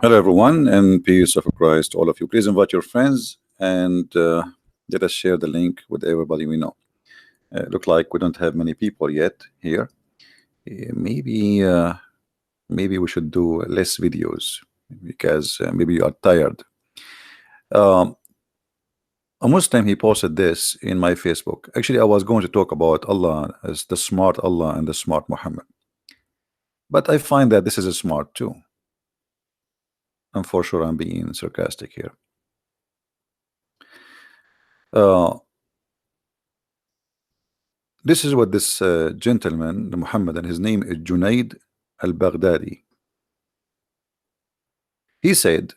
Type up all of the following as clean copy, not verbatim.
Hello, everyone, and peace of Christ to all of you. Please invite your friends and let us share the link with everybody we know. Look like we don't have many people yet here. Maybe we should do less videos because maybe you are tired. Um, a Muslim, he posted this in my Facebook. Actually, I was going to talk about Allah as the smart Allah and the smart Muhammad, but I find that this is a smart too. And for sure, I'm being sarcastic here. This is what this gentleman, Muhammad, and his name is Junaid al-Baghdadi. He said,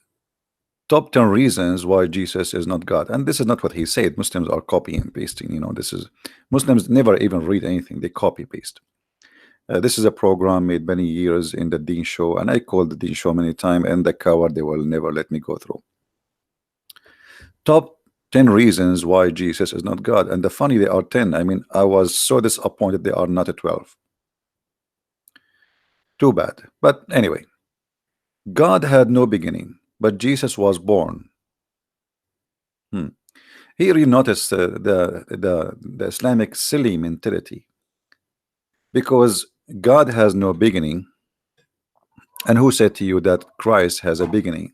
top 10 reasons why Jesus is not God. And this is not what he said. Muslims are copying and pasting. This is, Muslims never even read anything. They copy paste. This is a program made many years in the Deen Show, and I called the Deen Show many times, and the coward, they will never let me go through. Top 10 reasons why Jesus is not God. And the funny, they are 10. I mean, I was so disappointed they are not at 12. Too bad. But anyway, God had no beginning, but Jesus was born. Here you notice the Islamic silly mentality, because God has no beginning. And who said to you that Christ has a beginning?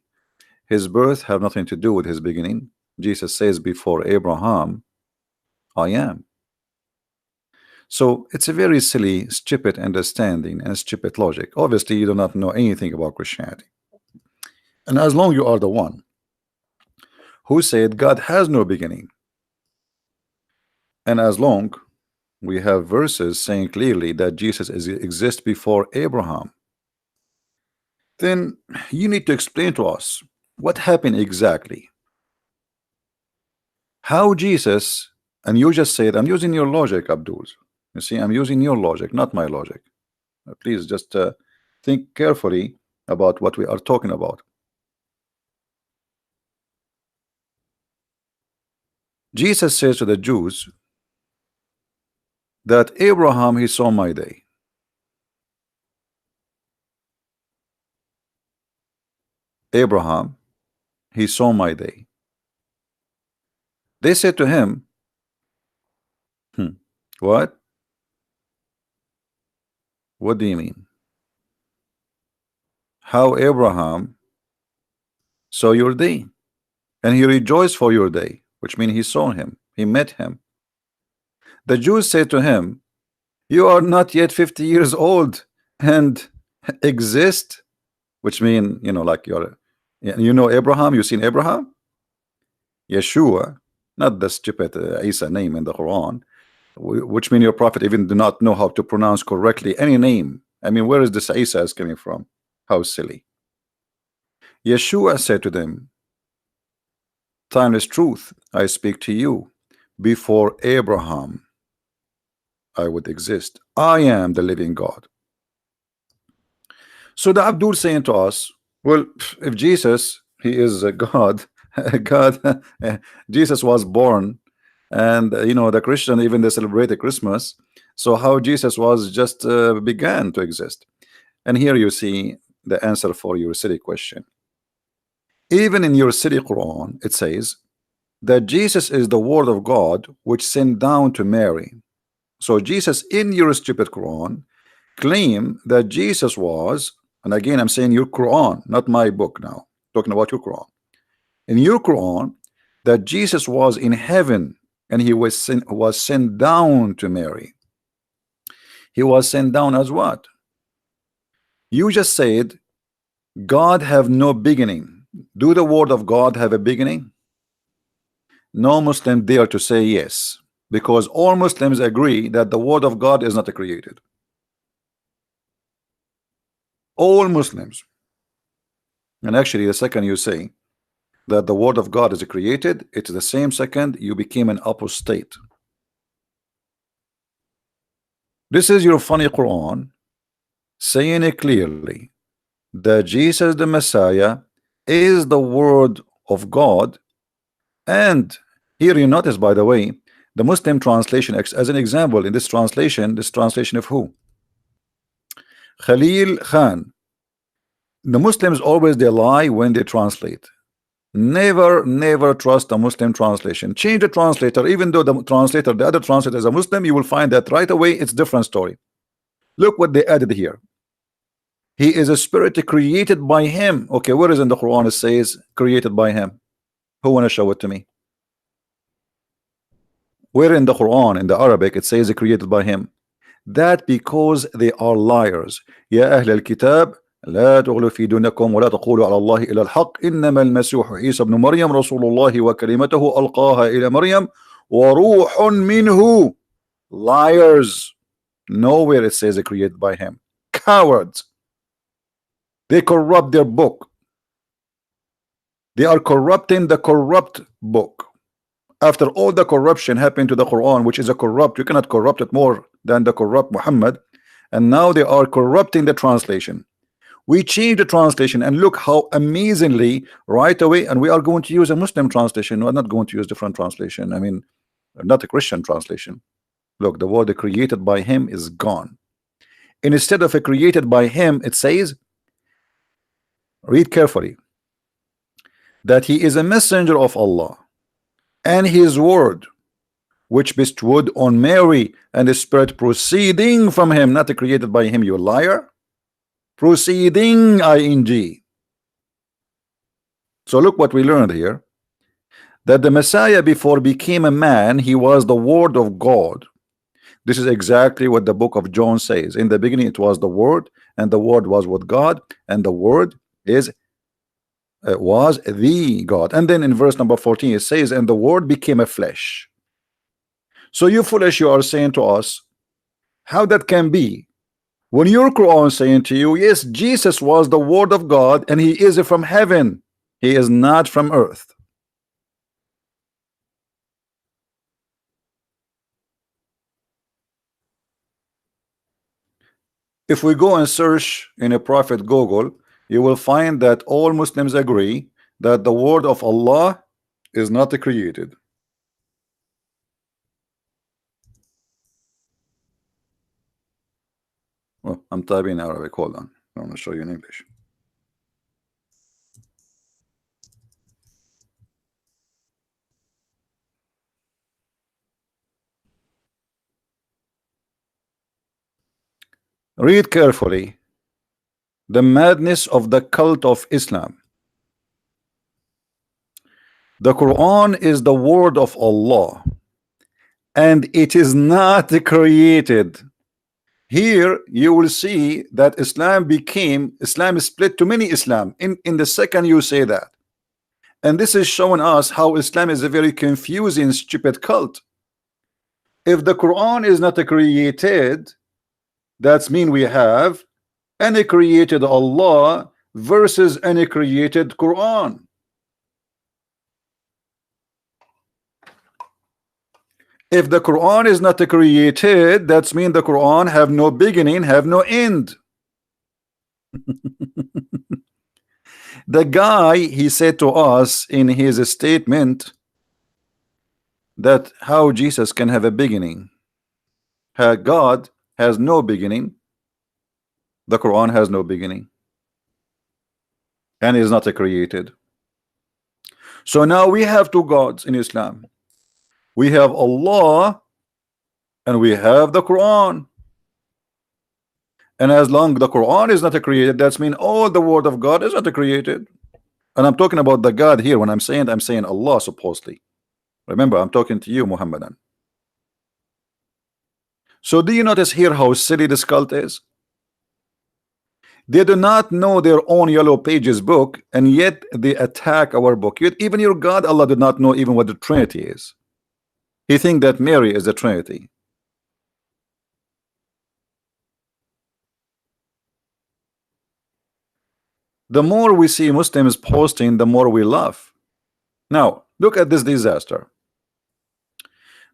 His birth have nothing to do with his beginning. Jesus says, before Abraham, I am. So it's a very silly, stupid understanding and stupid logic. Obviously, you do not know anything about Christianity. And as long you are the one who said God has no beginning, and as long we have verses saying clearly that Jesus exists before Abraham, then you need to explain to us what happened exactly. How Jesus, and you just said, I'm using your logic, Abdul. You see, I'm using your logic, not my logic. Please just think carefully about what we are talking about. Jesus says to the Jews that Abraham, he saw my day. Abraham, he saw my day. They said to him, what? What do you mean? How Abraham saw your day, and he rejoiced for your day, which means he saw him, he met him. The Jews said to him, you are not yet 50 years old and exist, which means, like you're, Abraham, you seen Abraham? Yeshua, not the stupid Isa name in the Quran, which means your prophet even do not know how to pronounce correctly any name. I mean, where is this Isa is coming from? How silly. Yeshua said to them, timeless truth, I speak to you. Before Abraham, I would exist. I am the living God. So the Abdul saying to us, well, if Jesus, he is a God, God, Jesus was born, and the Christian, even they celebrate the Christmas. So how Jesus was just began to exist. And here you see the answer for your silly question. Even in your silly Quran, it says that Jesus is the word of God which sent down to Mary. So Jesus in your stupid Quran claim that Jesus was, and again I'm saying your Quran, not my book now, talking about your Quran. In your Quran, that Jesus was in heaven and he was sent down to Mary. He was sent down as what? You just said God have no beginning. Do the word of God have a beginning? No Muslim dare to say yes, because all Muslims agree that the word of God is not created. All Muslims. And actually, the second you say that the word of God is created, it's the same second you became an apostate. This is your funny Quran saying it clearly that Jesus the Messiah is the word of God. And here you notice, by the way, the Muslim translation, as an example, in this translation of who? Khalil Khan. The Muslims always they lie when they translate. Never trust a Muslim translation. Change the translator, even though the translator, the other translator is a Muslim, you will find that right away it's different story. Look what they added here. He is a spirit created by him. Okay, where is in the Quran it says created by him? Who want to show it to me? Where in the Quran, in the Arabic, it says created by him? That because they are liars. يا أهل الكتاب لا تغلوا في دينكم ولا تقولوا على الله إلا الحق إنما المسيح عيسى ابن مريم رسول الله وكلمته ألقاها إلى مريم وروح منه. Liars. Nowhere it says created by him. Cowards. They corrupt their book. They are corrupting the corrupt book. After all the corruption happened to the Quran, which is a corrupt, you cannot corrupt it more than the corrupt Muhammad, and now they are corrupting the translation. We change the translation and look how amazingly right away, and we are going to use a Muslim translation. We're not going to use different translation. I mean, not a Christian translation. Look, the word created by him is gone. And instead of a created by him, it says, read carefully, that he is a messenger of Allah and his word which bestowed on Mary and the spirit proceeding from him, not created by him, you liar. Proceeding ing. So look what we learned here, that the Messiah before became a man, he was the word of God. This is exactly what the book of John says. In the beginning it was the word, and the word was with God, and the word is was the God. And then in verse number 14 it says, and the word became a flesh. So you foolish, you are saying to us, how that can be when your Quran saying to you, yes, Jesus was the word of God and he is from heaven, he is not from earth. If we go and search in a prophet Google, you will find that all Muslims agree that the word of Allah is not created. Well, I'm typing in Arabic. Hold on. I want to show you in English. Read carefully. The madness of the cult of Islam. The Quran is the word of Allah and it is not created. Here you will see that Islam is split to many Islam in the second you say that. And this is showing us how Islam is a very confusing, stupid cult. If the Quran is not created, that's mean we have any created Allah versus any created Quran. If the Quran is not created, that's mean the Quran have no beginning, have no end. The guy, he said to us in his statement that how Jesus can have a beginning. God has no beginning. The Quran has no beginning and is not created. So now we have two gods in Islam. We have Allah and we have the Quran. And as long the Quran is not created, that's mean all the word of God is not created. And I'm talking about the God here. When I'm saying Allah supposedly. Remember, I'm talking to you, Muhammadan. So do you notice here how silly this cult is? They do not know their own Yellow Pages book, and yet they attack our book. Yet even your God, Allah, did not know even what the Trinity is. He thinks that Mary is the Trinity. The more we see Muslims posting, the more we laugh. Now, look at this disaster.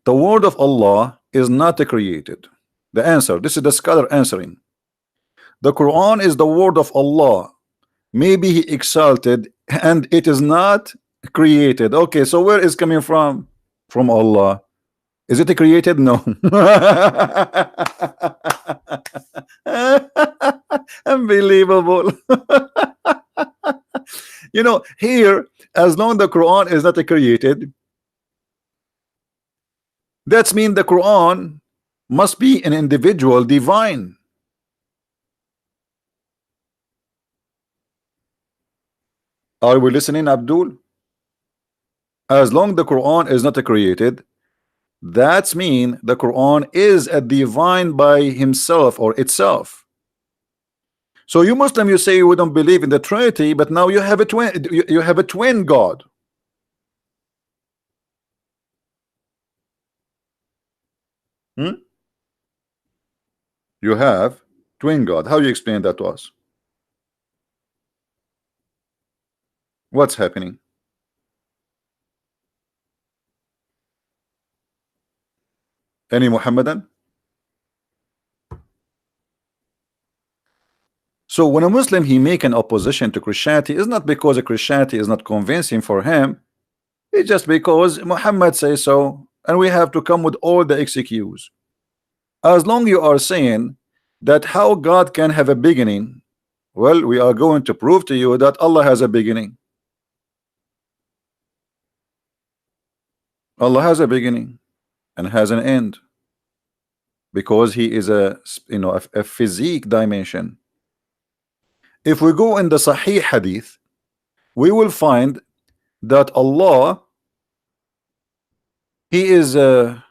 The word of Allah is not created. The answer, this is the scholar answering. The Quran is the word of Allah. Maybe he exalted, and it is not created. Okay, so where is coming from? From Allah. Is it created? No. Unbelievable. You know, here, as long the Quran is not created, that's mean the Quran must be an individual divine. Are we listening, Abdul? As long the Quran is not created, that's mean the Quran is a divine by himself or itself. So you Muslim, you say you don't believe in the Trinity, but now you have a twin. You have a twin God. Hmm? You have twin God. How you explain that to us? What's happening? Any Muhammadan? So when a Muslim he make an opposition to Christianity, it's not because Christianity is not convincing for him. It's just because Muhammad says so, and we have to come with all the excuses. As long you are saying that how God can have a beginning, well, we are going to prove to you that Allah has a beginning. Allah has a beginning and has an end, because he is a a physique dimension. If we go in the Sahih Hadith, we will find that Allah, he is I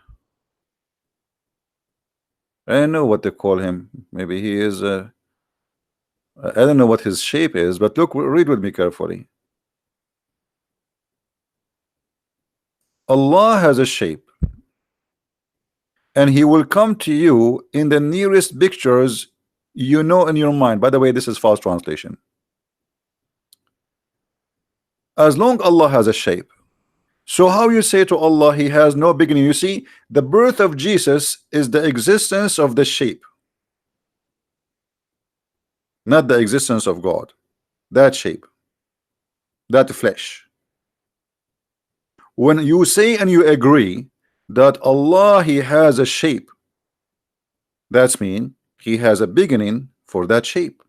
don't know what they call him. Maybe he is I don't know what his shape is, but look, read with me carefully. Allah has a shape, and he will come to you in the nearest pictures you know in your mind. By the way, this is false translation. As long Allah has a shape, so how you say to Allah he has no beginning? You see, the birth of Jesus is the existence of the shape, not the existence of God. That shape, that flesh. When you say and you agree that Allah he has a shape, that's mean he has a beginning for that shape.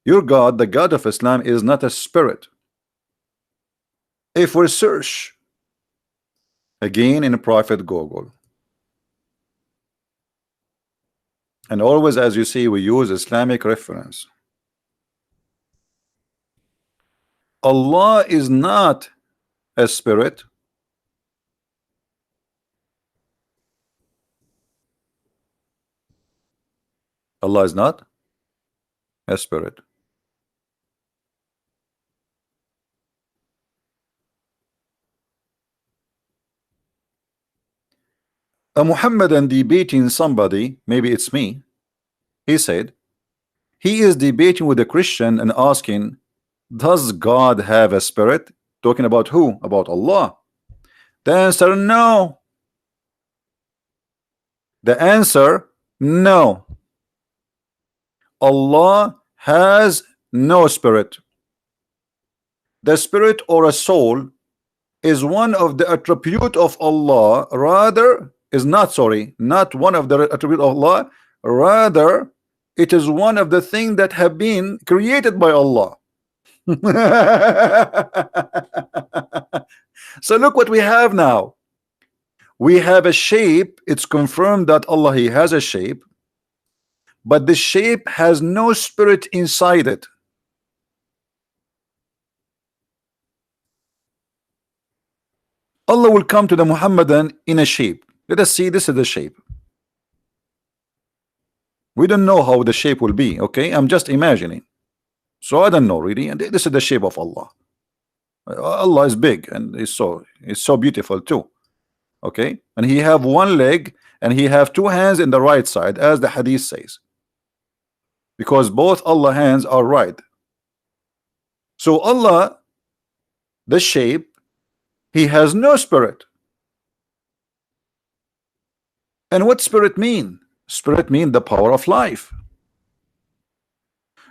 Your God, the God of Islam, is not a spirit. If we search again in Prophet Google, and always, as you see, we use Islamic reference, Allah is not a spirit. Allah is not a spirit. A Muhammadan debating somebody, maybe it's me, he said he is debating with a Christian and asking, does God have a spirit? Talking about who? About Allah. The answer, no. The answer, no. Allah has no spirit. The spirit or a soul is one of the attribute of Allah, rather is not, sorry, not one of the attribute of Allah, rather it is one of the things that have been created by Allah. So look what we have now. We have a shape. It's confirmed that Allah he has a shape, but the shape has no spirit inside it. Allah will come to the Muhammadan in a shape. Let us see, this is the shape. We don't know how the shape will be, okay? I'm just imagining. So I don't know really, and this is the shape of Allah. Allah is big and it's so beautiful too. Okay, and he have one leg and he have two hands in the right side, as the hadith says, because both Allah hands are right. So Allah, the shape, he has no spirit. And what spirit mean? Spirit mean the power of life.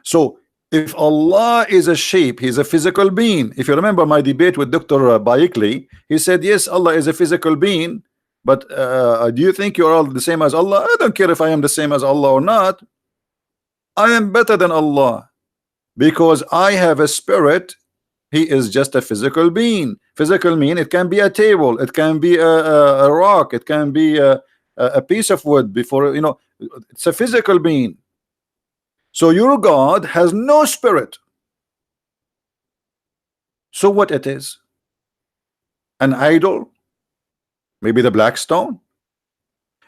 So if Allah is a shape, he's a physical being. If you remember my debate with Dr. Baikli, he said yes, Allah is a physical being, but do you think you're all the same as Allah? I don't care if I am the same as Allah or not. I am better than Allah. because I have a spirit. He is just a physical being. Physical mean it can be a table, it can be a rock, it can be a piece of wood. Before, you know, it's a physical being. So your God has no spirit. So what it is? An idol? Maybe the black stone?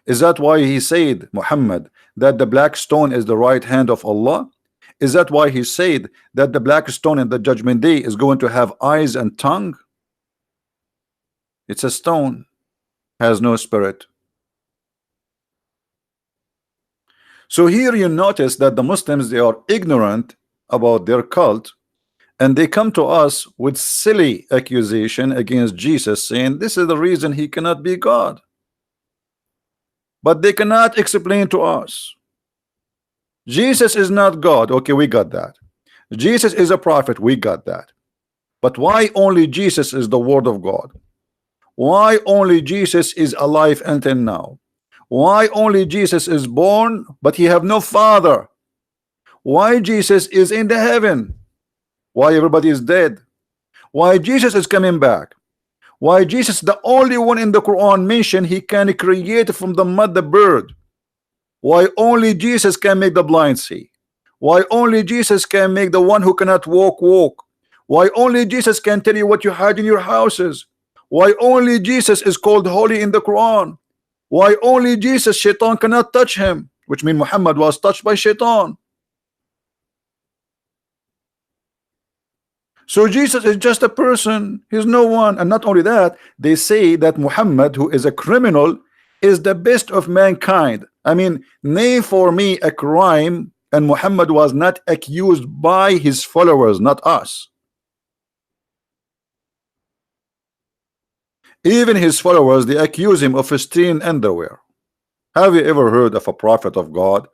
Is that why he said, Muhammad, that the black stone is the right hand of Allah? Is that why he said that the black stone in the judgment day is going to have eyes and tongue? It's a stone, has no spirit. So here you notice that the Muslims, they are ignorant about their cult, and they come to us with silly accusation against Jesus, saying this is the reason he cannot be God. But they cannot explain to us. Jesus is not God. Okay, we got that. Jesus is a prophet. We got that. But why only Jesus is the word of God? Why only Jesus is alive until now? Why only Jesus is born, but he have no father? Why Jesus is in the heaven? Why everybody is dead? Why Jesus is coming back? Why Jesus the only one in the Quran mentioned he can create from the mud the bird? Why only Jesus can make the blind see? Why only Jesus can make the one who cannot walk walk? Why only Jesus can tell you what you hide in your houses? Why only Jesus is called holy in the Quran? Why only Jesus, Shaitan cannot touch him, which means Muhammad was touched by Shaitan. So Jesus is just a person, he's no one. And not only that, they say that Muhammad, who is a criminal, is the best of mankind. I mean, name for me a crime and Muhammad was not accused by his followers, not us. Even his followers, they accuse him of stealing underwear. Have you ever heard of a prophet of God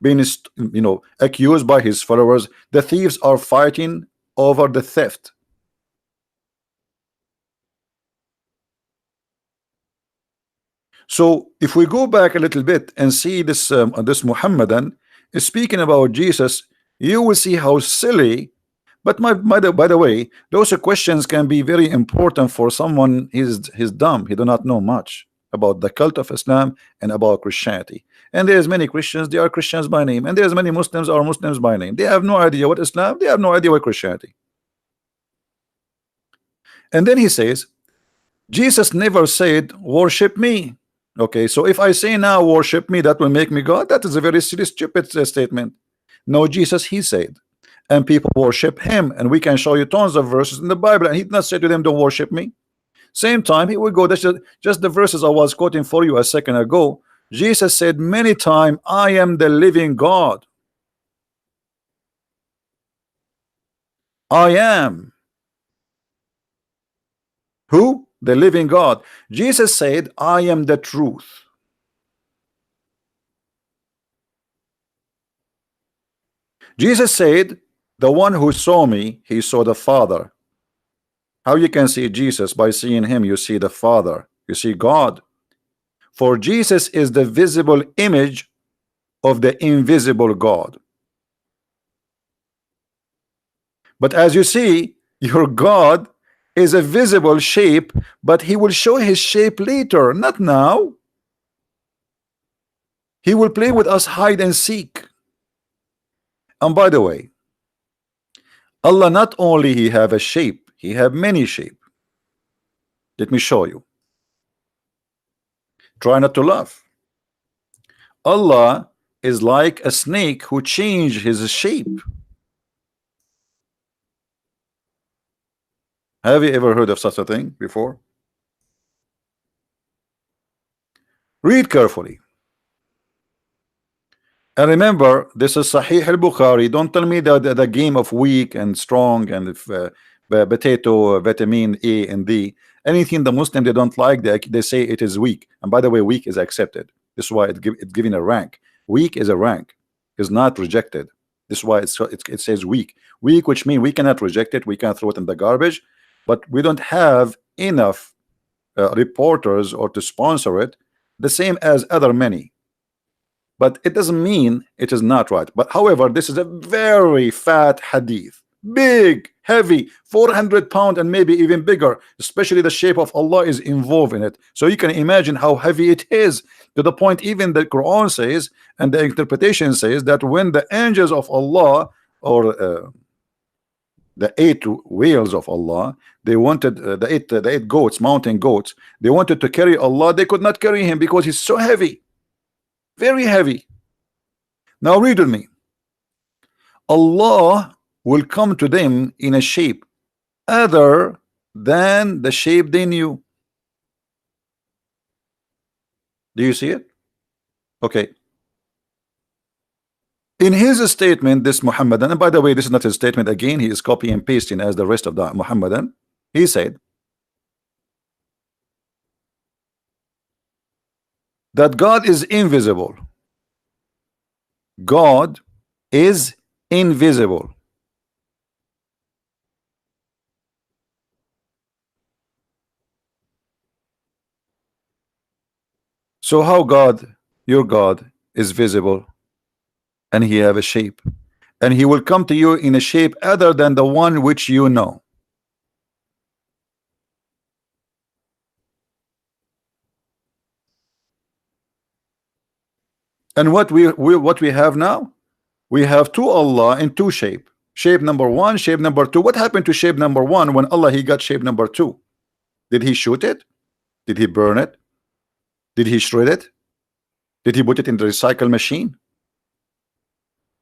being, you know, accused by his followers? The thieves are fighting over the theft. So if we go back a little bit and see this this Muhammadan is speaking about Jesus, you will see how silly. But by the way, those questions can be very important for someone. He's dumb. He do not know much about the cult of Islam and about Christianity. And there's many Christians, they are Christians by name, and there's many Muslims are Muslims by name. They have no idea what Islam, they have no idea what Christianity. And then he says, Jesus never said, worship me. Okay, so if I say now, worship me, that will make me God. That is a very silly, stupid statement. No, Jesus, he said, and people worship him. And we can show you tons of verses in the Bible. And he did not say to them, don't worship me. Same time, he will go, that's just the verses I was quoting for you a second ago. Jesus said many times, I am the living God. I am. Who? The living God. Jesus said, I am the truth. Jesus said, the one who saw me, he saw the Father. How you can see Jesus? By seeing him, you see the Father, you see God. For Jesus is the visible image of the invisible God. But as you see, your God is a visible shape, but he will show his shape later, not now. He will play with us hide and seek. And by the way, Allah not only he have a shape, he have many shape. Let me show you. Try not to laugh. Allah is like a snake who changed his shape. Have you ever heard of such a thing before? Read carefully. And remember, this is Sahih al-Bukhari. Don't tell me that the game of weak and strong and if, potato, vitamin A and D. Anything the Muslim they don't like, they say it is weak. And by the way, weak is accepted. This is why it's given a rank. Weak is a rank, is not rejected. This is why it says weak. Weak, which means we cannot reject it, we can throw it in the garbage, but we don't have enough reporters or to sponsor it, the same as other many. but it doesn't mean it is not right. But however, this is a very fat hadith, big, heavy, 400 pound and maybe even bigger, especially the shape of Allah is involved in it. So you can imagine how heavy it is, to the point even the Quran says, and the interpretation says, that when the angels of Allah, or the 8 whales of Allah, they wanted the eight goats, mountain goats, they wanted to carry Allah, they could not carry him because he's so heavy, very heavy. Now read with me. Allah will come to them in a shape other than the shape they knew. Do you see it? Okay. In his statement, this Muhammadan, and by the way, this is not his statement again, he is copy and pasting as the rest of the Muhammadan. He said that God is invisible. God is invisible. So how God, your God, is visible, and he have a shape, and he will come to you in a shape other than the one which you know? And what we have now, we have two Allah in two shape. Shape number one, shape number two. What happened to shape number one when Allah he got shape number two? Did he shoot it? Did he burn it? Did he shred it? Did he put it in the recycle machine?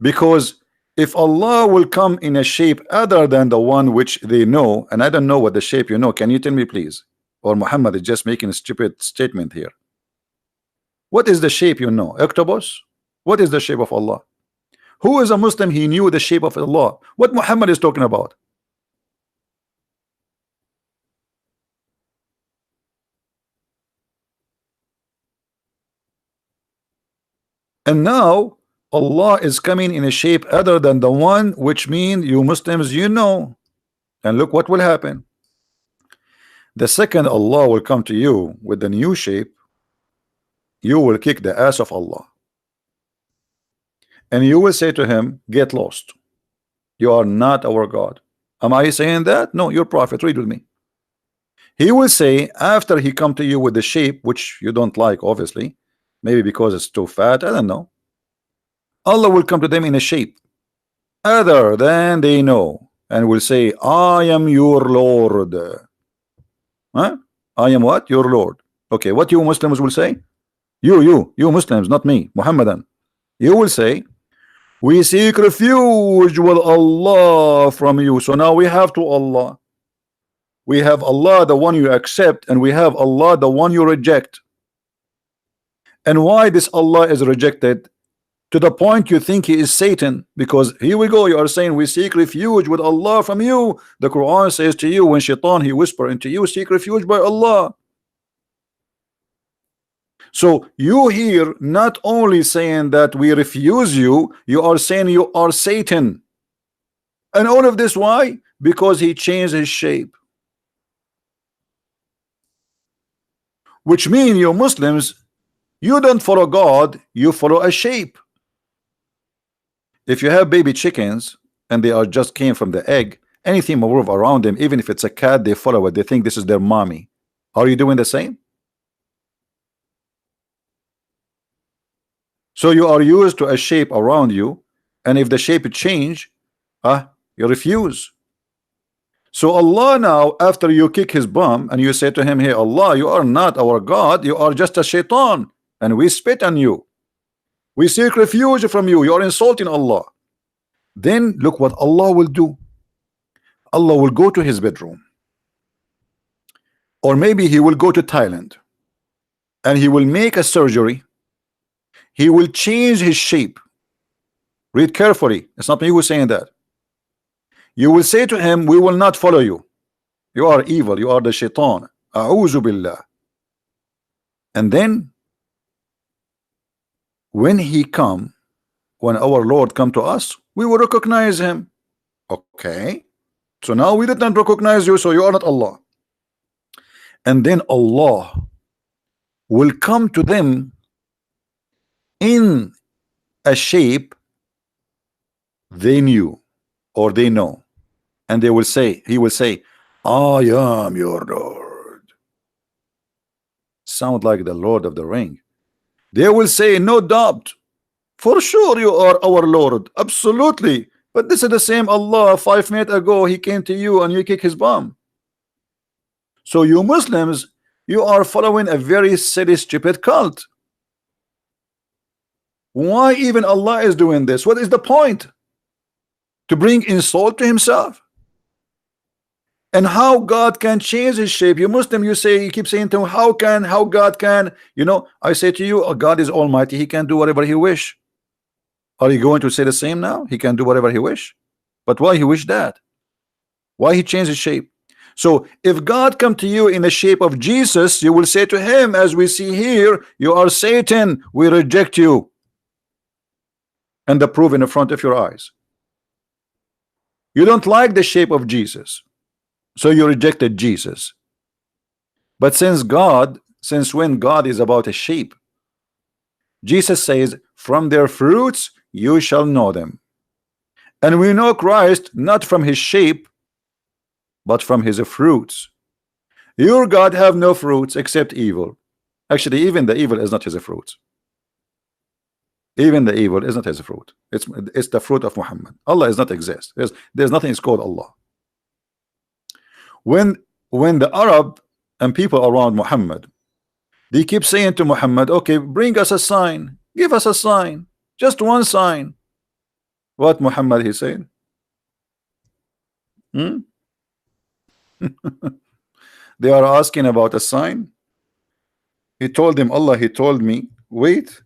Because if Allah will come in a shape other than the one which they know, and I don't know what the shape you know, can you tell me please? Or Muhammad is just making a stupid statement here. What is the shape you know? Octopus? What is the shape of Allah? Who is a Muslim he knew the shape of Allah? What Muhammad is talking about? And now Allah is coming in a shape other than the one which mean you Muslims you know. And look what will happen. The second Allah will come to you with the new shape, you will kick the ass of Allah. And you will say to him, get lost. You are not our God. Am I saying that? No, your prophet. Read with me. He will say, after he come to you with the shape which you don't like, obviously, maybe because it's too fat, I don't know. Allah will come to them in a shape other than they know, and will say, I am your Lord. Huh? I am what? Your Lord. Okay, what you Muslims will say? You Muslims, not me, Muhammadan. You will say, we seek refuge with Allah from you. So now we have two Allah. We have Allah, the one you accept, and we have Allah, the one you reject. And why this Allah is rejected? To the point you think he is Satan, because here we go, you are saying we seek refuge with Allah from you. The Quran says to you, when shaitan he whisper into you, seek refuge by Allah. So you here not only saying that we refuse you, you are saying you are Satan. And all of this why? Because he changed his shape. Which means you Muslims, you don't follow God, you follow a shape. If you have baby chickens and they are just came from the egg, anything move around them, even if it's a cat, they follow it, they think this is their mommy. Are you doing the same? So you are used to a shape around you, and if the shape change, you refuse. So Allah now, after you kick his bum and you say to him, hey Allah, you are not our God, you are just a shaitan, and we spit on you. We seek refuge from you. You are insulting Allah. Then look what Allah will do. Allah will go to his bedroom, or maybe he will go to Thailand, and he will make a surgery. He will change his shape. Read carefully. It's not me who is saying that. You will say to him, we will not follow you. You are evil. You are the shaitan. A'udhu billah. And then when our Lord come to us, we will recognize him. Okay, so now we did not recognize you, so you are not Allah. And then Allah will come to them in a shape they knew or they know, and they will say, he will say, I am your Lord. Sound like the Lord of the Ring. They will say, no doubt, for sure you are our Lord, absolutely. But this is the same Allah 5 minutes ago he came to you and you kick his bum. So you Muslims, you are following a very silly, stupid cult. Why even Allah is doing this? What is the point? To bring insult to himself? And how God can change his shape? You Muslim, you say, you keep saying to him, how God can, you know, I say to you, God is almighty, he can do whatever he wish. Are you going to say the same now? He can do whatever he wish. But why he wish that? Why he changed his shape? So if God come to you in the shape of Jesus, you will say to him, as we see here, you are Satan, we reject you. And the proof in the front of your eyes. You don't like the shape of Jesus, so you rejected Jesus. But since when God is about a shape, Jesus says, from their fruits you shall know them. And we know Christ not from his shape, but from his fruits. Your God have no fruits except evil. Actually, even the evil is not his fruit. Even the evil is not his fruit. It's the fruit of Muhammad. Allah does not exist. There's nothing is called Allah. When the Arab and people around Muhammad, they keep saying to Muhammad, okay, bring us a sign, give us a sign, just one sign. What Muhammad he said? They are asking about a sign. He told them, Allah, he told me, wait,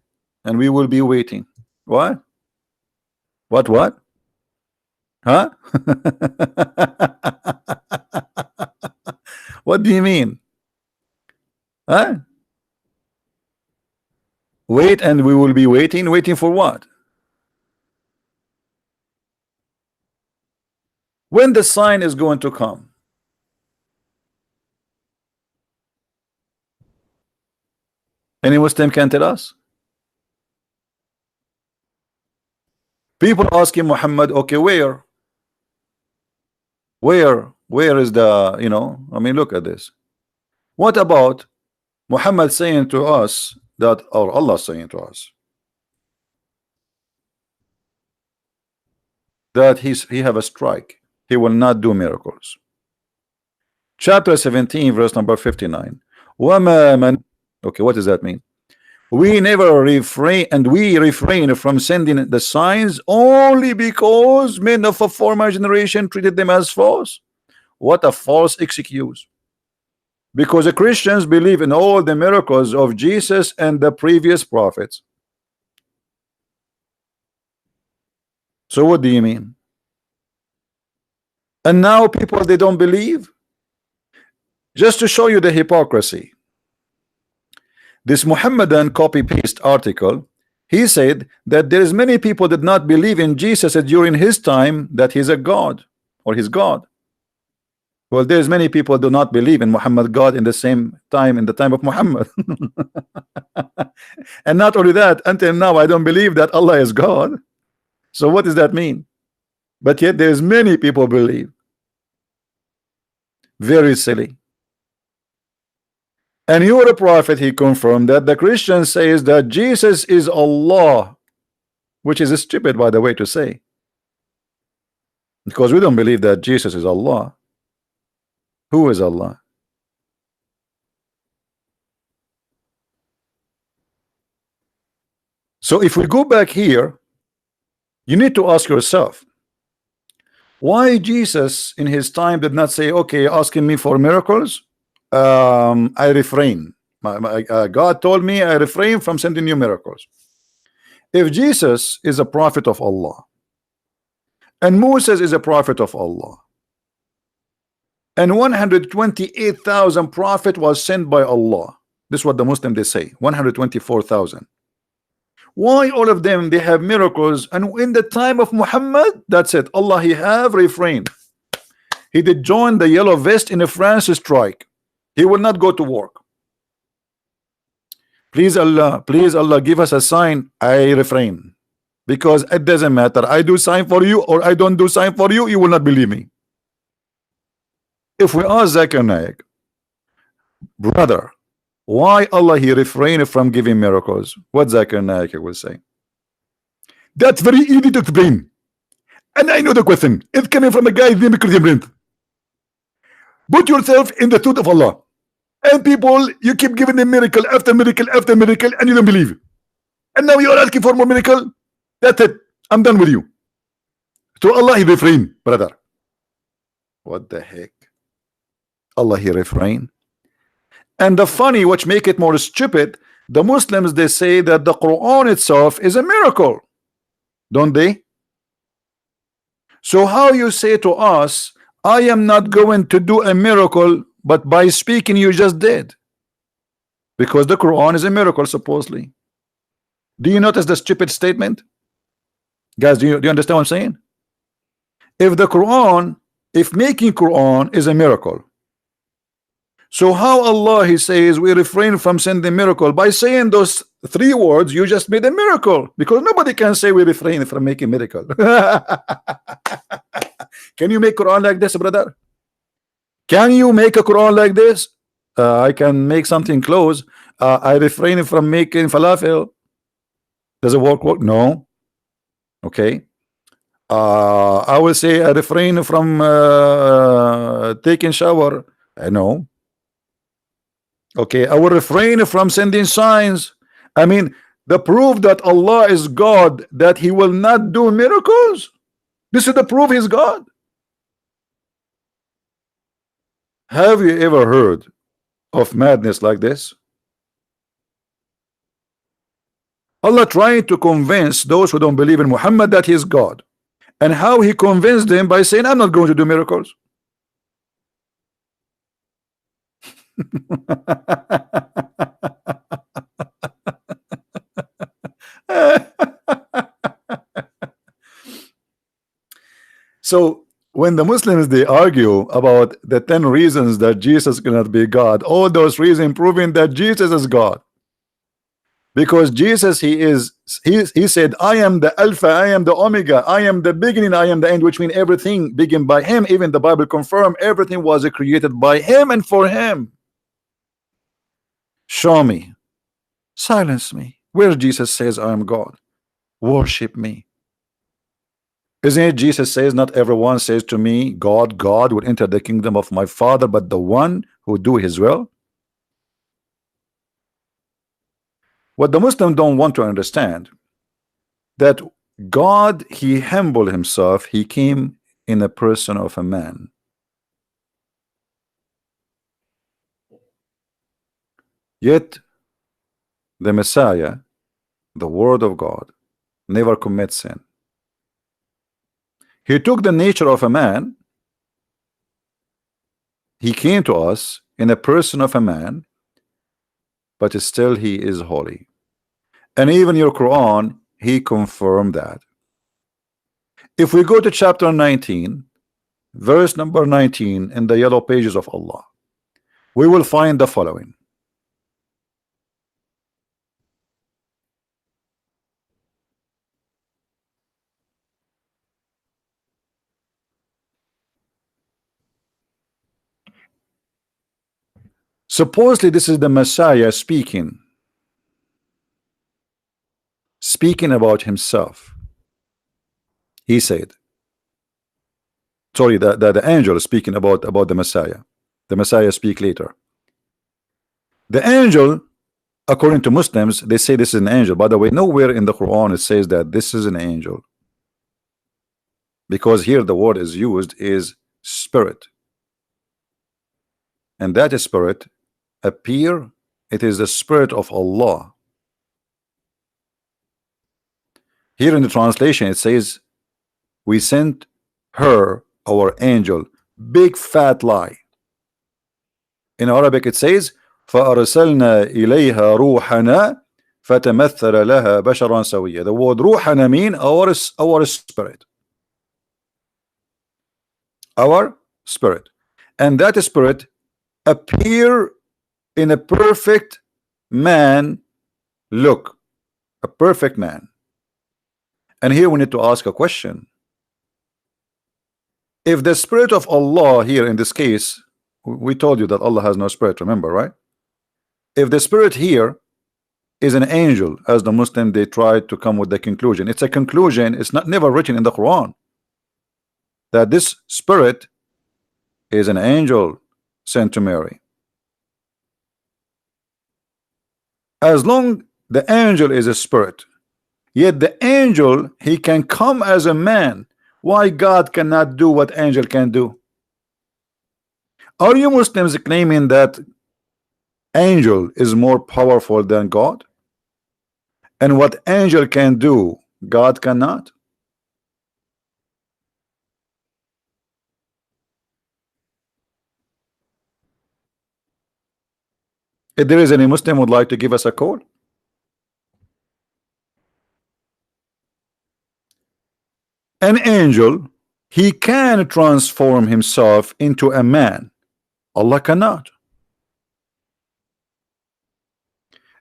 and we will be waiting. What? What? Huh? What do you mean? Huh? Wait, and we will be waiting. Waiting for what? When the sign is going to come? Any Muslim can tell us? People asking Muhammad, okay, where is the, you know, I mean, look at this. What about Muhammad saying to us that, or Allah saying to us that he have a strike, he will not do miracles? Chapter 17 verse number 59. Okay, what does that mean? We never refrain from sending the signs only because men of a former generation treated them as false. What a false excuse. Because the Christians believe in all the miracles of Jesus and the previous prophets. So what do you mean? And now people, they don't believe? Just to show you the hypocrisy, this Muhammadan copy-paste article, he said that there is many people did not believe in Jesus during his time that he's a God or he's God. Well, there's many people do not believe in Muhammad God in the same time, in the time of Muhammad. And not only that, until now I don't believe that Allah is God. So what does that mean? But yet there's many people believe. Very silly. And your prophet, he confirmed that the Christian says that Jesus is Allah, which is stupid, by the way, to say, because we don't believe that Jesus is Allah. Who is Allah? So if we go back here, you need to ask yourself, why Jesus in his time did not say, okay, asking me for miracles, I refrain. God told me I refrain from sending you miracles. If Jesus is a prophet of Allah and Moses is a prophet of Allah and 128,000 prophet was sent by Allah, this is what the Muslim they say, 124,000. Why all of them they have miracles, and in the time of Muhammad, that's it, Allah he have refrained. He did join the yellow vest in a France strike. He will not go to work. Please Allah, give us a sign. I refrain. because it doesn't matter. I do sign for you or I don't do sign for you, you will not believe me. If we ask Zakir Naik, brother, why Allah he refrained from giving miracles, what Zakir Naik will say? That's very easy to explain. And I know the question. It's coming from a guy named Christian Brent. Put yourself in the suit of Allah. And people, you keep giving them miracle after miracle after miracle, and you don't believe. And now you are asking for more miracle. That's it. I'm done with you. So Allah he refrain, brother. What the heck? Allah he refrain. And the funny, which make it more stupid, the Muslims, they say that the Quran itself is a miracle, don't they? So how you say to us, I am not going to do a miracle, but by speaking you just did? Because the Quran is a miracle, supposedly. Do you notice the stupid statement? Guys, do you understand what I'm saying? If the Quran, if making Quran is a miracle, so how Allah he says we refrain from sending miracle? By saying those 3 words, you just made a miracle, because nobody can say we refrain from making miracle. Can you make Quran like this, brother? Can you make a Quran like this? I can make something close. I refrain from making falafel. Does it work? No. Okay. I will say I refrain from taking shower. No. Okay, I will refrain from sending signs. I mean, the proof that Allah is God, that he will not do miracles. This is the proof he's God. Have you ever heard of madness like this? Allah trying to convince those who don't believe in Muhammad that he is God. And how he convinced them? By saying, I'm not going to do miracles. So when the Muslims they argue about the 10 reasons that Jesus cannot be God, all those reasons proving that Jesus is God, because Jesus he said, I am the Alpha, I am the Omega, I am the beginning, I am the end, which means everything began by him. Even the Bible confirm everything was created by him and for him. Show me, silence me, where Jesus says I am God, worship me. Isn't it Jesus says, not everyone says to me, God, God will enter the kingdom of my Father, but the one who do his will? What the Muslim don't want to understand, that God, he humbled himself, he came in the person of a man. Yet the Messiah, the Word of God, never commits sin. He took the nature of a man. He came to us in a person of a man, but still he is holy. And even your Quran, he confirmed that. If we go to chapter 19, verse number 19 in the yellow pages of Allah, we will find the following. Supposedly this is the Messiah speaking about himself. He said, sorry, the angel is speaking about the Messiah. The Messiah speak later. The angel, according to Muslims, they say this is an angel. By the way, nowhere in the Quran it says that this is an angel, because here the word is used is spirit, and that spirit appear, it is the spirit of Allah. Here in the translation it says, we sent her, our angel, big fat lie. In Arabic it says, فَأَرْسَلْنَا إِلَيْهَا رُوحَنَا فَتَمَثَّلَ لَهَا بَشَرًا سَوِيًّا. The word ruhana mean our spirit. Our spirit. And that spirit appear in a perfect man look. A perfect man. And here we need to ask a question. If the spirit of Allah here in this case, we told you that Allah has no spirit, remember, right? If the spirit here is an angel, as the Muslim they try to come with the conclusion, it's a conclusion, it's not never written in the Quran that this spirit is an angel sent to Mary. As long the angel is a spirit, yet the angel, he can come as a man. Why God cannot do what angel can do? Are you Muslims claiming that angel is more powerful than God? And what angel can do, God cannot? If there is any Muslim would like to give us a call, an angel, he can transform himself into a man. Allah cannot.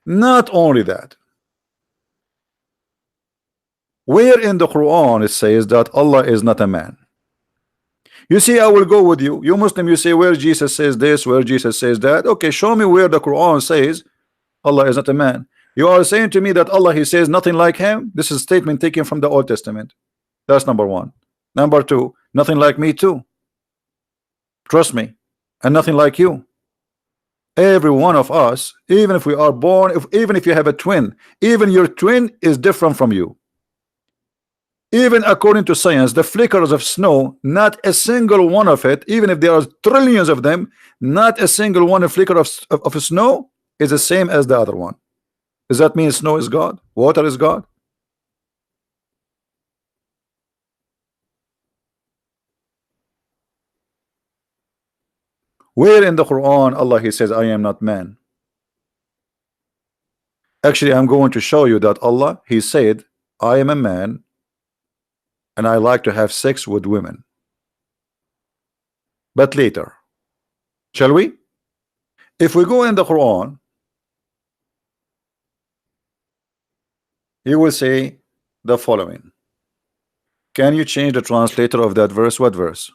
Not only that, where in the Quran it says that Allah is not a man? You see, I will go with you. You Muslim, you say where Jesus says this, where Jesus says that. Okay, show me where the Quran says Allah is not a man. You are saying to me that Allah, he says nothing like him. This is a statement taken from the Old Testament. That's number one. Number two, nothing like me too. Trust me. And nothing like you. Every one of us, even if we are born, even if you have a twin, even your twin is different from you. Even according to science, the flickers of snow, not a single one of it, even if there are trillions of them, not a single one, a flicker of snow is the same as the other one. Does that mean snow is God? Water is God? Where in the Quran Allah he says I am not man? Actually, I'm going to show you that Allah he said I am a man and I like to have sex with women. But later, shall we? If we go in the Quran, you will say the following. Can you change the translator of that verse? What verse?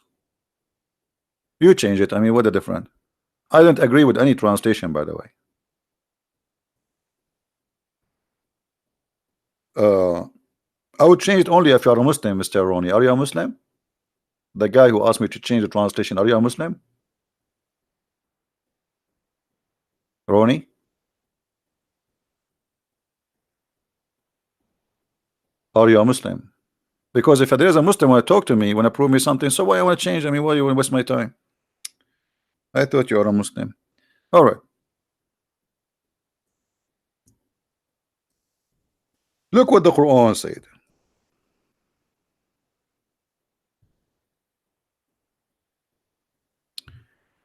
You change it. I mean, what a difference. I don't agree with any translation, by the way. I would change it only if you are a Muslim, Mr. Ronnie. Are you a Muslim? The guy who asked me to change the translation, are you a Muslim? Ronnie? Are you a Muslim? Because if there is a Muslim want to talk to me, want to prove me something, so why I want to change? I mean, why you want to waste my time? I thought you are a Muslim. All right. Look what the Quran said.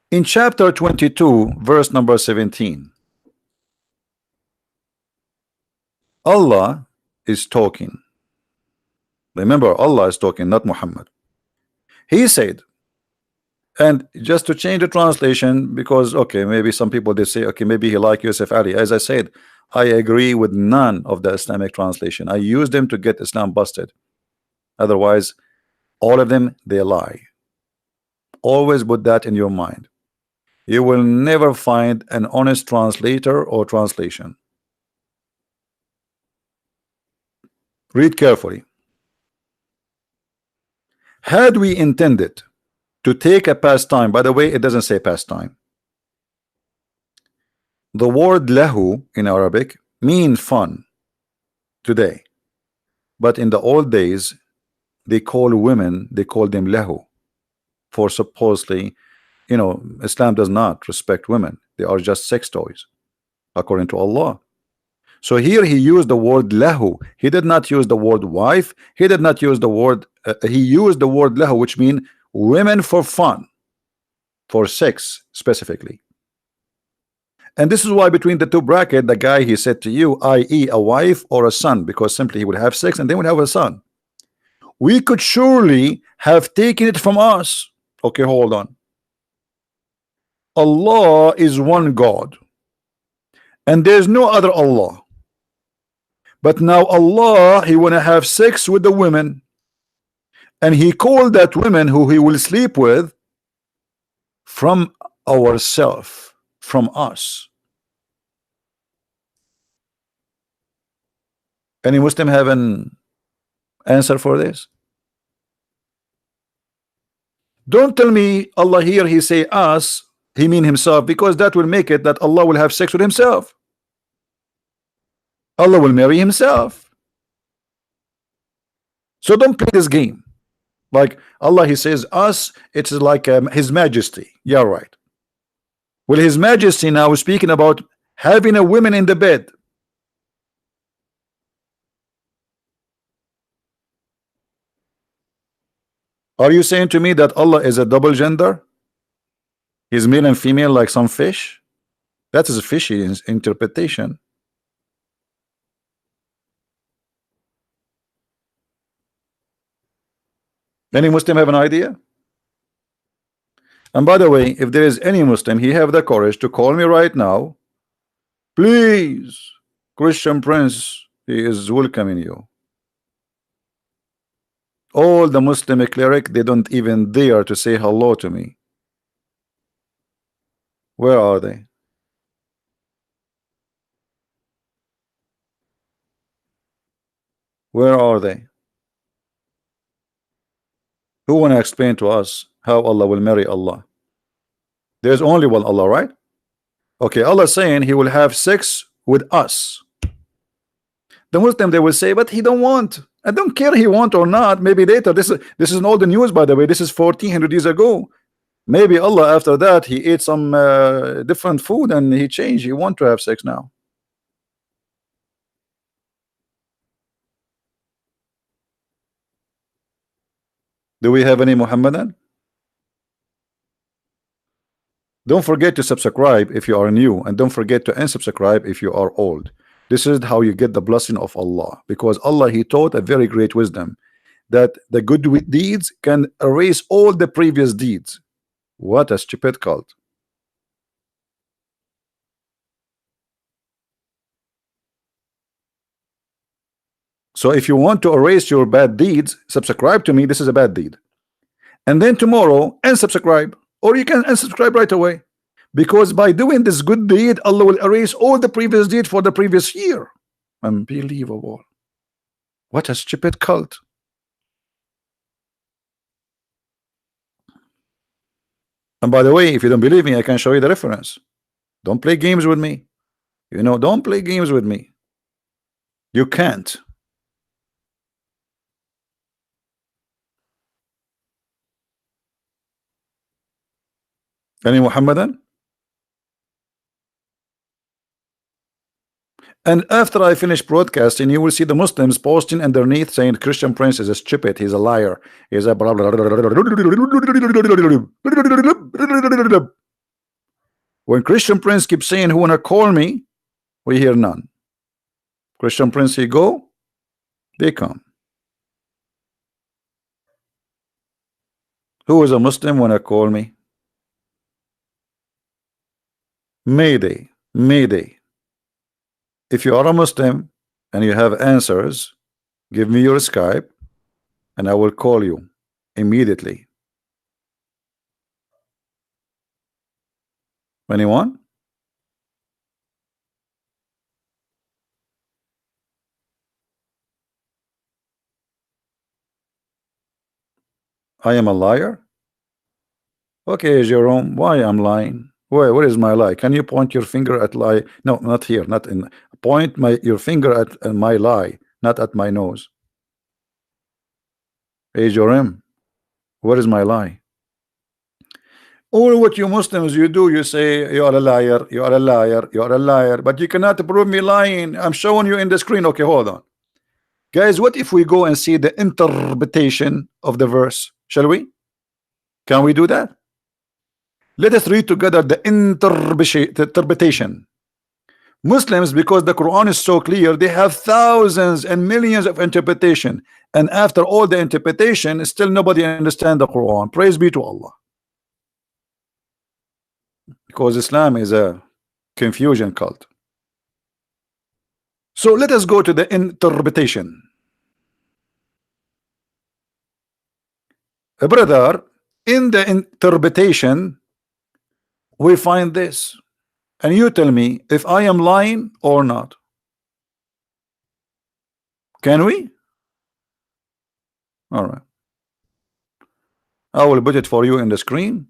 In chapter 22, verse number 17, Allah is talking. Remember, Allah is talking, not Muhammad. He said, and just to change the translation, because okay, maybe some people they say, okay, maybe he like Yusuf Ali. As I said, I agree with none of the Islamic translation. I use them to get Islam busted. Otherwise, all of them they lie. Always put that in your mind. You will never find an honest translator or translation. Read carefully. Had we intended to take a pastime, by the way, it doesn't say pastime. The word lahu in Arabic means fun today, but in the old days they call women, they call them lahu, for supposedly, you know, Islam does not respect women. They are just sex toys according to Allah. So here he used the word lahu. He did not use the word wife. He did not use the word he used the word lahu, which means women for fun, for sex specifically. And this is why between the two bracket, the guy he said to you, i.e. a wife or a son, because simply he would have sex and then would have a son. We could surely have taken it from us. Okay, hold on. Allah is one God and there's no other Allah. But now Allah, he wanna have sex with the women, and he called that women who he will sleep with from ourself, from us. Any Muslim have an answer for this? Don't tell me Allah here he say us, he mean himself, because that will make it that Allah will have sex with himself. Allah will marry himself. So don't play this game. Like Allah, he says us, it's like his majesty. Yeah, right. Well, his majesty now is speaking about having a woman in the bed. Are you saying to me that Allah is a double gender? He's male and female like some fish? That is a fishy interpretation. Any Muslim have an idea? And by the way, if there is any Muslim, he have the courage to call me right now. Please, Christian Prince, he is welcoming you. All the Muslim cleric, they don't even dare to say hello to me. Where are they? Where are they? Who want to explain to us how Allah will marry Allah? There's only one Allah, right? Okay, Allah saying he will have sex with us. The Muslim, they will say, but he don't want. I don't care he want or not. Maybe later. This is in all the news, by the way. This is 1400 years ago. Maybe Allah after that he ate some different food and he changed. He want to have sex now. Do we have any Muhammadan? Don't forget to subscribe if you are new, and don't forget to unsubscribe if you are old. This is how you get the blessing of Allah, because Allah, he taught a very great wisdom that the good deeds can erase all the previous deeds. What a stupid cult. So if you want to erase your bad deeds, subscribe to me. This is a bad deed. And then tomorrow unsubscribe, or you can unsubscribe right away, because by doing this good deed, Allah will erase all the previous deed for the previous year. Unbelievable. What a stupid cult. And by the way, if you don't believe me, I can show you the reference. Don't play games with me. You know, don't play games with me. You can't. Any Muhammadan? And after I finish broadcasting, you will see the Muslims posting underneath saying Christian Prince is a stupid, he's a liar, he's a blah, blah, blah, blah. When Christian Prince keeps saying who wanna call me, we hear none. Christian Prince, he go, they come. Who is a Muslim wanna call me? Mayday, Mayday. If you are a Muslim and you have answers, give me your Skype and I will call you immediately. Anyone? I am a liar? Okay, Jerome, why I'm lying? Where is my lie? Can you point your finger at lie? No, not here, not in. Point your finger at my lie, not at my nose. Hey, Jerome, where is my lie? All what you Muslims you do, you say you are a liar, you are a liar, you are a liar, but you cannot prove me lying. I'm showing you in the screen. Okay, hold on. Guys, what if we go and see the interpretation of the verse? Shall we? Can we do that? Let us read together the interpretation. Muslims, because the Quran is so clear, they have thousands and millions of interpretation, and after all the interpretation, still nobody understands the Quran. Praise be to Allah. Because Islam is a confusion cult. So let us go to the interpretation. Brother, in the interpretation we find this, and you tell me if I am lying or not. Can we? All right, I will put it for you in the screen,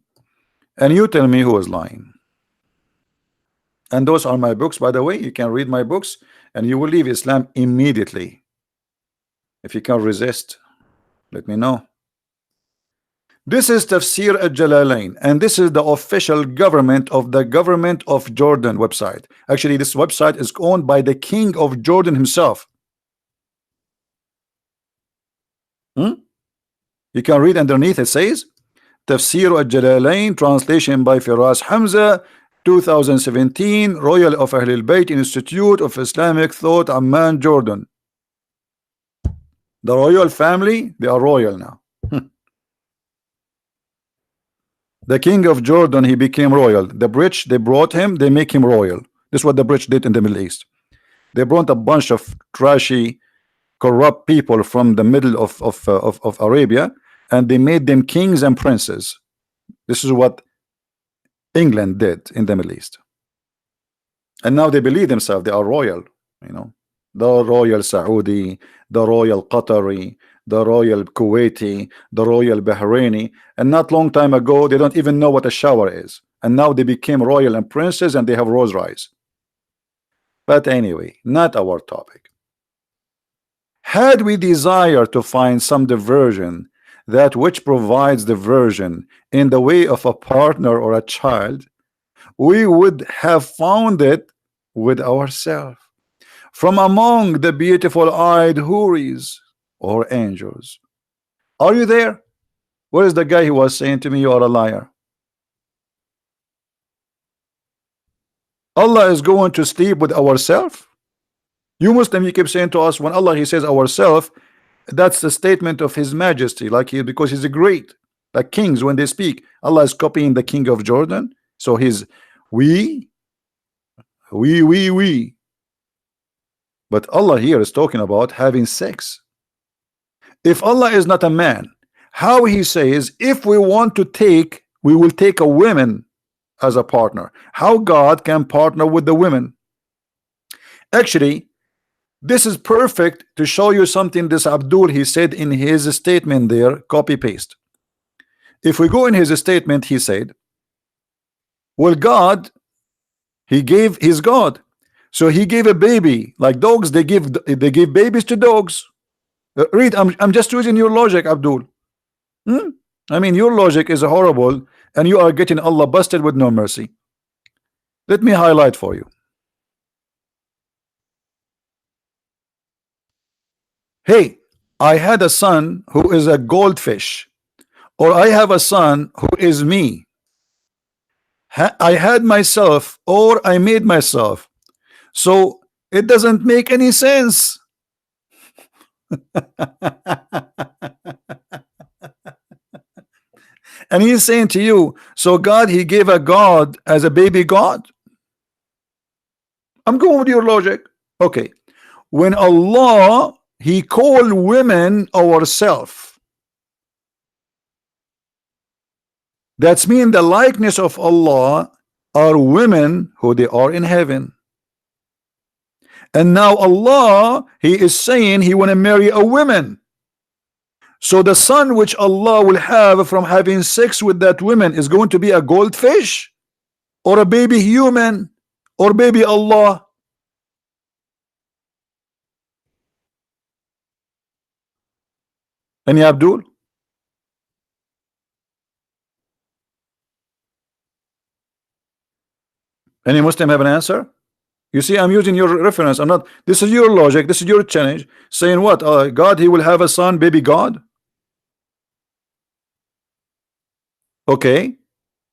and you tell me who is lying. And those are my books, by the way. You can read my books and you will leave Islam immediately. If you can resist, let me know. This is Tafsir al-Jalalain, and this is the official government of the government of Jordan website. Actually, this website is owned by the king of Jordan himself. You can read underneath, it says Tafsir al-Jalalain, translation by Firas Hamza, 2017, Royal of Ahl al-Bayt Institute of Islamic Thought, Amman, Jordan. The royal family, they are royal now. The king of Jordan, he became royal. The British, they brought him, they make him royal. This is what the British did in the Middle East. They brought a bunch of trashy, corrupt people from the middle of Arabia, and they made them kings and princes. This is what England did in the Middle East. And now they believe themselves they are royal, you know, the royal Saudi, the royal Qatari, the royal Kuwaiti, the royal Bahraini, and not long time ago they don't even know what a shower is, and now they became royal and princes and they have Rolls Royce. But anyway, not our topic. Had we desire to find some diversion, that which provides diversion in the way of a partner or a child, we would have found it with ourselves from among the beautiful eyed houris or angels. Are you there? Where is the guy who was saying to me you are a liar? Allah is going to sleep with ourselves? You Muslim, you keep saying to us when Allah he says ourselves, that's the statement of his majesty, like he, because he's a great, like kings when they speak, Allah is copying the king of Jordan, so he's we. But Allah here is talking about having sex. If Allah is not a man, how he says if we want to take, we will take a woman as a partner? How God can partner with the women? Actually, this is perfect to show you something this Abdul he said in his statement there, copy paste. If we go in his statement, he said, well, God, he gave his God, so he gave a baby like dogs, they give babies to dogs. Read, I'm just using your logic, Abdul. I mean, your logic is horrible and you are getting Allah busted with no mercy. Let me highlight for you. Hey, I had a son who is a goldfish, or I have a son who is me. I had myself, or I made myself. So it doesn't make any sense. And he's saying to you, so God, he gave a God as a baby God? I'm going with your logic. Okay. When Allah, he called women ourself, that's mean the likeness of Allah are women who they are in heaven. And now Allah, he is saying he want to marry a woman. So the son which Allah will have from having sex with that woman is going to be a goldfish, or a baby human, or baby Allah? Any Abdul? Any Muslim have an answer? You see, I'm using your reference. I'm not. This is your logic. This is your challenge. Saying what? God, he will have a son, baby God. Okay.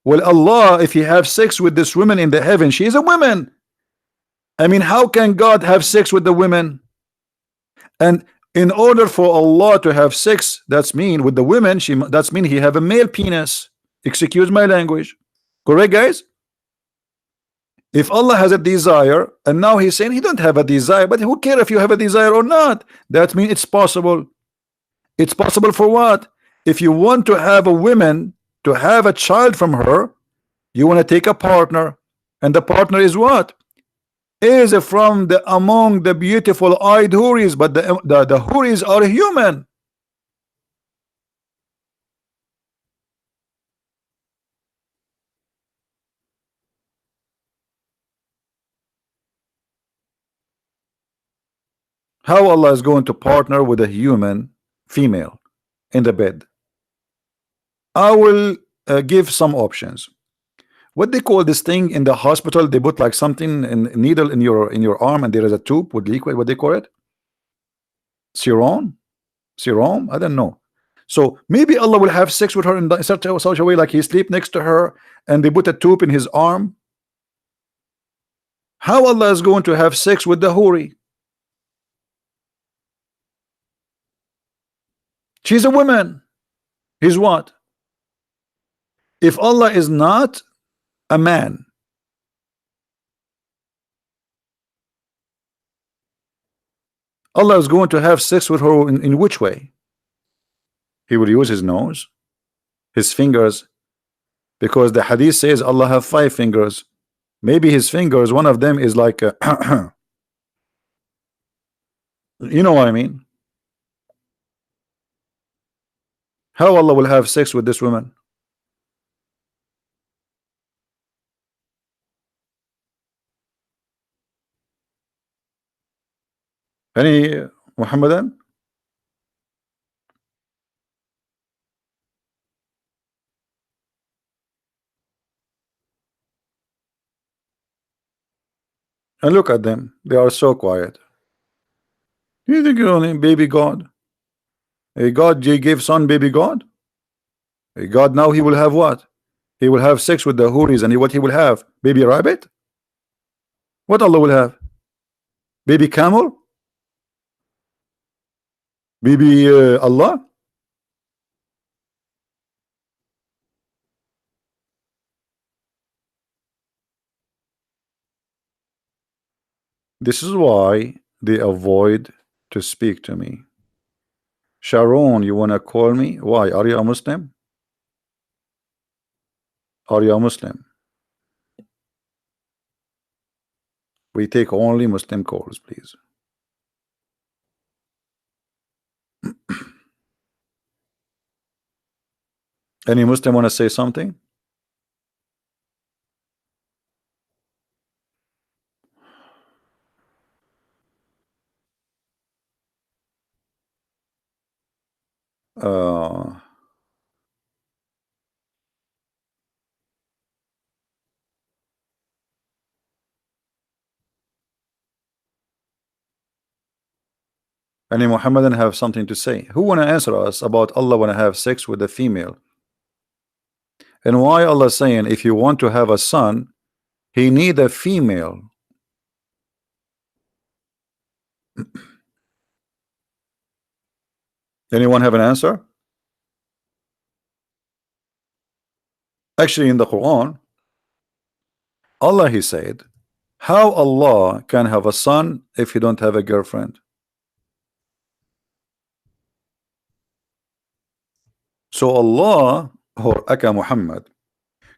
Well, Allah, if he have sex with this woman in the heaven, she is a woman. I mean, how can God have sex with the women? And in order for Allah to have sex, that's mean with the women, that's mean he have a male penis. Excuse my language. Correct, guys? If Allah has a desire, and now he's saying he don't have a desire, but who care if you have a desire or not? That means it's possible. It's possible for what? If you want to have a woman to have a child from her, you want to take a partner, and the partner is what? Is from the among the beautiful eyed houris, but the houris are human. How Allah is going to partner with a human female in the bed? I will give some options. What they call this thing in the hospital, they put like something in needle in your arm, and there is a tube with liquid. What they call it? Serum? I don't know. So maybe Allah will have sex with her in such a way, like he sleep next to her, and they put a tube in his arm. How Allah is going to have sex with the houri? She's a woman. He's what? If Allah is not a man, Allah is going to have sex with her in which way? He will use his nose, his fingers, because the hadith says Allah have 5 fingers. Maybe his fingers, one of them is like a you know what I mean? How Allah will have sex with this woman? Any Muhammadan? And look at them, they are so quiet. You think you're only baby God? A God, he gave son baby God? A God, now he will have what? He will have sex with the houris, and what he will have? Baby rabbit? What Allah will have? Baby camel? Baby Allah? This is why they avoid to speak to me. Sharon, you wanna call me? Why? Are you a Muslim? Are you a Muslim? We take only Muslim calls, please. Any Muslim wanna say something? Uh, any Muhammadan have something to say? Who wanna answer us about Allah wanna have sex with a female? And why Allah saying if you want to have a son, he need a female? Anyone have an answer? Actually, in the Quran, Allah he said, how Allah can have a son if he don't have a girlfriend? So Allah or Aka Muhammad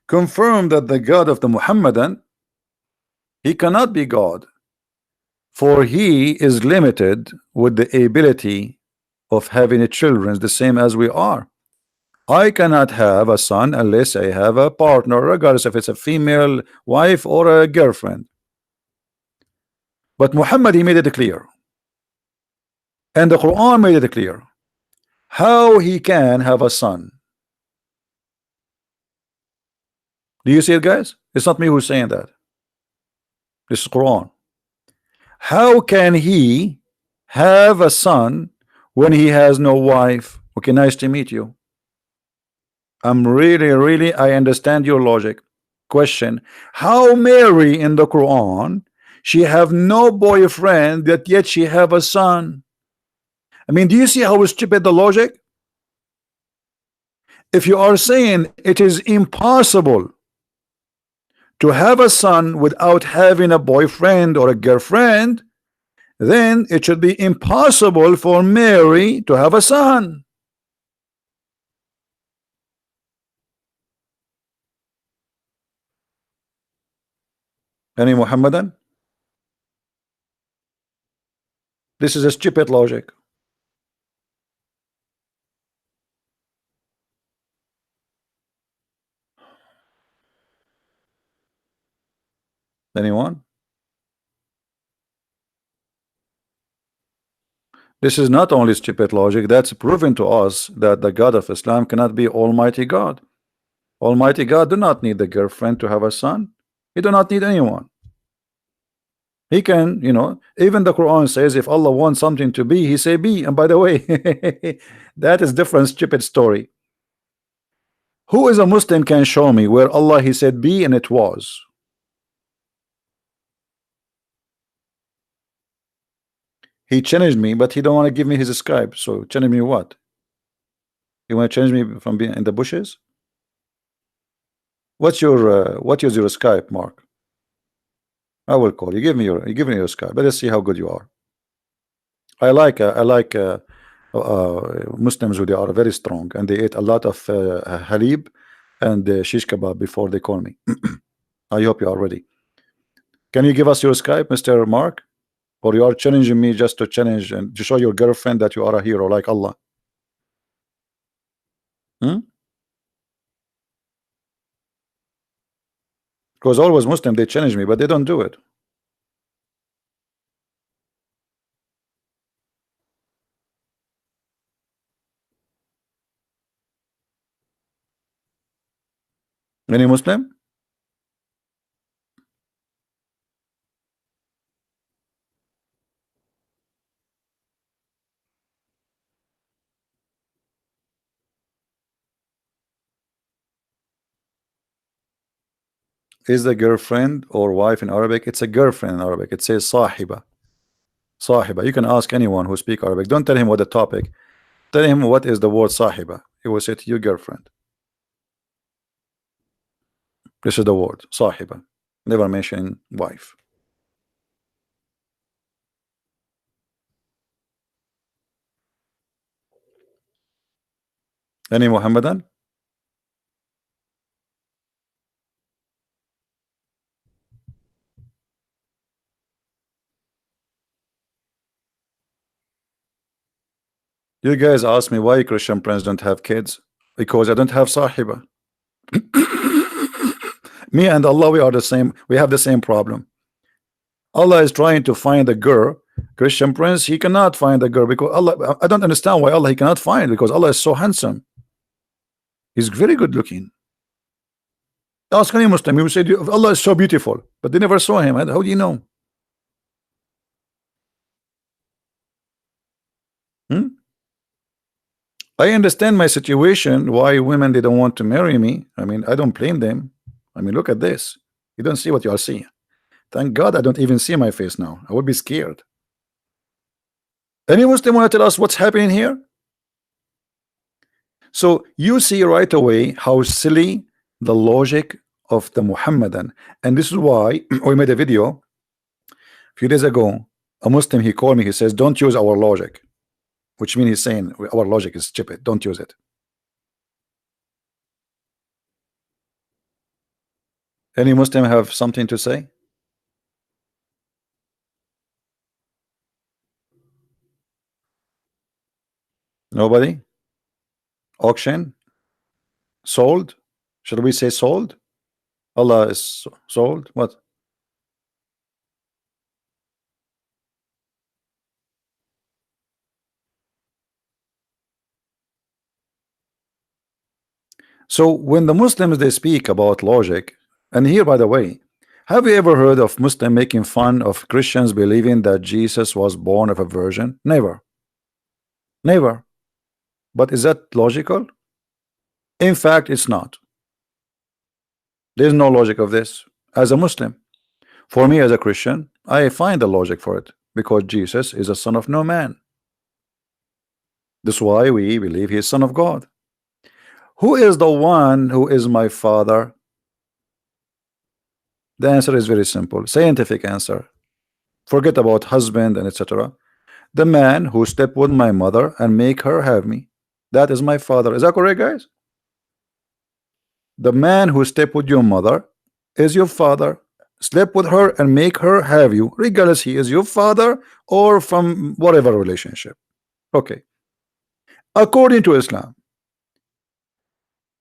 confirmed that the God of the Muhammadan, he cannot be God, for he is limited with the ability of having a children the same as we are. I cannot have a son unless I have a partner, regardless if it's a female wife or a girlfriend. But Muhammad, he made it clear, and the Quran made it clear how he can have a son. Do you see it, guys? It's not me who's saying that. This is Quran. How can he have a son when he has no wife? Okay, nice to meet you. I'm really, I understand your logic. Question: how Mary in the Quran, she have no boyfriend, yet she have a son? I mean, do you see how stupid the logic? If you are saying it is impossible to have a son without having a boyfriend or a girlfriend, then it should be impossible for Mary to have a son. Any Muhammadan? This is a stupid logic. Anyone? This is not only stupid logic, that's proven to us that the God of Islam cannot be Almighty God. Almighty God do not need the girlfriend to have a son. He do not need anyone. He can, even the Quran says if Allah wants something to be, he say be. And by the way, that is different stupid story. Who is a Muslim can show me where Allah he said be and it was? He challenged me, but he don't want to give me his Skype. So challenge me what? You want to change me from being in the bushes? What's your what is your Skype, Mark? I will call you. Give me your Skype. Let's see how good you are. I like Muslims who they are very strong and they ate a lot of halib and shish kebab before they call me. I hope you are ready. Can you give us your Skype, Mr. Mark? Or you are challenging me just to challenge and to show your girlfriend that you are a hero like Allah? Because always Muslim they challenge me, but they don't do it. Any Muslim? Is the girlfriend or wife in Arabic? It's a girlfriend in Arabic. It says sahiba. Sahiba. You can ask anyone who speak Arabic. Don't tell him what the topic. Tell him what is the word sahiba. He will say to you girlfriend. This is the word sahiba. Never mention wife. Any Muhammadan? You guys ask me why Christian friends don't have kids. Because I don't have sahiba. Me and Allah, we are the same. We have the same problem. Allah is trying to find a girl. Christian prince, he cannot find a girl because Allah. I don't understand why Allah he cannot find, because Allah is so handsome. He's very good looking. Ask any Muslim, he will say Allah is so beautiful, but they never saw him. How do you know? I understand my situation, why women they don't want to marry me. I mean, I don't blame them. I mean, look at this. You don't see what you are seeing. Thank God I don't even see my face now. I would be scared. Any Muslim want to tell us what's happening here? So you see right away how silly the logic of the Muhammadan, and this is why we made a video a few days ago. A Muslim he called me, he says don't use our logic, which means he's saying our logic is stupid, don't use it. Any Muslim have something to say? Nobody? Auction? Sold? Should we say sold? Allah is sold? What? So when the Muslims they speak about logic, and here by the way, have you ever heard of Muslim making fun of Christians believing that Jesus was born of a virgin? Never. Never. But is that logical? In fact, it's not. There's no logic of this as a Muslim. For me as a Christian, I find the logic for it because Jesus is a son of no man. That's why we believe he is son of God. Who is the one who is my father? The answer is very simple. Scientific answer. Forget about husband and etc. The man who slept with my mother and make her have me. That is my father. Is that correct, guys? The man who slept with your mother is your father. Sleep with her and make her have you, regardless he is your father or from whatever relationship. Okay. According to Islam,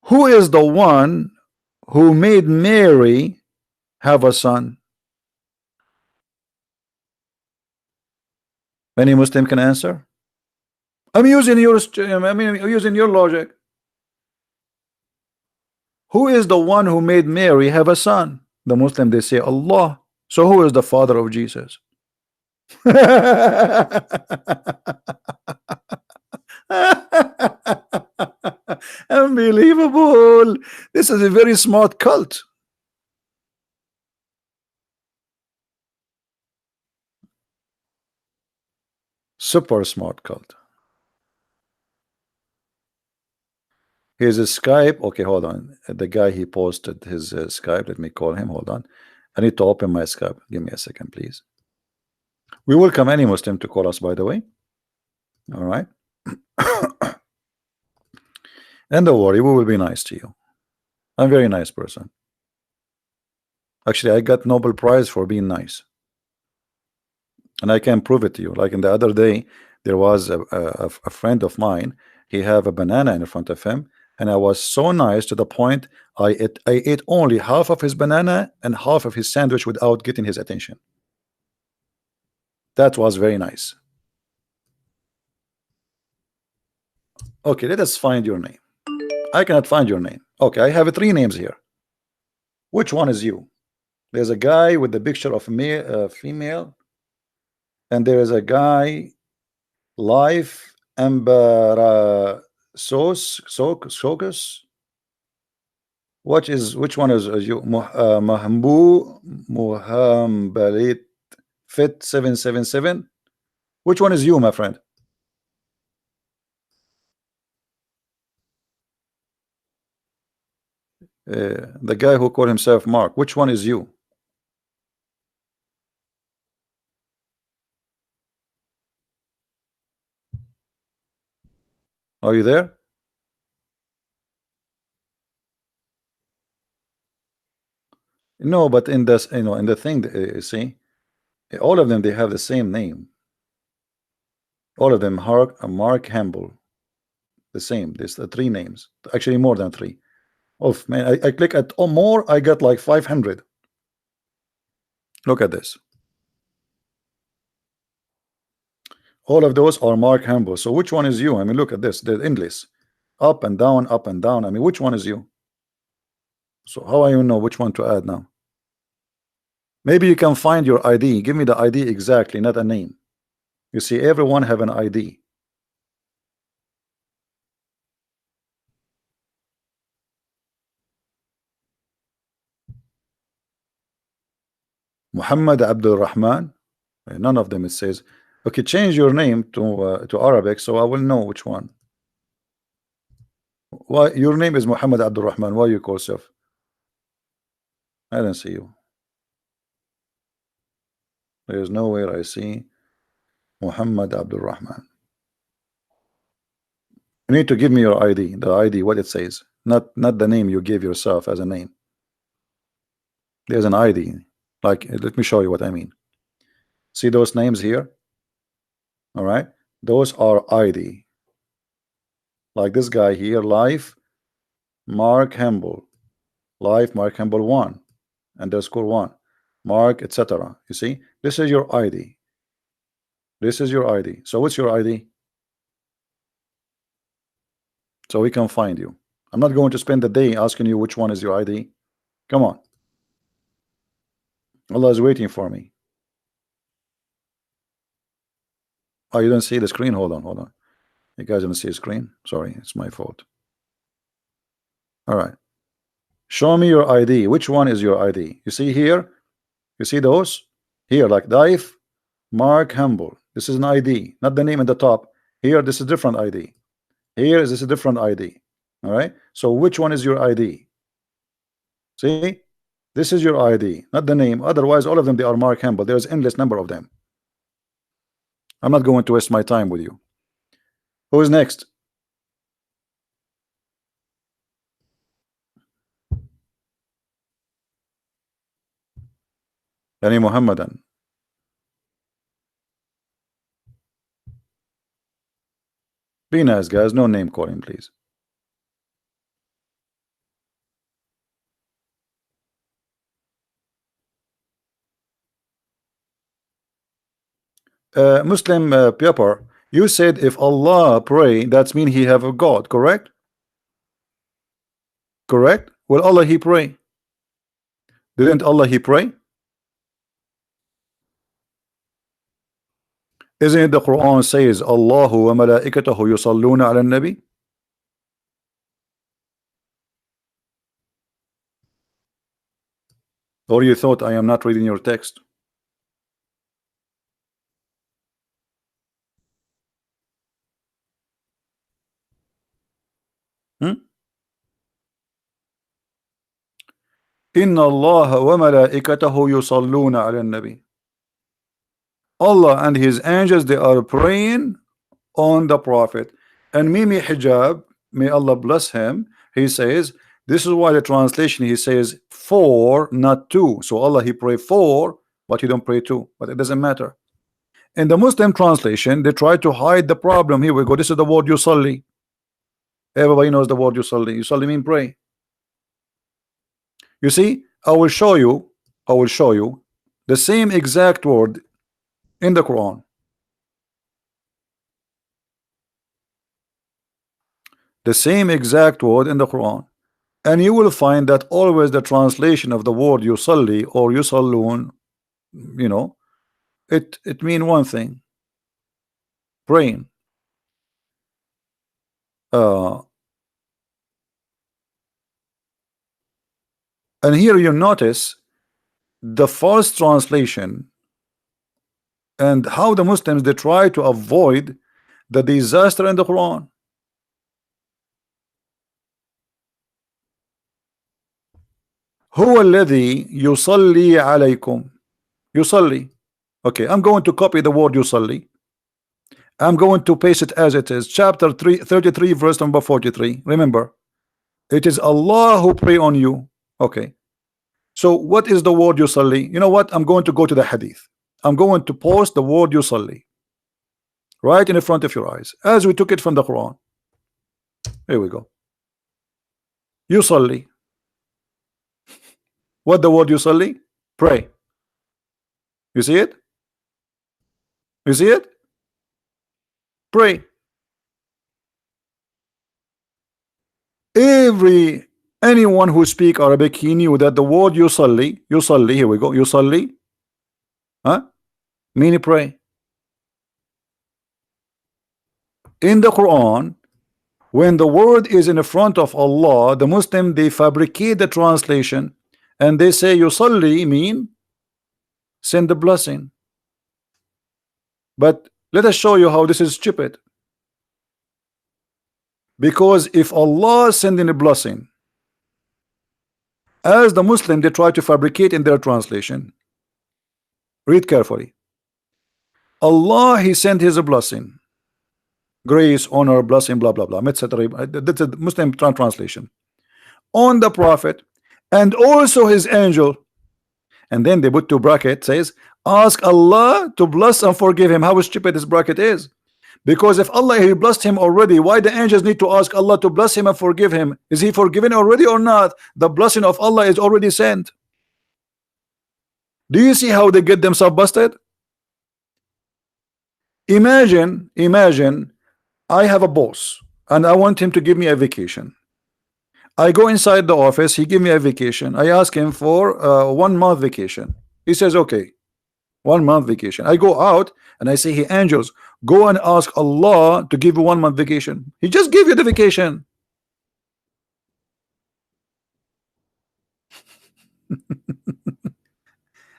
who is the one who made Mary have a son? Any Muslim can answer? I'm using your logic. Who is the one who made Mary have a son? The Muslim, they say Allah. So who is the father of Jesus? Unbelievable. This is a very smart cult. Super smart cult. Here's a Skype. Okay, hold on. The guy, he posted his Skype. Let me call him. Hold on. I need to open my Skype. Give me a second, please. We welcome any Muslim to call us, by the way. All right. And don't worry, we will be nice to you. I'm a very nice person. Actually, I got Nobel Prize for being nice. And I can prove it to you. Like in the other day, there was a friend of mine. He have a banana in front of him. And I was so nice to the point I ate only half of his banana and half of his sandwich without getting his attention. That was very nice. Okay, let us find your name. I cannot find your name. Okay, I have 3 names here. Which one is you? There's a guy with the picture of a female, and there is a guy, Life Embarasos Socus. Which one is you? Mahambu Muhambalit Fit 777. Which one is you, my friend? The guy who called himself Mark. Which one is you? Are you there? No, but in this, in the thing, see, all of them, they have the same name. All of them, Mark Hamble, the same. There's 3 names, actually more than 3. Oh man, I click at more, I got like 500. Look at this. All of those are Mark Hamble. So which one is you? I mean, look at this. They're endless, up and down, up and down. I mean, which one is you? So how I know which one to add now? Maybe you can find your ID. Give me the ID exactly, not a name. You see, everyone have an ID. Muhammad Abdul Rahman. None of them it says. Okay, change your name to Arabic so I will know which one. Why your name is Muhammad Abdul Rahman? Why you call yourself? I don't see you. There's nowhere I see Muhammad Abdul Rahman. You need to give me your ID. The ID, what it says, not the name you give yourself as a name. There's an ID. Like, let me show you what I mean. See those names here? All right, those are ID. Like this guy here, Life Mark Hamble, Life Mark Hamble 1 _1 Mark, etc. You see, this is your ID. This is your ID. So what's your ID? So we can find you. I'm not going to spend the day asking you which one is your ID. Come on. Allah is waiting for me. Oh, you don't see the screen? Hold on. You guys don't see the screen? Sorry, it's my fault. All right. Show me your ID. Which one is your ID? You see here? You see those? Here, like Dive, Mark Humble. This is an ID, not the name at the top. Here, this is different ID. Here is this a different ID. All right. So which one is your ID? See? This is your ID, not the name. Otherwise, all of them, they are Mark Hamill. There's endless number of them. I'm not going to waste my time with you. Who is next? Yani Muhammadan. Be nice, guys. No name calling, please. Muslim Pepper, you said if Allah pray, that's mean he have a God, correct? Correct? Well, Allah he pray. Didn't Allah he pray? Isn't it the Quran says Allahu wa malaikatahu yusalluna ala nabi? Or you thought I am not reading your text? Inna Allah wa malaikatahu yusalluna ala nabi. Allah and his angels, they are praying on the Prophet. And Mimi Hijab, may Allah bless him, he says, this is why the translation he says for, not two. So Allah he pray for, but he don't pray two. But it doesn't matter. In the Muslim translation, they try to hide the problem. Here we go. This is the word yusalli. Everybody knows the word yusalli. Yusalli mean pray. You see, I will show you the same exact word in the Quran. The same exact word in the Quran. And you will find that always the translation of the word yusalli or yusallun, you know, it mean one thing, praying. And here you notice the false translation and how the Muslims, they try to avoid the disaster in the Quran. هو الذي يصلي عليكم. يصلي. Okay, I'm going to copy the word yusalli. I'm going to paste it as it is. Chapter 33, verse number 43. Remember, it is Allah who pray on you. Okay. So what is the word yusalli? You know what? I'm going to go to the hadith. I'm going to post the word yusalli right in the front of your eyes, as we took it from the Quran. Here we go. Yusalli. What the word yusalli? Pray. You see it? You see it? Pray. Anyone who speak Arabic, he knew that the word yusalli, here we go, yusalli, meaning pray. In the Quran, when the word is in the front of Allah, the Muslim, they fabricate the translation and they say yusalli mean send the blessing. But let us show you how this is stupid. Because if Allah sending a blessing, as the Muslim, they try to fabricate in their translation, read carefully. Allah, he sent his blessing, grace, honor, blessing, blah blah blah, etc. That's a Muslim translation on the Prophet and also his angel, and then they put two brackets, says ask Allah to bless and forgive him. How stupid this bracket is. Because if Allah he blessed him already, why the angels need to ask Allah to bless him and forgive him? Is he forgiven already or not? The blessing of Allah is already sent. Do you see how they get themselves busted? Imagine I have a boss and I want him to give me a vacation. I go inside the office, he give me a vacation. I ask him for 1 month vacation. He says okay, 1 month vacation. I go out and I say, hey angels, go and ask Allah to give you 1 month vacation. He just gave you the vacation.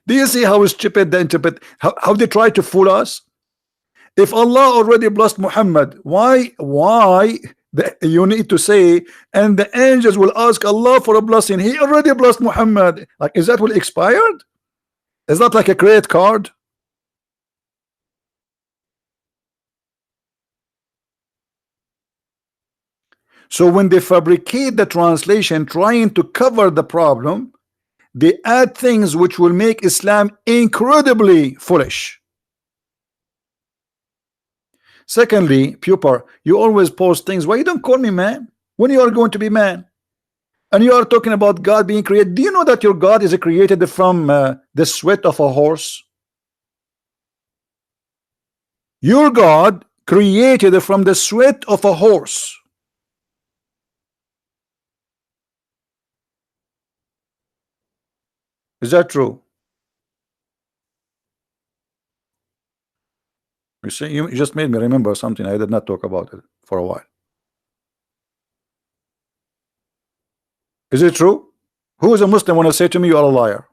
Do you see how stupid they interpret, how they try to fool us? If Allah already blessed Muhammad, why You need to say, and the angels will ask Allah for a blessing. He already blessed Muhammad. Like, is that will expired? Is that like a credit card? So when they fabricate the translation trying to cover the problem, they add things which will make Islam incredibly foolish. Secondly, Pupar, you always post things. Why you don't call me man when you are going to be man? And you are talking about God being created. Do you know that your God is created from the sweat of a horse? Your God created from the sweat of a horse. Is that true? You see, you just made me remember something I did not talk about it for a while. Is it true? Who is a Muslim want to say to me you are a liar?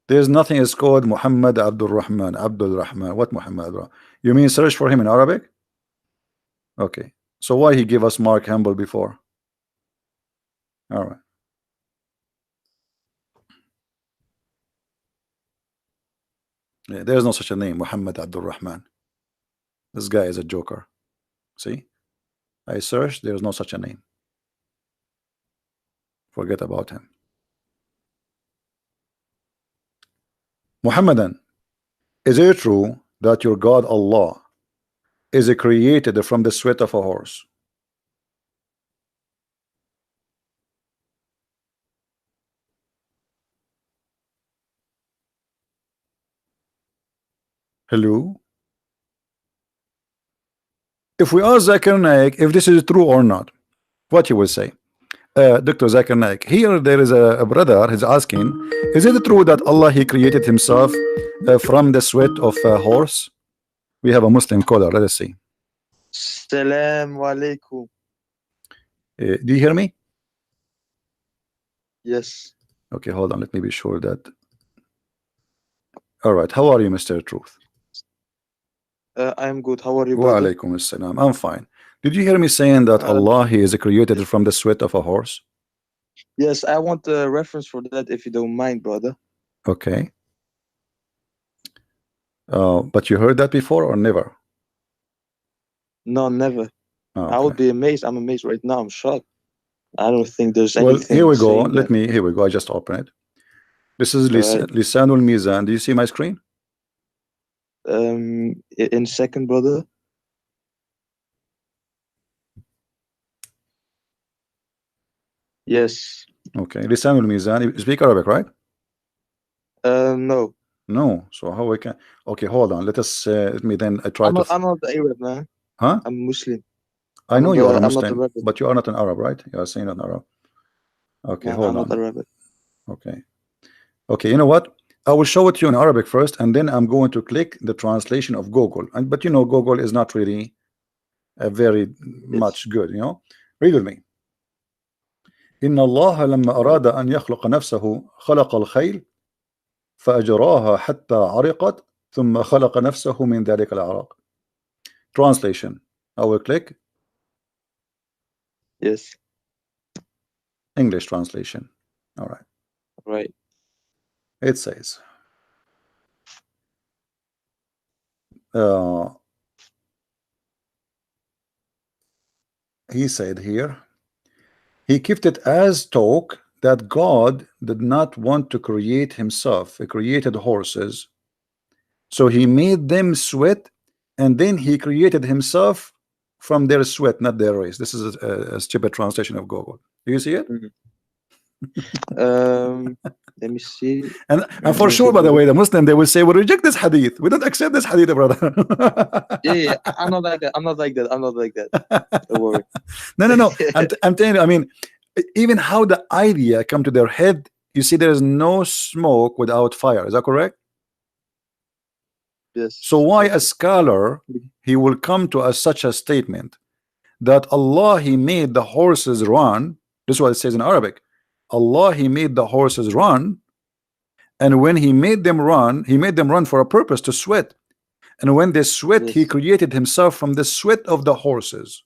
There's nothing is called Muhammad Abdul Rahman. Abdul Rahman. What Muhammad? You mean search for him in Arabic? Okay. So why he gave us Mark Humble before? All right. Yeah, there's no such a name, Muhammad Abdul Rahman. This guy is a joker. See? I searched, there's no such a name. Forget about him. Muhammadan, is it true that your God Allah is created from the sweat of a horse? Hello? If we ask Zakir Naik if this is true or not, what he will say? Dr. Zakir Naik, here there is a brother who's asking, is it true that Allah he created himself from the sweat of a horse? We have a Muslim caller. Let us see. Assalamu alaikum. Do you hear me? Yes. Okay, hold on. Let me be sure that. All right. How are you, Mr. Truth? I am good. How are you, Wa brother? alaikum assalam. I'm fine. Did you hear me saying that Allah he is created from the sweat of a horse? Yes, I want a reference for that if you don't mind, brother. Okay. But you heard that before or never? No, never. Okay. I would be amazed. I'm amazed right now. I'm shocked. I don't think there's Well, anything. here we go. Here we go. I just open it. This is Lisanul Mizan. Do you see my screen? In second, brother. Yes. Okay. Lisanul Mizan. You speak Arabic, right? No. No. So how we can? Okay, hold on. Let me then try to. I'm not Arab, man. Huh? I'm Muslim. I know you are a Muslim, but you are not an Arab, right? You are saying not Arab. Okay, No, hold I'm on. not Arabic. Okay. Okay, you know what? I will show it to you in Arabic first, and then I'm going to click the translation of Google. But you know, Google is not really very much good, you know. Read with me. إن الله لما أراد أن يخلق نفسه خلق الخيل فأجراها حتى عرقت ثم خلق نفسه من ذلك العرق. Translation. I will click. Yes. English translation. All right. Right. It says he said here, he kept it as talk that God did not want to create himself. He created horses, so he made them sweat, and then he created himself from their sweat, not their race. This is a stupid translation of Google. Do you see it? Let me see. And for sure, by the way, the Muslim, they will say, we reject this hadith. We don't accept this hadith, brother. Yeah, I'm not like that. I'm not like that. Don't worry. No. I'm telling you, I mean, even how the idea come to their head, you see, there is no smoke without fire. Is that correct? Yes. So why a scholar, he will come to such a statement that Allah, he made the horses run. This is what it says in Arabic. Allah, he made the horses run, and when he made them run for a purpose, to sweat. And when they sweat, he Yes. created himself from the sweat of the horses.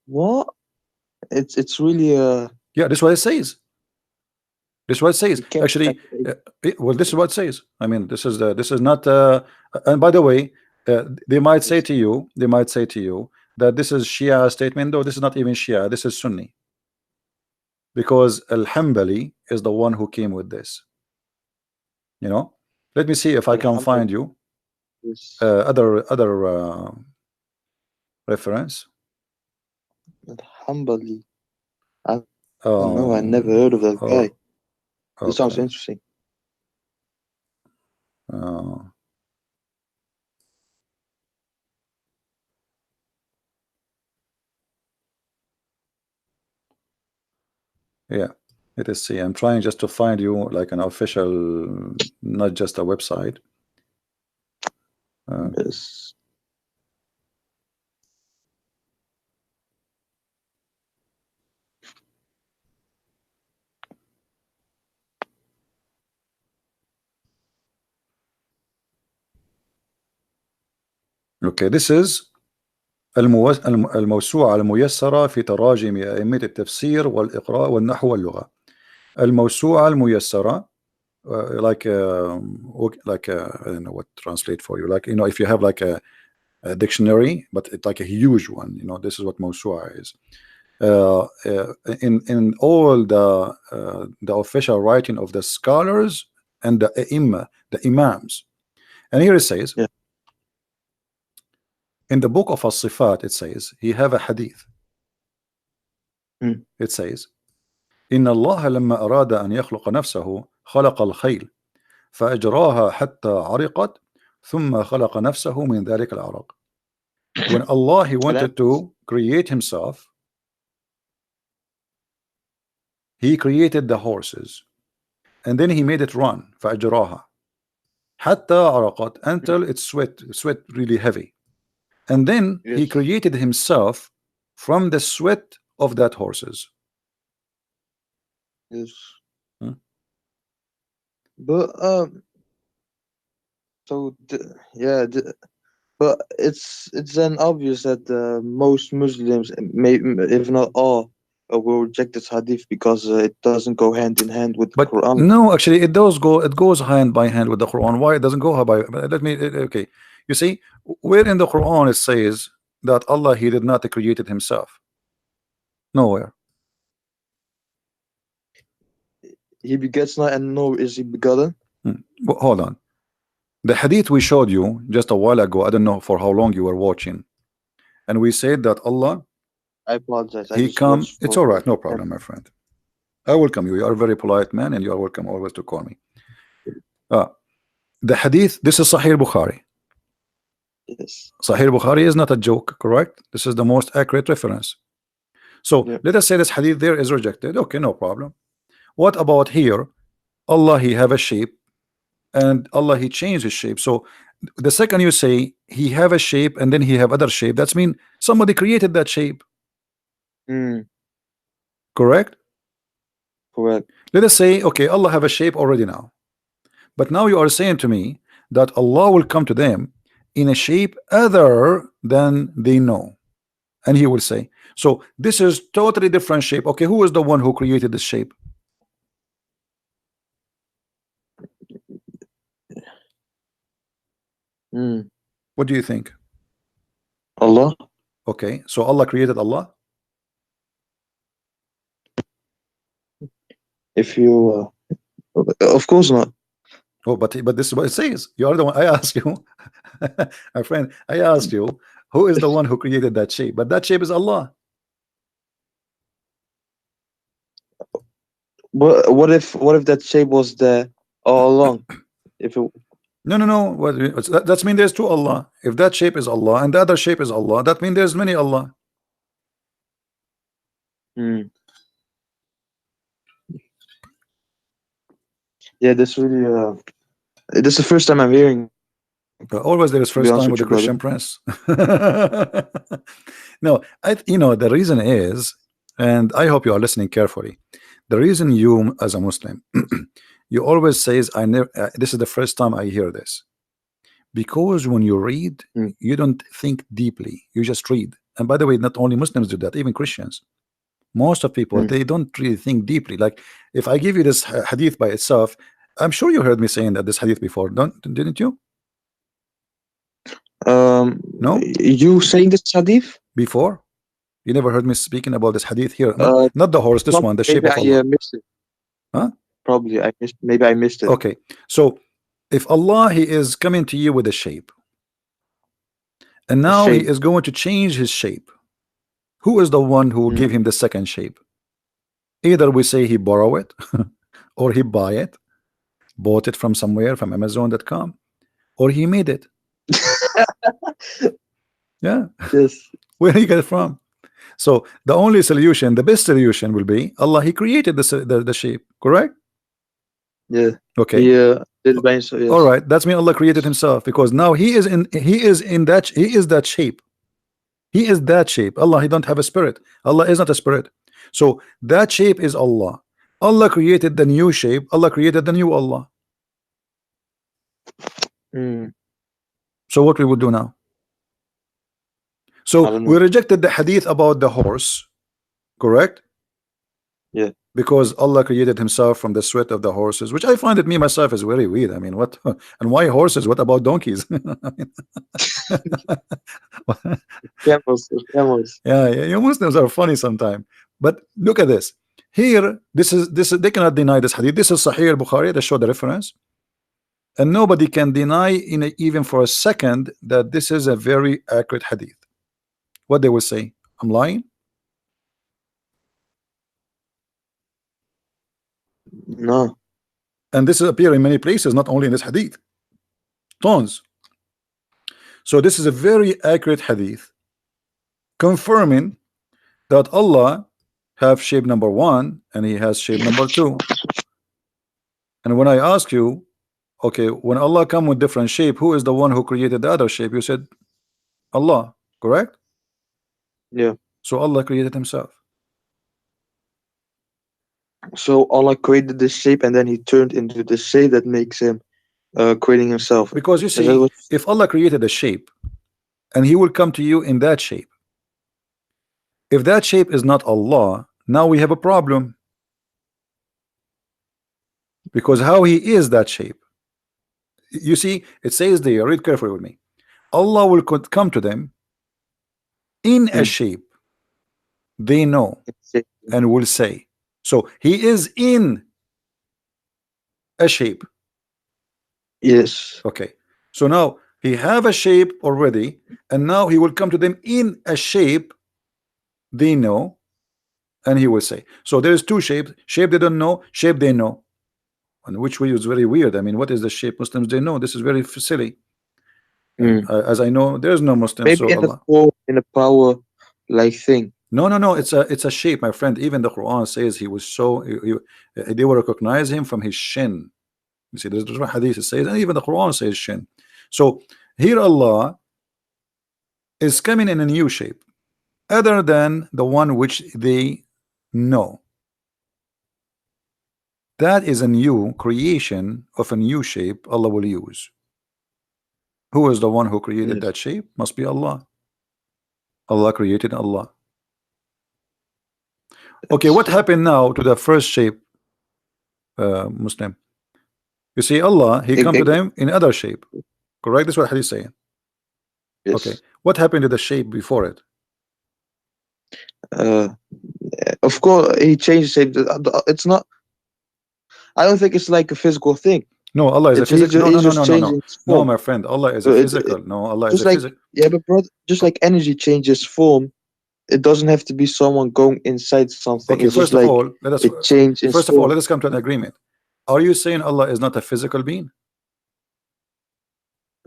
What? It's really Yeah, this is what it says. This is what it says. you can't Actually, well, this is what it says. I mean, this is not. And by the way, they might say to you, that this is Shia statement. Though this is not even Shia. This is Sunni, because Al-Hanbali is the one who came with this. You know. Let me see if I can find you other reference. Humbly. I don't know. I never heard of that guy. This sounds Okay. interesting. Yeah, let us see. I'm trying just to find you like an official, not just a website. Yes. Okay, this is الموسوعة الميسرة في تراجم أئمة التفسير والإقراء والنحو واللغة. الموسوعة الميسرة, like I don't know what to translate for you. Like, you know, if you have like a dictionary, but it's like a huge one. You know, this is what موسوعة is. In all the official writing of the scholars and the Imam, the Imams. And here it says, Yeah. in the book of As-Sifat, it says, he have a hadith. It says, إن الله لما أراد أن يخلق نفسه خلق الخيل فأجراها حتى عرقت ثم خلق نفسه من ذلك العرق. When Allah, he wanted to create himself, he created the horses and then he made it run. فأجراها حتى عرقت, until it sweat really heavy. And then he created himself from the sweat of that horses. Yes. But so but it's then obvious that most Muslims, if not all, will reject this hadith because it doesn't go hand in hand with the Quran. No, actually, it goes hand by hand with the Quran. Why it doesn't go by? Let me. Okay, you see, where in the Quran it says that Allah, he did not create it himself? Nowhere. He begets not, and nor is he begotten. But hold on. The hadith we showed you just a while ago, I don't know for how long you were watching, and we said that Allah, I apologize. he come. It's all right, no problem, my friend. I welcome you. You are a very polite man, and you are welcome always to call me. The hadith, this is Sahih Bukhari. Yes. Sahih Bukhari is not a joke, correct? This is the most accurate reference. So let us say this hadith there is rejected. Okay, no problem. What about here? Allah, he have a shape, and Allah, he changed his shape. So the second you say he have a shape and then he have other shape, that's mean somebody created that shape. Correct? Correct. Let us say, okay, Allah have a shape already now. But now you are saying to me that Allah will come to them in a shape other than they know. And he will say, so this is totally different shape. Okay, who is the one who created this shape? What do you think? Allah. Okay, so Allah created Allah? If you of course not. Oh, but this is what it says. You are the one. I asked you, my friend, I asked you, who is the one who created that shape? But that shape is Allah. What if that shape was there all along? If it No. That means there's two Allah. If that shape is Allah and the other shape is Allah, that means there's many Allah. Yeah, this really this is the first time I'm hearing. Always there is first time with the Christian prince. No, you know, the reason is, and I hope you are listening carefully. The reason you, as a Muslim, You always says, I never. This is the first time I hear this, because when you read, Mm, you don't think deeply. You just read. And by the way, not only Muslims do that, even Christians. Most of people, mm. they don't really think deeply. Like if I give you this hadith by itself, I'm sure you heard me saying that this hadith before, don't didn't you? No, You saying this hadith? before you never heard me speaking about this hadith here. Not Uh, not the horse, this not one, the shape maybe of Allah. I missed it. Huh? Probably I missed. Maybe I missed it. Okay, so if Allah, he is coming to you with a shape, and A now he shape. is going to change his shape, who is the one who will Mm. give him the second shape? Either we say he borrow it or he buy it, bought it from somewhere, from Amazon.com, or he made it. Yeah, Yes. where he get it from? So the only solution, the best solution will be Allah, he created the shape, correct? Yeah. Okay, He did by himself. all Yes. right, that's mean Allah created himself, because now he is that shape. He is that shape. Allah, he don't have a spirit. Allah is not a spirit. So that shape is Allah. Allah created the new shape. Allah created the new Allah. Mm. So what we would do now? I So don't we know. rejected the hadith about the horse, correct? Yeah. Because Allah created himself from the sweat of the horses, which I find it me myself is very weird. I mean, what and why horses? What about donkeys? Camels. Camels. Yeah, you Muslims are funny sometimes. But look at this. Here, this is they cannot deny this hadith. This is Sahih al-Bukhari. They show the reference, and nobody can deny even for a second that this is a very accurate hadith. What they will say? I'm lying. No. And this is appear in many places, not only in this hadith. Tons. So this is a very accurate hadith, confirming that Allah have shape number one and he has shape number two. And when I ask you, okay, when Allah come with different shape, who is the one who created the other shape? You said Allah, correct? Yeah. So Allah created himself. So Allah created this shape, and then He turned into the shape that makes Him creating Himself. Because you Is that see, what? if Allah created a shape and he will come to you in that shape, if that shape is not Allah, now we have a problem. Because how he is that shape? You see, it says there, read carefully with me. Allah will come to them in a Mm. shape they know Shape. and will say. So he is in a shape. Yes. Okay. So now he have a shape already, and now he will come to them in a shape they know, and he will say. So there's two shapes: shape they don't know, shape they know. And which way is very weird. I mean, what is the shape Muslims they know? This is very silly. And Mm. as I know, there's no Muslim, Maybe so in a Allah. form, in a power like thing. No. It's a shape, my friend. Even the Quran says he was so they will recognize him from his shin. You see, there's one hadith that says, and even the Quran says shin. So here Allah is coming in a new shape, other than the one which they know. That is a new creation of a new shape Allah will use. Who is the one who created Yes. that shape? Must be Allah. Allah created Allah. Okay, what It's, happened now to the first shape, Muslim? You see, Allah, he come to it, them in other shape. Correct? That's what hadith saying. Okay. yes. What happened to the shape before it? Uh, of course, He changed shape. It's not. I don't think it's like a physical thing. No, Allah is a It's He's physical. just, No, no, he's no, just no, no, no. changing its No, form. my friend, Allah is a So physical. No, Allah is just a like, physical. yeah, but brother, just like energy changes form, it doesn't have to be someone going inside something. Okay, It's just first of like all, it change its first of all, form. let us come to an agreement. Are you saying Allah is not a physical being?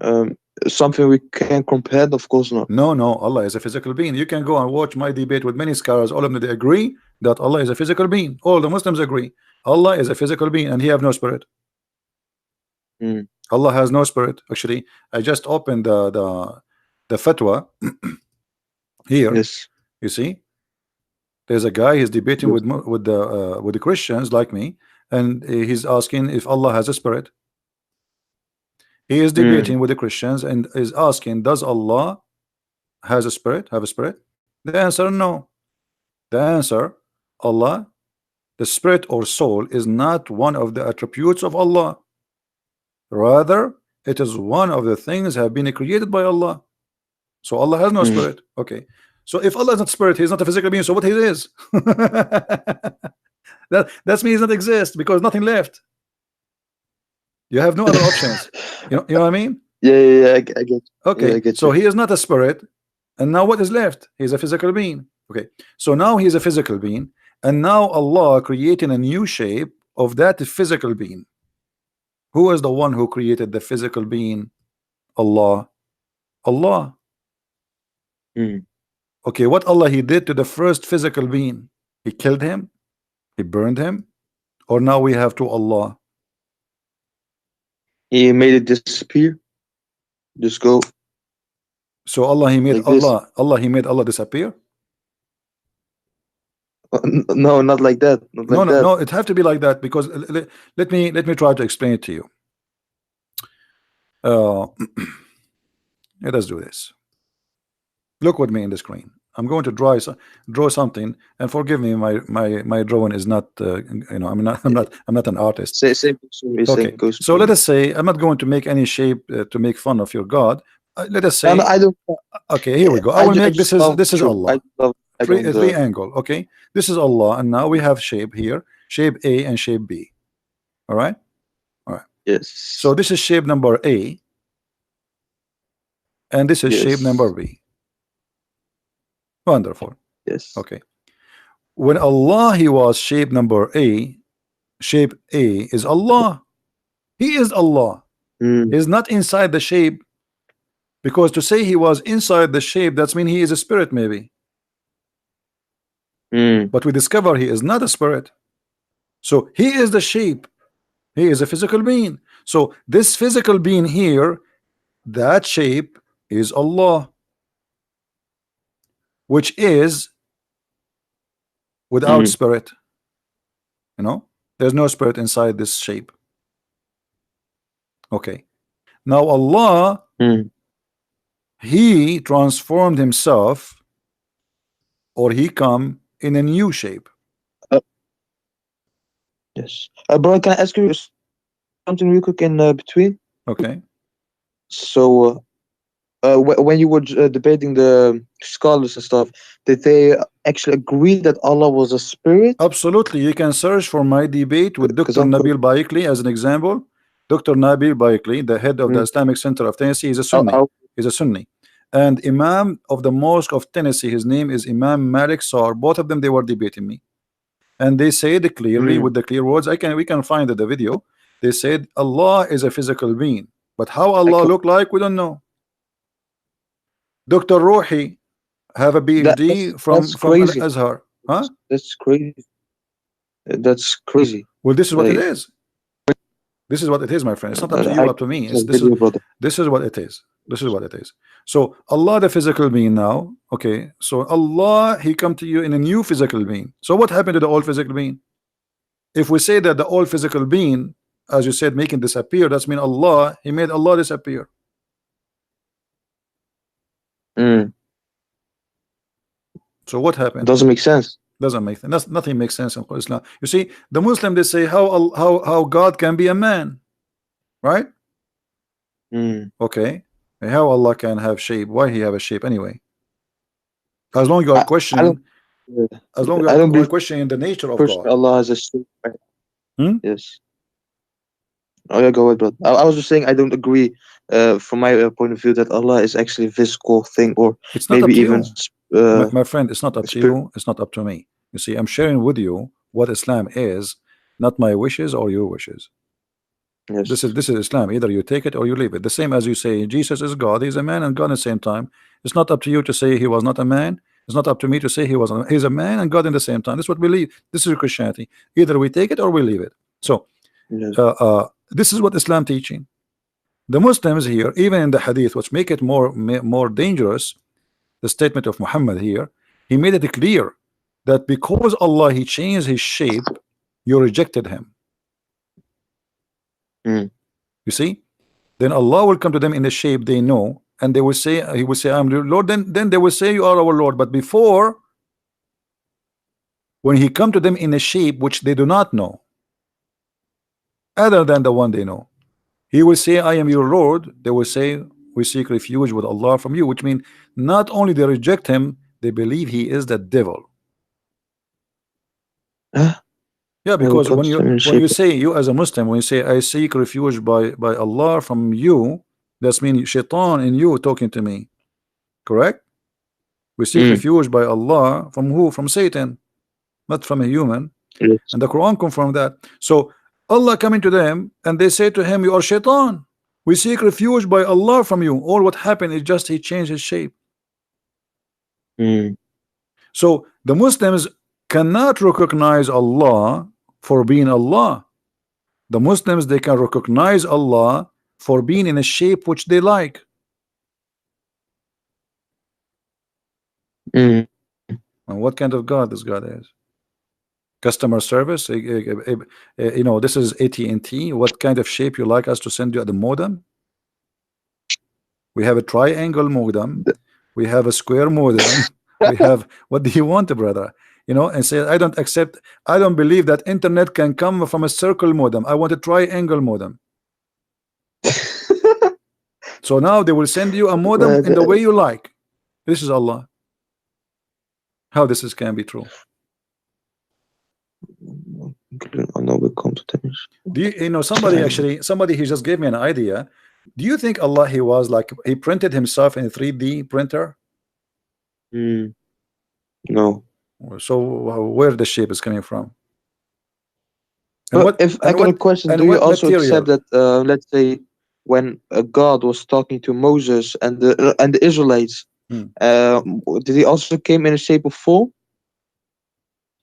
Um, Something we can compare, of course not. No, Allah is a physical being. You can go and watch my debate with many scholars. All of them, they agree that Allah is a physical being. All the Muslims agree. Allah is a physical being and he have no spirit. Mm. Allah has no spirit. Actually, I just opened the fatwa here. Yes. You see, there's a guy, he's debating Yes. with the Christians like me, and he's asking if Allah has a spirit. He is Mm. debating with the Christians and is asking, does Allah has a spirit, have a spirit? The answer, no. The answer, Allah, the spirit or soul, is not one of the attributes of Allah. Rather, it is one of the things have been created by Allah. So Allah has no Mm. spirit. Okay. So if Allah is not spirit, he's not a physical being. So what he is? That's me. He does not exist because nothing left. You have no other options. You know what I mean? Yeah, I get. Yeah, I Okay. get So you. he is not a spirit, and now what is left? He's a physical being. Okay. So now he's a physical being, and now Allah creating a new shape of that physical being. Who is the one who created the physical being? Allah. Allah. Mm. Okay, what Allah he did to the first physical being? He killed him? He burned him? Or now we have to Allah? He made it disappear. Just go So Allah he made like this. Allah he made Allah disappear? No, not like that. Not No, like no, that. no, it have to be like that because let me try to explain it to you. Uh, let us do this. Look with me in the screen. I'm going to draw something, and forgive me, my drawing is not I'm not an artist. Same goes for me. Same Okay, goes so for let me. us say I'm not going to make any shape to make fun of your God. Let us No, no, say, I don't. okay, here we go. I will I make just this is love this is truth. I Allah. just love. I Three don't. a triangle. Okay, this is Allah, and now we have shape here, shape A and shape B. All right, all right. So Yes. this is shape number A, and this is shape number Yes. B. Wonderful. Yes. Okay, when Allah he was shape number A, shape A is Allah. He is Allah. Mm. He's not inside the shape, because to say he was inside the shape, that's mean he is a spirit maybe. Mm. But we discover he is not a spirit. So he is the shape. He is a physical being. So this physical being here, that shape is Allah, which is without Mm. spirit. There's no spirit inside this shape. Okay. Now Allah, Mm. he transformed himself, or he come in a new shape. Uh, yes. Bro, can I ask you something real quick in between? Okay. So, when you were debating the scholars and stuff, did they actually agree that Allah was a spirit? Absolutely. You can search for my debate with Because Dr. I'm. Nabil Baikli as an example. Dr. Nabil Baikli, the head of the Mm. Islamic Center of Tennessee, is a I, Sunni. I, He's a Sunni. And Imam of the Mosque of Tennessee, his name is Imam Malik Sar. Both of them, they were debating me. And they said clearly with mm. the clear words, we can find the video. They said Allah is a physical being. But how I Allah co- look like, we don't know. Dr. Ruhi have a that PhD that's from Al crazy. Azhar. Huh? That's crazy. That's crazy. Well, this is what it Like, is. This is what it is, my friend. It's not up to you, I up to me. that video, brother. This is what it is. This is what it is. So Allah, the physical being now. Okay. So Allah, he come to you in a new physical being. So what happened to the old physical being? If we say that the old physical being, as you said, making disappear, that's mean Allah, he made Allah disappear. Mm. So what happened? Doesn't make sense. Doesn't make sense. Nothing makes sense in Islam. You see, the Muslim, they say how God can be a man, right? Mm. Okay. How Allah can have shape? Why he have a shape anyway? As long as you are I don't. questioning, as long as I don't you are believe questioning the nature of person God. Allah has a shape. Hmm? Yes. Oh yeah, go ahead, brother. I was just saying I don't agree. From my point of view, that Allah is actually a physical thing, or It's not maybe up to even you, my friend. It's not up to spirit. you. It's not up to me. You see, I'm sharing with you what Islam is, not my wishes or your wishes. This Yes. is this is Islam. Either you take it or you leave it. The same as you say Jesus is God. He's a man and God at the same time. It's not up to you to say he was not a man. It's not up to me to say he's a man and God in the same time. This is what we believe. This is Christianity. Either we take it or we leave it. So Yes. this is what Islam teaching. The Muslims here, even in the Hadith, which make it more dangerous, the statement of Muhammad here, he made it clear that because Allah he changed his shape, you rejected him. Mm. You see? Then Allah will come to them in the shape they know, and they will say, He will say, I'm your Lord. Then they will say, You are our Lord. But before, when He come to them in a shape which they do not know, other than the one they know, He will say, I am your Lord. They will say, we seek refuge with Allah from you, which means not only they reject Him, they believe He is the devil. Ah, Yeah, I will because come to them in when shape. you say, you as a Muslim, when you say I seek refuge by Allah from you, that's mean shaitan in you talking to me, correct? We seek Mm. refuge by Allah from who? From Satan, not from a human. Yes. And the Quran confirmed that. So Allah coming to them and they say to him, you are shaitan. We seek refuge by Allah from you. All what happened is just he changed his shape. Mm. So the Muslims cannot recognize Allah for being Allah. The Muslims, they can recognize Allah for being in a shape which they like. Mm. And what kind of God this God is? Customer service? You know, this is AT&T. What kind of shape you like us to send you at the modem? We have a triangle modem. The- We have a square modem. We have, what do you want, brother? You know, and say, I don't accept, I don't believe that internet can come from a circle modem. I want a triangle modem. So now they will send you a modem in the way the- you like. This is Allah. How this is can be true? I know we come to them in Do you know somebody triangle. actually, somebody he just gave me an idea. Do you think Allah he was like he printed himself in a 3D printer? Mm. No. So where the shape is coming from? And But what if I and got a what question, and do you what also accept material? that, let's say, when God was talking to Moses and the Israelites, Hmm. uh, did he also came in a shape of four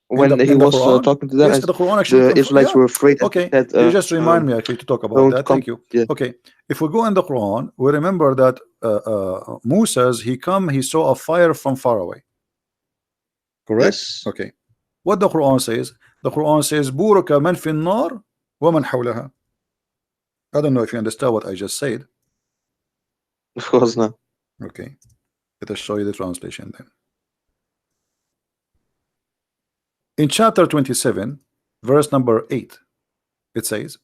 when he In the was Quran? talking to them? Yes, As the Quran actually the confirm. Israelites Yeah. were afraid, and he Okay. said, You just remind me actually to talk about "Don't that. come." Thank you. Yeah. Okay. If we go in the Quran, we remember that Moses he saw a fire from far away. Correct? Yes. Okay. What the Quran says? The Quran says, "Buraka man fi nar wa man hawlaha." I don't know if you understand what I just said. Of course not. Okay. Let us show you the translation then. In chapter 27, verse number 8, it says,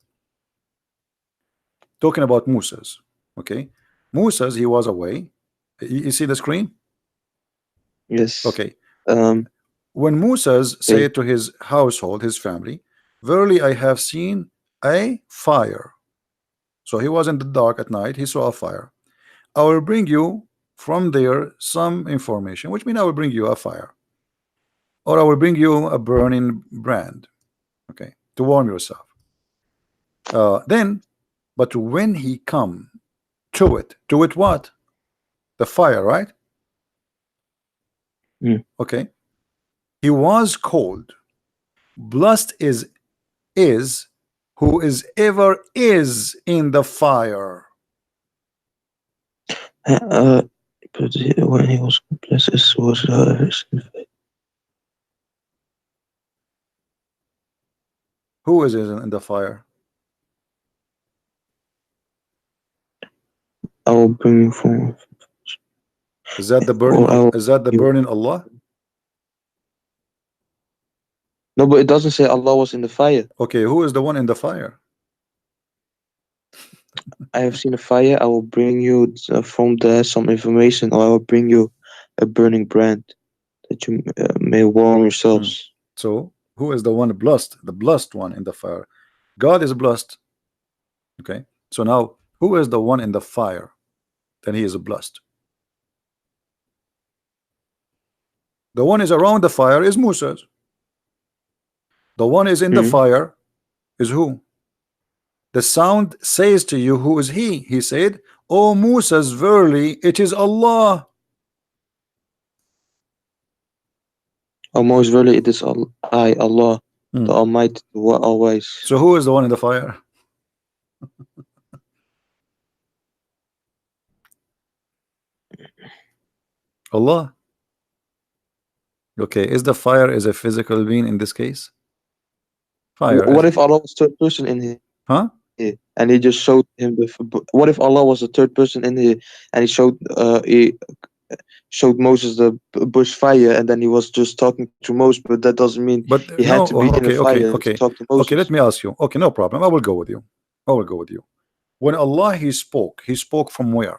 talking about Moses. Okay. Moses, he was away. You see the screen? Yes. Okay. Um. When Moses Okay. said to his household, his family, verily I have seen a fire. So he was in the dark at night, he saw a fire. I will bring you from there some information, which means I will bring you a fire, or I will bring you a burning brand, okay, to warm yourself. Then, but when he come to it what? The fire, right? Mm. Okay. He was cold. Blessed is who is ever is in the fire. Uh, but when he was blessed, was Who is in the fire? I will bring you from, Is that the burning? or I will Is that the bring you. burning Allah? No, but it doesn't say Allah was in the fire. Okay, who is the one in the fire? I have seen a fire. I will bring you from there some information, or I will bring you a burning brand that you may warm Hmm. yourselves. So who is the one blessed? The blessed one in the fire. God is blessed. Okay. So now who is the one in the fire? Then he is blessed. The one is around the fire is Moses. The one is in the Hmm. fire is who? The sound says to you, who is he? He said, O Moses, verily it is Allah. Almost really, it is I, Allah, Hmm. the Almighty, the Always. So who is the one in the fire? Allah. Okay, is the fire is a physical being in this case? Fire What is, if Allah was third person in here? huh? and he just showed him what if Allah was the third person in the and he showed Moses the bush fire, and then he was just talking to Moses, but that doesn't mean But he had no, to be in a okay, fire okay, to okay, talk to okay. Moses. Let me ask you. Okay, no problem. I will go with you. I will go with you. When Allah He spoke from where?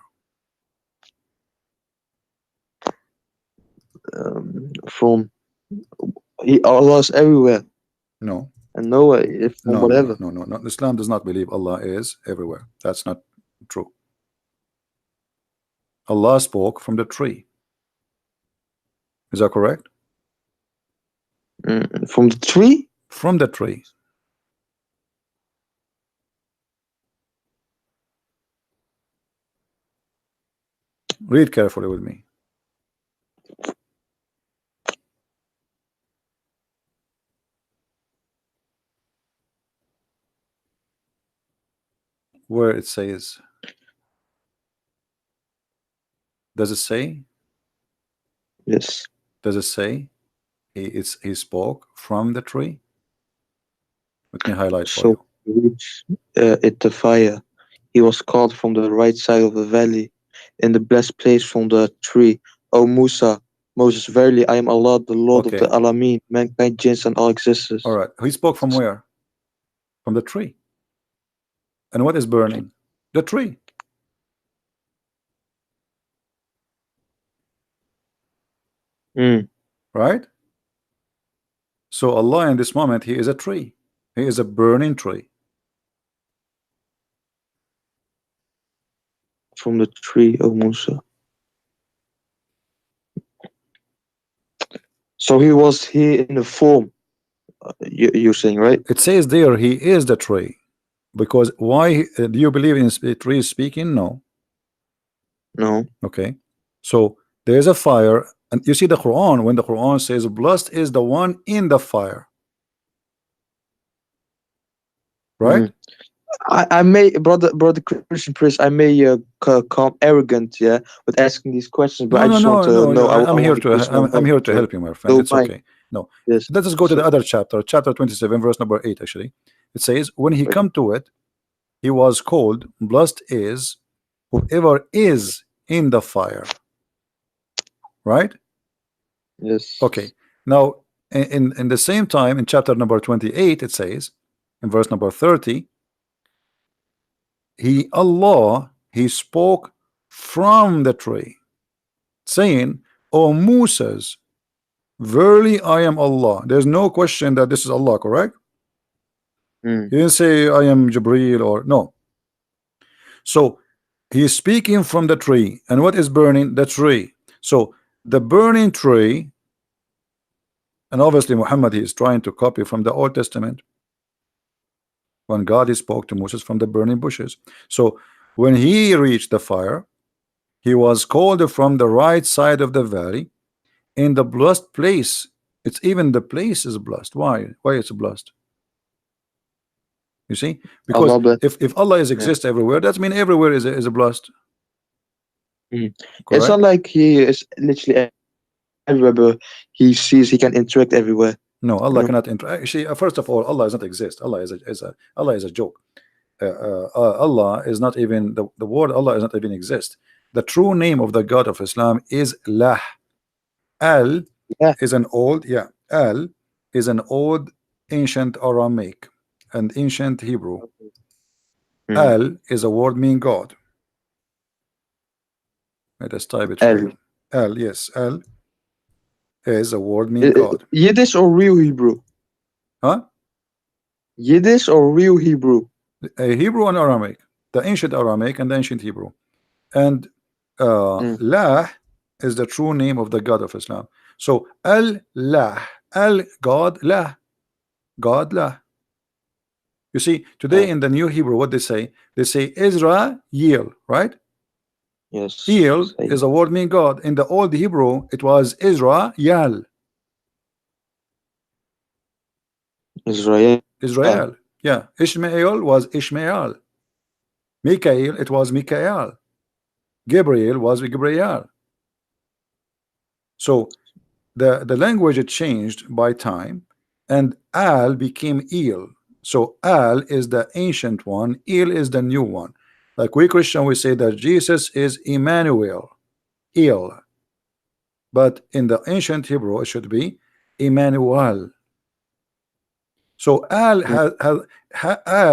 From Allah is everywhere No, and nowhere if from no, no, no, whatever. no, no, no. Islam does not believe Allah is everywhere. That's not true. Allah spoke from the tree. Is that correct? From the tree. From the tree. Read carefully with me. Where it says, does it say? Yes. Does it say he spoke from the tree? Let me highlight for So you. he reached it the fire. He was called from the right side of the valley, in the blessed place from the tree. O Musa, Moses, verily I am Allah, the Lord of the Okay. Alameen, mankind, jinns, and all All existence. right. He spoke from where? From the tree. And what is burning? The tree. Mm. Right? So Allah in this moment, He is a tree. He is a burning tree. From the tree, O Musa. So he was here in the form, you're saying, right? It says there He is the tree. Because why do you believe in tree speaking? No. No. Okay. So there is a fire, and you see the Quran when the Quran says blessed is the one in the fire. Right? Mm. I may, brother Christian Priest, I may come arrogant, yeah, with asking these questions, but No, I no, just want no, to no. know. I'm I here want the to personal I'm help, here to so help you, my friend. don't It's mind. okay. No, Yes. let's just go to the So, other chapter, chapter 27, verse number 8. Actually, it says, "When he right. come to it, he was called blessed is whoever is in the fire." Right? Okay. Yes. Now, in the same time, in chapter number 28, it says, in verse number 30, He spoke from the tree, saying, "O Moses, verily I am Allah." There's no question that this is Allah, correct? Mm. He didn't say I am Jibreel or no. So he is speaking from the tree, and what is burning? The tree. So the burning tree, and obviously Muhammad, he is trying to copy from the Old Testament when God spoke to Moses from the burning bushes. So when he reached the fire, he was called from the right side of the valley in the blessed place. It's even the place is blessed. Why? Why it's blessed? You see, because Allah bless. if Allah is Yeah. exists everywhere, that means everywhere is a blessed. Mm. It's not Correct? like he is literally everywhere, but he sees he can interact everywhere. No, You Allah know. cannot actually. First of all, Allah does not exist. Allah Allah is a joke. Allah is not even the word Allah is not even exist. The true name of the God of Islam is Lah. Al Yeah. is an old, yeah, Al is an old ancient Aramaic and ancient Hebrew. Mm. Al is a word mean God. Let us type it for El. you. Al, yes, Al is a word mean God. Yiddish or real Hebrew? Huh? Yiddish or real Hebrew? Hebrew and Aramaic, the ancient Aramaic and the ancient Hebrew. And Mm. Lah is the true name of the God of Islam. So Al-Lah, Al God, Lah, God, Lah. You see, today Uh, in the New Hebrew, what they say? They say Israel, right? yes. El Say is a word meaning God. In the old Hebrew, it was Israel, Israel. Israel. Yeah, Ishmael was Ishmael. Mikael, it was Mikael. Gabriel was Gabriel. So the language it changed by time, and Al became El. So Al is the ancient one, Il is the new one. Like we Christian, we say that Jesus is Emmanuel, Il, but in the ancient Hebrew it should be Emmanuel. So Al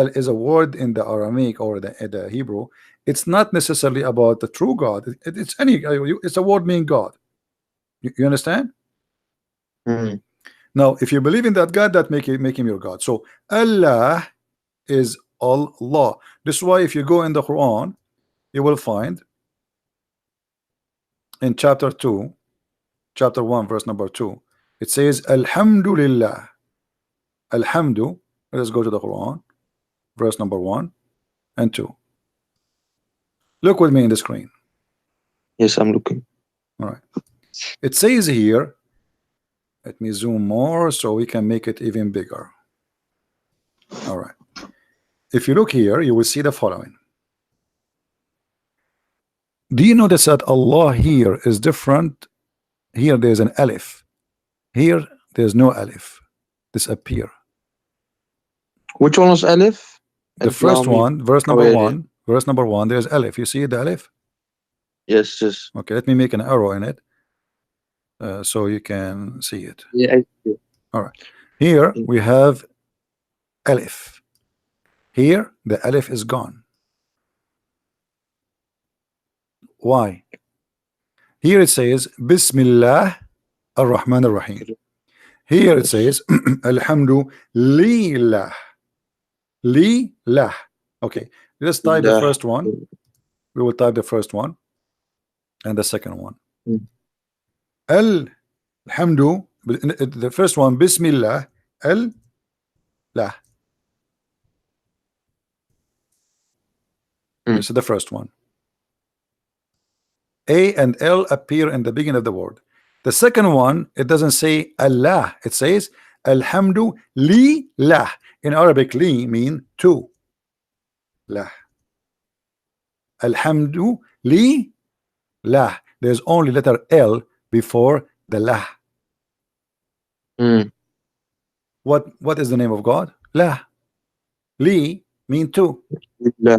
is a word in the Aramaic or the Hebrew. It's not necessarily about the true God. It's any. It's a word meaning God. You understand? Mm. Now, if you believe in that God, that make him your God. So Allah is Allah. This is why if you go in the Quran, you will find in chapter 2, chapter 1, verse number 2, it says Alhamdulillah. Alhamdu. Let's go to the Quran, verse number 1 and 2. Look with me in the screen. Yes, I'm looking. All right. It says here, let me zoom more so we can make it even bigger. All right. If you look here, you will see the following. Do you notice that Allah here is different? Here there's an alif. Here there's no alif. Disappear. Which one was Alif? The first one, verse number yeah, yeah. 1, verse number 1, there's alif. You see the alif? Yes, yes. Okay, let me make an arrow in it so you can see it. Yeah, I see it. All right. Here we have alif. Here the alif is gone. Why? Here it says Bismillah ar-Rahman ar-Rahim. Here it says Alhamdu lillah. Lillah. Okay, let's type the first one. We will type the first one and the second one. Alhamdu, the first one, Bismillah, Al-lah. This is the first one. A and L appear in the beginning of the word. The second one, it doesn't say Allah, it says Alhamdu lillah. In Arabic, li mean to. Lah. Alhamdu lillah. There's only letter L before the lah. What is the name of God? Lah. Li mean to. Yeah.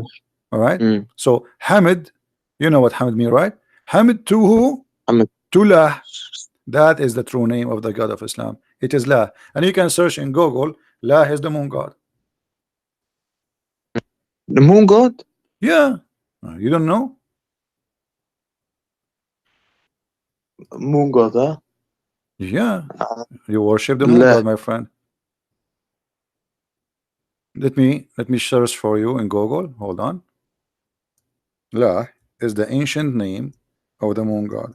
All right. So Hamid, you know what Hamid mean, right? Hamid to who? Hamid. To lah. That is the true name of the God of Islam. It is lah. And you can search in Google, lah is the moon god. The moon god? Yeah. You don't know? Moon god, huh? Yeah. You worship the moon god, my friend. Let me search for you in Google. Hold on. La is the ancient name of the moon god.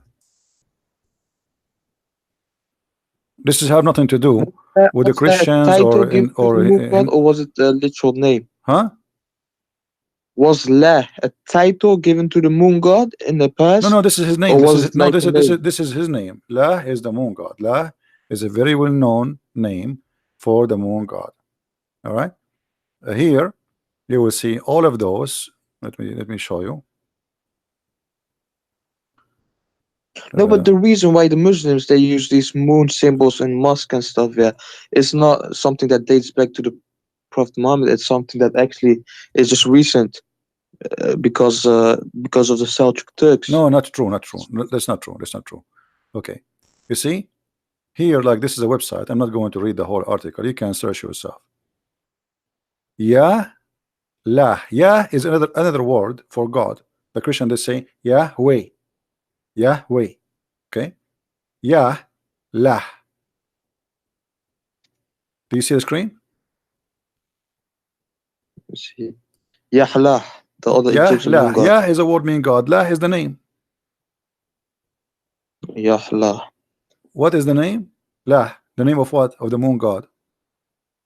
This has have nothing to do with the Christians or was it a literal name? Huh? Was La a title given to the moon god in the past? No, this is his name. This is his name. La is the moon god. La is a very well-known name for the moon god. All right. Here you will see all of those. Let me show you. No, but the reason why the Muslims they use these moon symbols in mosque and stuff, yeah, it's not something that dates back to the Prophet Muhammad. It's something that actually is just recent because of the Seljuk Turks. No, not true. No, that's not true. That's not true. Okay, you see here, like this is a website. I'm not going to read the whole article. You can search yourself. Ya, la. Ya is another word for God. The Christian they say Yahweh. Yahweh. Okay. Ya, la. Do you see the screen? See. Yahlah, the other Egyptian moon god. Ya is a word meaning God. La is the name. Yahlah. What is the name? La. The name of what? Of the moon god.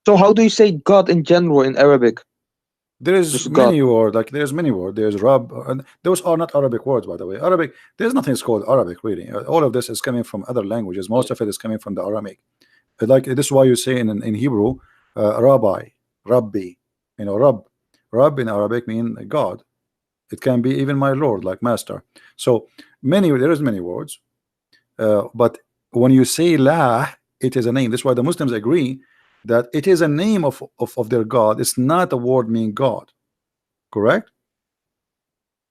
So how do you say God in general in Arabic? There is many words, like there's many words. There's Rab, and those are not Arabic words, by the way. Arabic, there's nothing called Arabic, really. All of this is coming from other languages. Most of it is coming from the Aramaic. Like this is why you say in Hebrew, Rabbi, Rabbi. You know, Rab in Arabic mean God. It can be even my Lord, like master. So there is many words, but when you say La, it is a name. That's why the Muslims agree that it is a name of their God. It's not a word meaning God. Correct?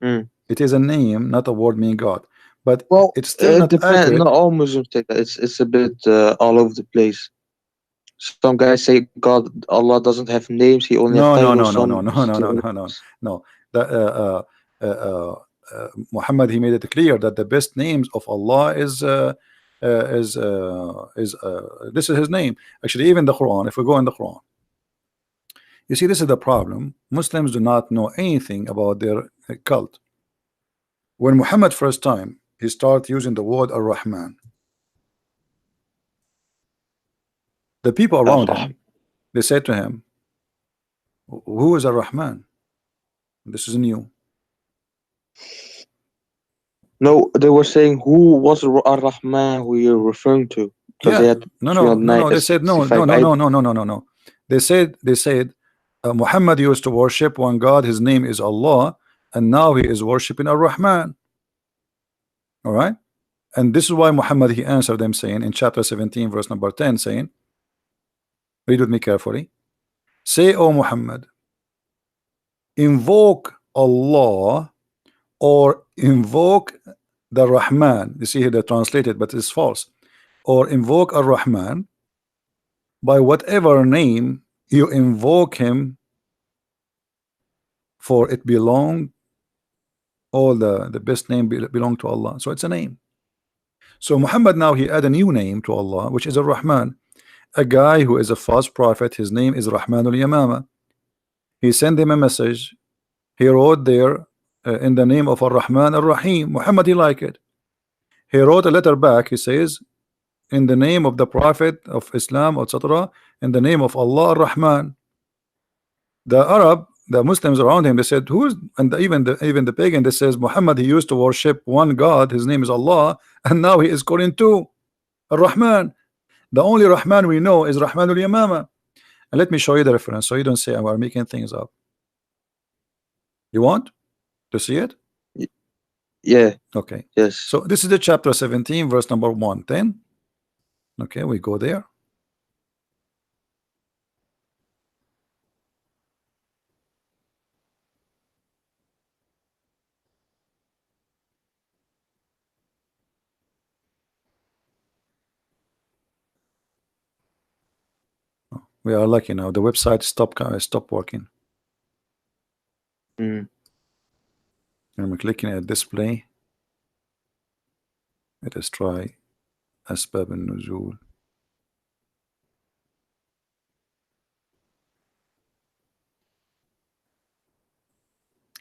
Mm. It is a name, not a word meaning God. But Well, it's still it not depends. accurate. Not all Muslims take that. It's a bit all over the place. Some guys say God, Allah doesn't have names. He only have No, no, titles. no, no, Some no, no, no, say no, no, no, no. The, Muhammad, he made it clear that the best names of Allah this is his name. Actually, even the Quran. If we go in the Quran, you see, this is the problem. Muslims do not know anything about their cult. When Muhammad first time he started using the word Ar-Rahman, the people around Ar-Rahm. him, they said to him, "Who is Ar-Rahman? This is new." No, they were saying who was Ar-Rahman who you're referring to because they Yeah, had no, no, no, no. They said no, no, 365 no, no, idols. no, no, no, no, no. They said Muhammad used to worship one God. His name is Allah, and now he is worshiping Ar-Rahman. All right, and this is why Muhammad he answered them saying in chapter 17, verse number 10, saying, read with me carefully. Say, O Muhammad, invoke Allah or invoke the Rahman. You see here they translated, but it's false. Or invoke Ar-Rahman by whatever name you invoke him, for it belong, all the best name belong to Allah. So it's a name. So Muhammad now he add a new name to Allah, which is Ar-Rahman. A guy who is a false prophet, his name is Rahmanul Yamama. He sent him a message. He wrote there in the name of Ar-Rahman Ar-Rahim. Muhammad he like it. He wrote a letter back. He says, in the name of the Prophet of Islam, etc., in the name of Allah Ar-Rahman. The Arab, the Muslims around him, they said, who's, and even the pagan, they says Muhammad he used to worship one God, his name is Allah, and now he is calling two Ar-Rahman. The only Rahman we know is Rahmanul Yamama. And let me show you the reference so you don't say we're making things up. You want to see it? Y- Yeah, Okay. yes. So this is the chapter 17, verse number 110. Okay, we go there. We are lucky now. The website stopped working. Mm. I'm clicking at display. Let us try أسباب النزول.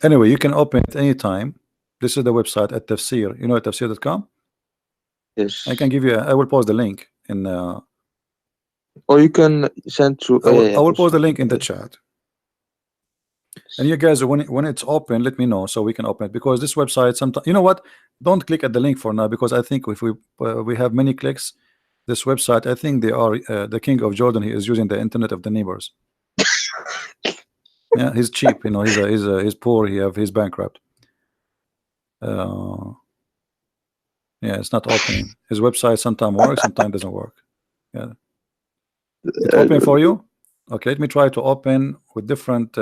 Anyway, you can open it anytime. This is the website at Tafsir. You know at tafsir.com? I can Yes. give you I will post the link in Or you can send through. I will Yeah, I will also. post the link in the chat. And you guys, when it's open, let me know so we can open it, because this website sometimes, you know what, don't click at the link for now, because I think if we have many clicks, this website, I think they are the king of Jordan. He is using the internet of the neighbors. Yeah, he's cheap, you know, he's poor, he's bankrupt. Yeah, it's not opening. His website sometimes works, sometimes doesn't work. Yeah, it open for you. Okay, let me try to open with different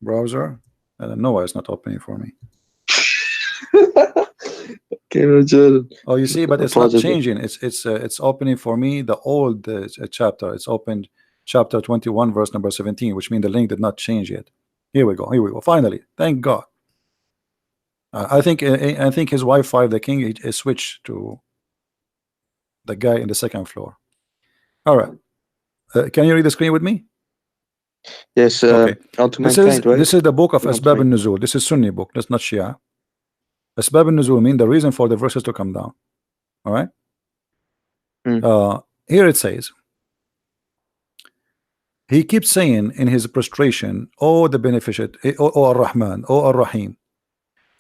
browser. I don't know why it's not opening for me. Okay, no, Jordan. Oh, you see, but it's not Apologize. changing. It's opening for me the old chapter. It's opened chapter 21, verse number 17, which means the link did not change yet. Here we go. Here we go. Finally, thank God. I think his Wi-Fi, the king, is switched to the guy in the second floor. All right. Can you read the screen with me? Yes, Okay. onto This is mankind, right? this is the book of Onto Asbab mankind. al-Nuzul. This is Sunni book. That's not Shia. Asbab al-Nuzul mean the reason for the verses to come down. All right. Mm. Here it says, he keeps saying in his prostration, "Oh, the beneficent, oh Ar-Rahman, oh Ar-Rahim."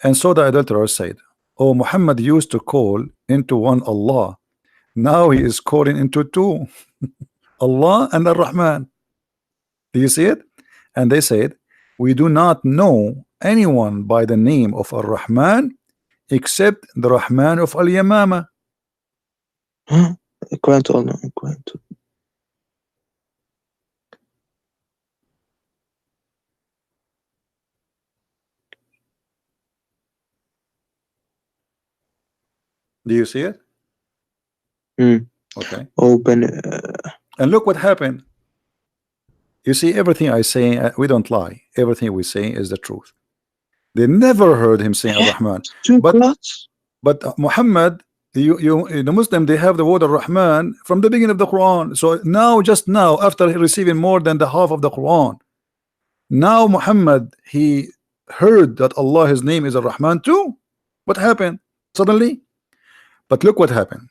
And so the adulterer said, "Oh, Muhammad used to call into one Allah. Now he is calling into two, Allah and Ar-Rahman." Do you see it? And they said, "We do not know anyone by the name of Ar-Rahman except the Rahman of Al-Yamama." According to Allah, according to. Do you see it? Mm. Okay. Open. And look what happened. You see, everything I say, we don't lie. Everything we say is the truth. They never heard him saying Ar-Rahman. Two But gods? Muhammad, the Muslim, they have the word Ar-Rahman from the beginning of the Quran. So now, just now, after receiving more than the half of the Quran, now Muhammad, he heard that Allah, his name is Ar-Rahman too. What happened suddenly? But look what happened.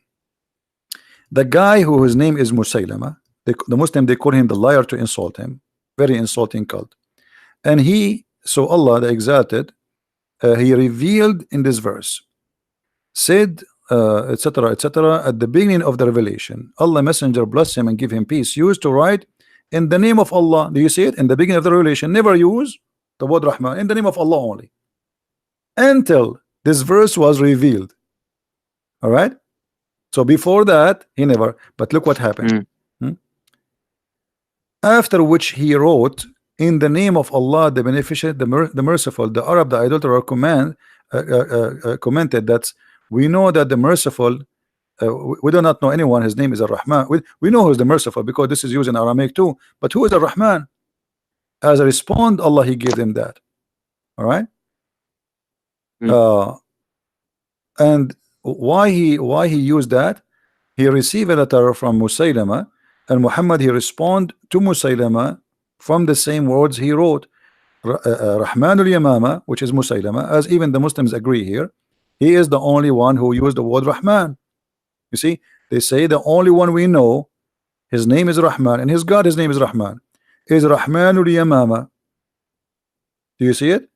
The guy who his name is Musaylama, the Muslim, they call him the liar to insult him. Very insulting cult. And he, so Allah the exalted, he revealed in this verse, said, etc., etc., at the beginning of the revelation, Allah messenger bless him and give him peace, used to write in the name of Allah. Do you see it? In the beginning of the revelation, never use the word Rahman, in the name of Allah only, until this verse was revealed. All right. So before that, he never. But look what happened. Mm. After which he wrote, in the name of Allah, the beneficent, the merciful. The Arab, the idolater, commented that we know that the merciful, we do not know anyone, his name is Ar-Rahman. We know who is the merciful because this is used in Aramaic too. But who is Ar-Rahman? As a respond, Allah, he gave them that. All right. Mm. And why he used that? He received a letter from Musaylama, and Muhammad, he respond to Musaylama from the same words he wrote. Rahmanul Yamama, which is Musaylama, as even the Muslims agree here, he is the only one who used the word Rahman. You see, they say the only one we know, his name is Rahman, and his God, his name is Rahman, is Rahmanul Yamama. Do you see it?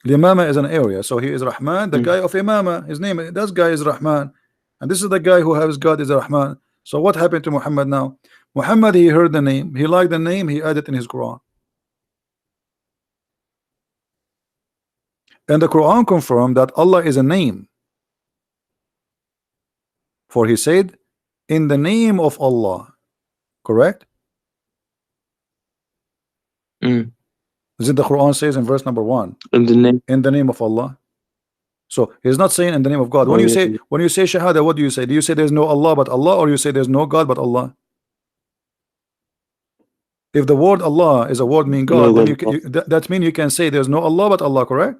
Yamama is an area, so he is Rahman, the guy of Imama. His name, this guy is Rahman, and this is the guy who has God is Rahman. So what happened to Muhammad now? Muhammad, he heard the name, he liked the name, he added in his Quran. And the Quran confirmed that Allah is a name. For he said, in the name of Allah. Correct? Mm. Is it the Quran says in verse number 1? In the name of Allah. So he's not saying in the name of God. Oh, When you yeah. say Shahada, what do you say? Do you say there's no Allah but Allah, or you say there's no God but Allah? If the word Allah is a word mean God, No then God. that means you can say there's no Allah but Allah, correct?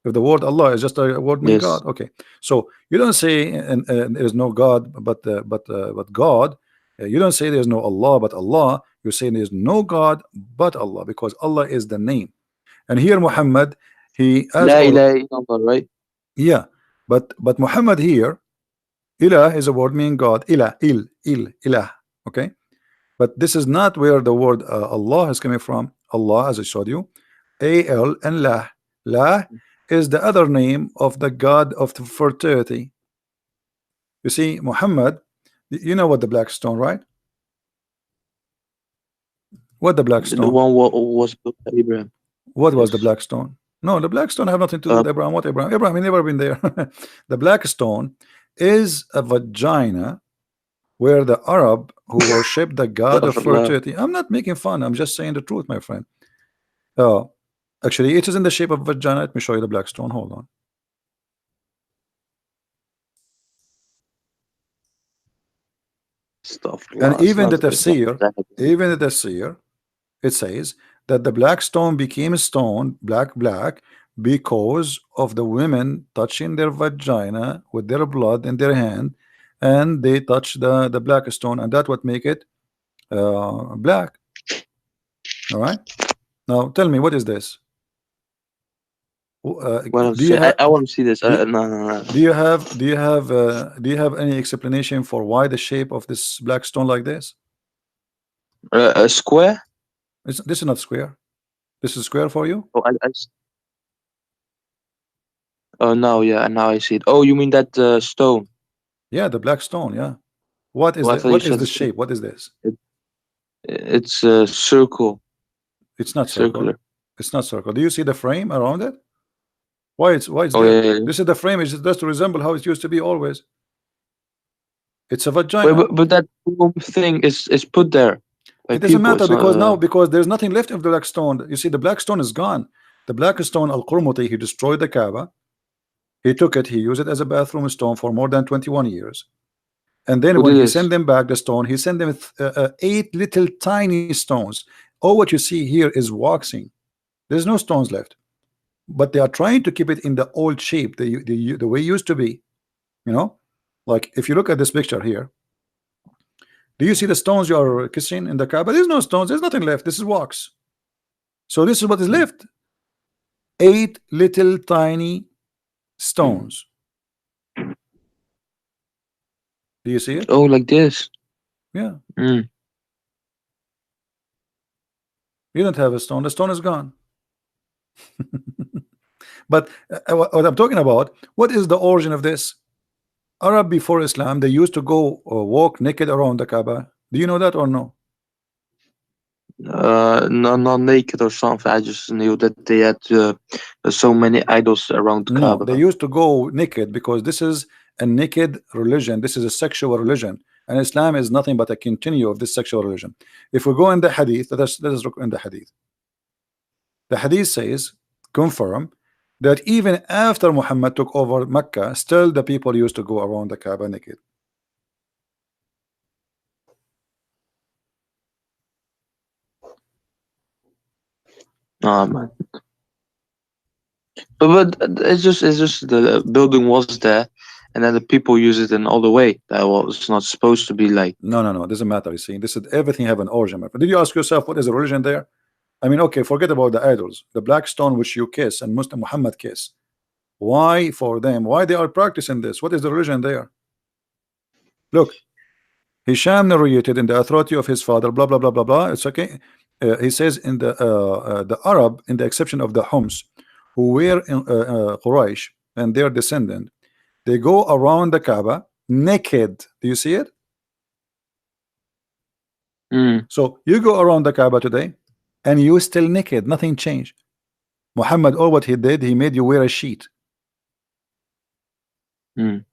If the word Allah is just a word mean Yes. God, okay. So you don't say there is no God but God. You don't say there's no Allah but Allah. You say there's no God but Allah, because Allah is the name. And here Muhammad, he as La ilaha illallah, right? yeah, but Muhammad here, ilah is a word meaning God. Ilah, okay. But this is not where the word Allah is coming from. Allah, as I showed you, al and lah. Lah is the other name of the God of the fertility. You see, Muhammad, you know what the black stone, right? What the black The stone? one was built by Abraham. What was the Yes. black stone? No, the black stone have nothing to do with Abraham. What Abraham? Abraham, he never been there. The black stone is a vagina where the Arab who worship the god of fertility. I'm not making fun. I'm just saying the truth, my friend. Actually, it is in the shape of vagina. Let me show you the black stone. Hold on. And even the tafsir, it says that the black stone became stone, black, because of the women touching their vagina with their blood in their hand, and they touch the black stone, and that would make it black. All right. Now tell me, what is this? I want to see this. No. Do you have any explanation for why the shape of this black stone like this? A square? This is not square. This is square for you? Oh, oh no, yeah, now I see it. Oh, you mean that stone? Yeah, the black stone. Yeah. What is what is the shape? What is this? It's a circle. It's not circular. It's not circle. Do you see the frame around it? Why it's oh, there? Yeah. This is the frame. It's just to resemble how it used to be always. It's a vagina. But that thing is put there. It doesn't matter because there's nothing left of the black stone. You see, the black stone is gone. The black stone, Al-Qurmuti, he destroyed the Kaaba. He took it, he used it as a bathroom stone for more than 21 years. And then Who when did he sent this? them back the stone, he sent them 8 little tiny stones. All what you see here is waxing. There's no stones left. But they are trying to keep it in the old shape, the way it used to be. You know, like if you look at this picture here, do you see the stones you are kissing in the Kaaba? There's no stones, there's nothing left. This is wax. So this is what is Mm. left. 8 little tiny stones. Do you see it? Oh, like this. Yeah. Mm. You don't have a stone. The stone is gone. But what I'm talking about, what is the origin of this? Arab before Islam, they used to go walk naked around the Kaaba. Do you know that or no? No, not naked or something. I just knew that they had so many idols around No, they Kaaba. used to go naked because this is a naked religion. This is a sexual religion, and Islam is nothing but a continue of this sexual religion. If we go in the Hadith, let us look in the Hadith. The Hadith says, confirm that even after Muhammad took over Mecca, still the people used to go around the Kaaba naked. Oh man. But it's just the building was there, and then the people use it in all the way. That was not supposed to be like. No, no, no, it doesn't matter. You see, this is everything have an origin. My friend. Did you ask yourself what is the religion there? I mean, okay, forget about the idols, the black stone which you kiss and Muslim Muhammad kiss. Why for them? Why they are practicing this? What is the religion there? Look, Hisham narrated in the authority of his father, blah blah blah blah blah. It's okay. He says in the Arab, in the exception of the Homs, who were in Quraysh and their descendant, they go around the Kaaba naked. Do you see it? Mm, So you go around the Kaaba today, and you still naked. Nothing changed. Muhammad, all what he did, he made you wear a sheet. mm,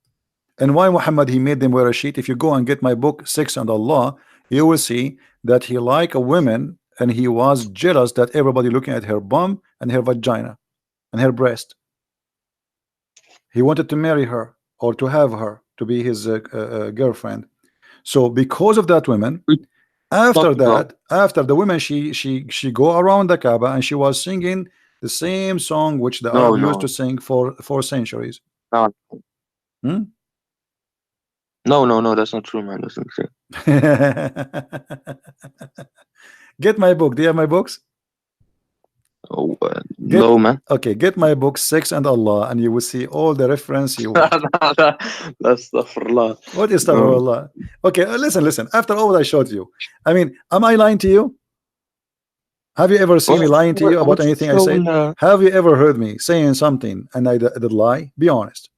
And why Muhammad he made them wear a sheet? If you go and get my book Sex and Allah, you will see that he like a woman and he was jealous that everybody looking at her bum and her vagina and her breast. He wanted to marry her or to have her to be his girlfriend. So because of that woman, we after talked about. that, after the woman, she go around the Kaaba and she was singing the same song which the No, Arab used no, to sing for centuries. no, Hmm? no. That's not true, man. That's not true. Get my book. Do you have my books? Oh, Get no, man. okay. Get my book Sex and Allah, and you will see all the reference you want. That's astaghfirullah. What is No. Allah? Okay, listen, listen. After all I showed you, I mean, am I lying to you? Have you ever seen me lying to you about What's anything I said? shown? Have you ever heard me saying something and I did lie? Be honest.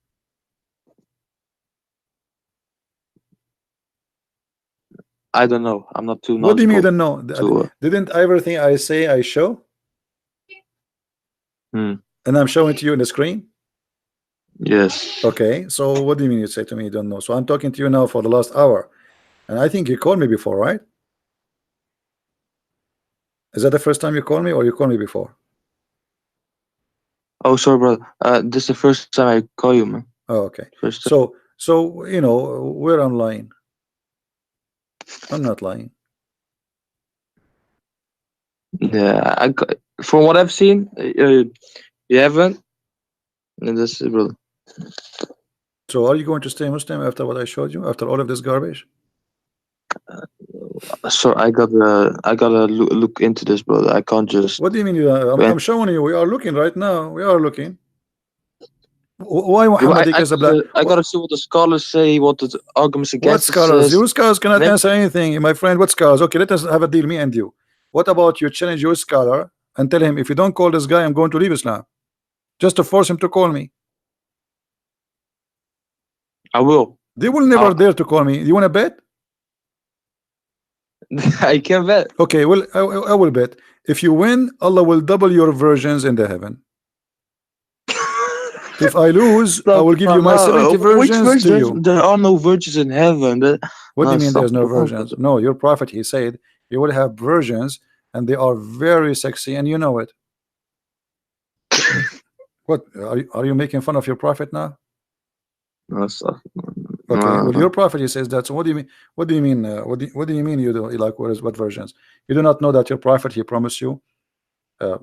I don't know. I'm not too What do you mean you knowledgeable don't know? to. Didn't everything I say I show? Hmm. And I'm showing to you in the screen? Yes. Okay, so what do you mean you say to me you don't know? So I'm talking to you now for the last hour. And I think you called me before, right? Is that the first time you called me or you called me before? Oh, sorry, brother. This is the first time I call you, man. Oh, okay. First time. So you know, where I'm lying. I'm not lying. Yeah, from what I've seen, you haven't. And this is, brother. So are you going to stay Muslim after what I showed you? After all of this garbage? So I gotta look into this, brother. I can't just. What do you mean? I'm showing you. We are looking right now. We are looking. Why Yeah, but Muhammad is a black? I gotta see what the scholars say, what the arguments What against it scholars? says. Your scholars cannot Then answer anything, my friend. What scholars? Okay, let us have a deal, me and you. What about you challenge your scholar and tell him if you don't call this guy, I'm going to leave Islam, just to force him to call me. I will. They will never dare to call me. You want to bet? I can bet. Okay, well, I will bet. If you win, Allah will double your versions in the heaven. If I lose, I Stop, will give you my 70 which versions to virgins? you. There are no virgins in heaven. What do No, you mean stop. there's no versions? No, your prophet, he said, you will have versions and they are very sexy and you know it. What are you making fun of your prophet now? No, stuff. Okay, well, No. your prophet, he says that. So what do you mean? What do you mean? What do you mean? You do like what versions? You do not know that your prophet, he promised you, a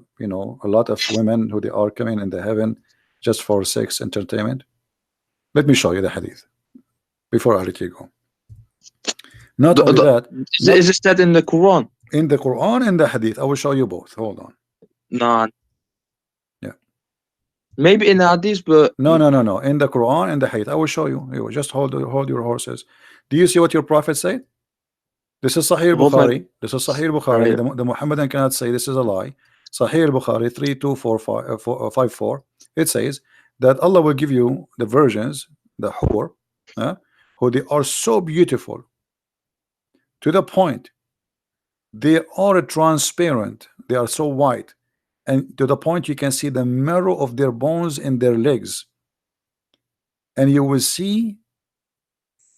lot of women who they are coming in the heaven just for sex entertainment. Let me show you the hadith before I let you go. Not The, only the, that, not is this that in the Quran? in the Quran and the hadith. I will show you both. Hold on. No. Yeah. Maybe in the Hadith, but No, no, no, no. In the Quran and the hadith. I will show you. You just hold your horses. Do you see what your prophet said? This is Sahih hold my Bukhari. This is Sahih Bukhari. right. The Muhammadan cannot say this is a lie. Sahih Bukhari 324554. It says that Allah will give you the virgins, the hur, who they are so beautiful to the point they are transparent. They are so white, and to the point you can see the marrow of their bones in their legs, and you will see.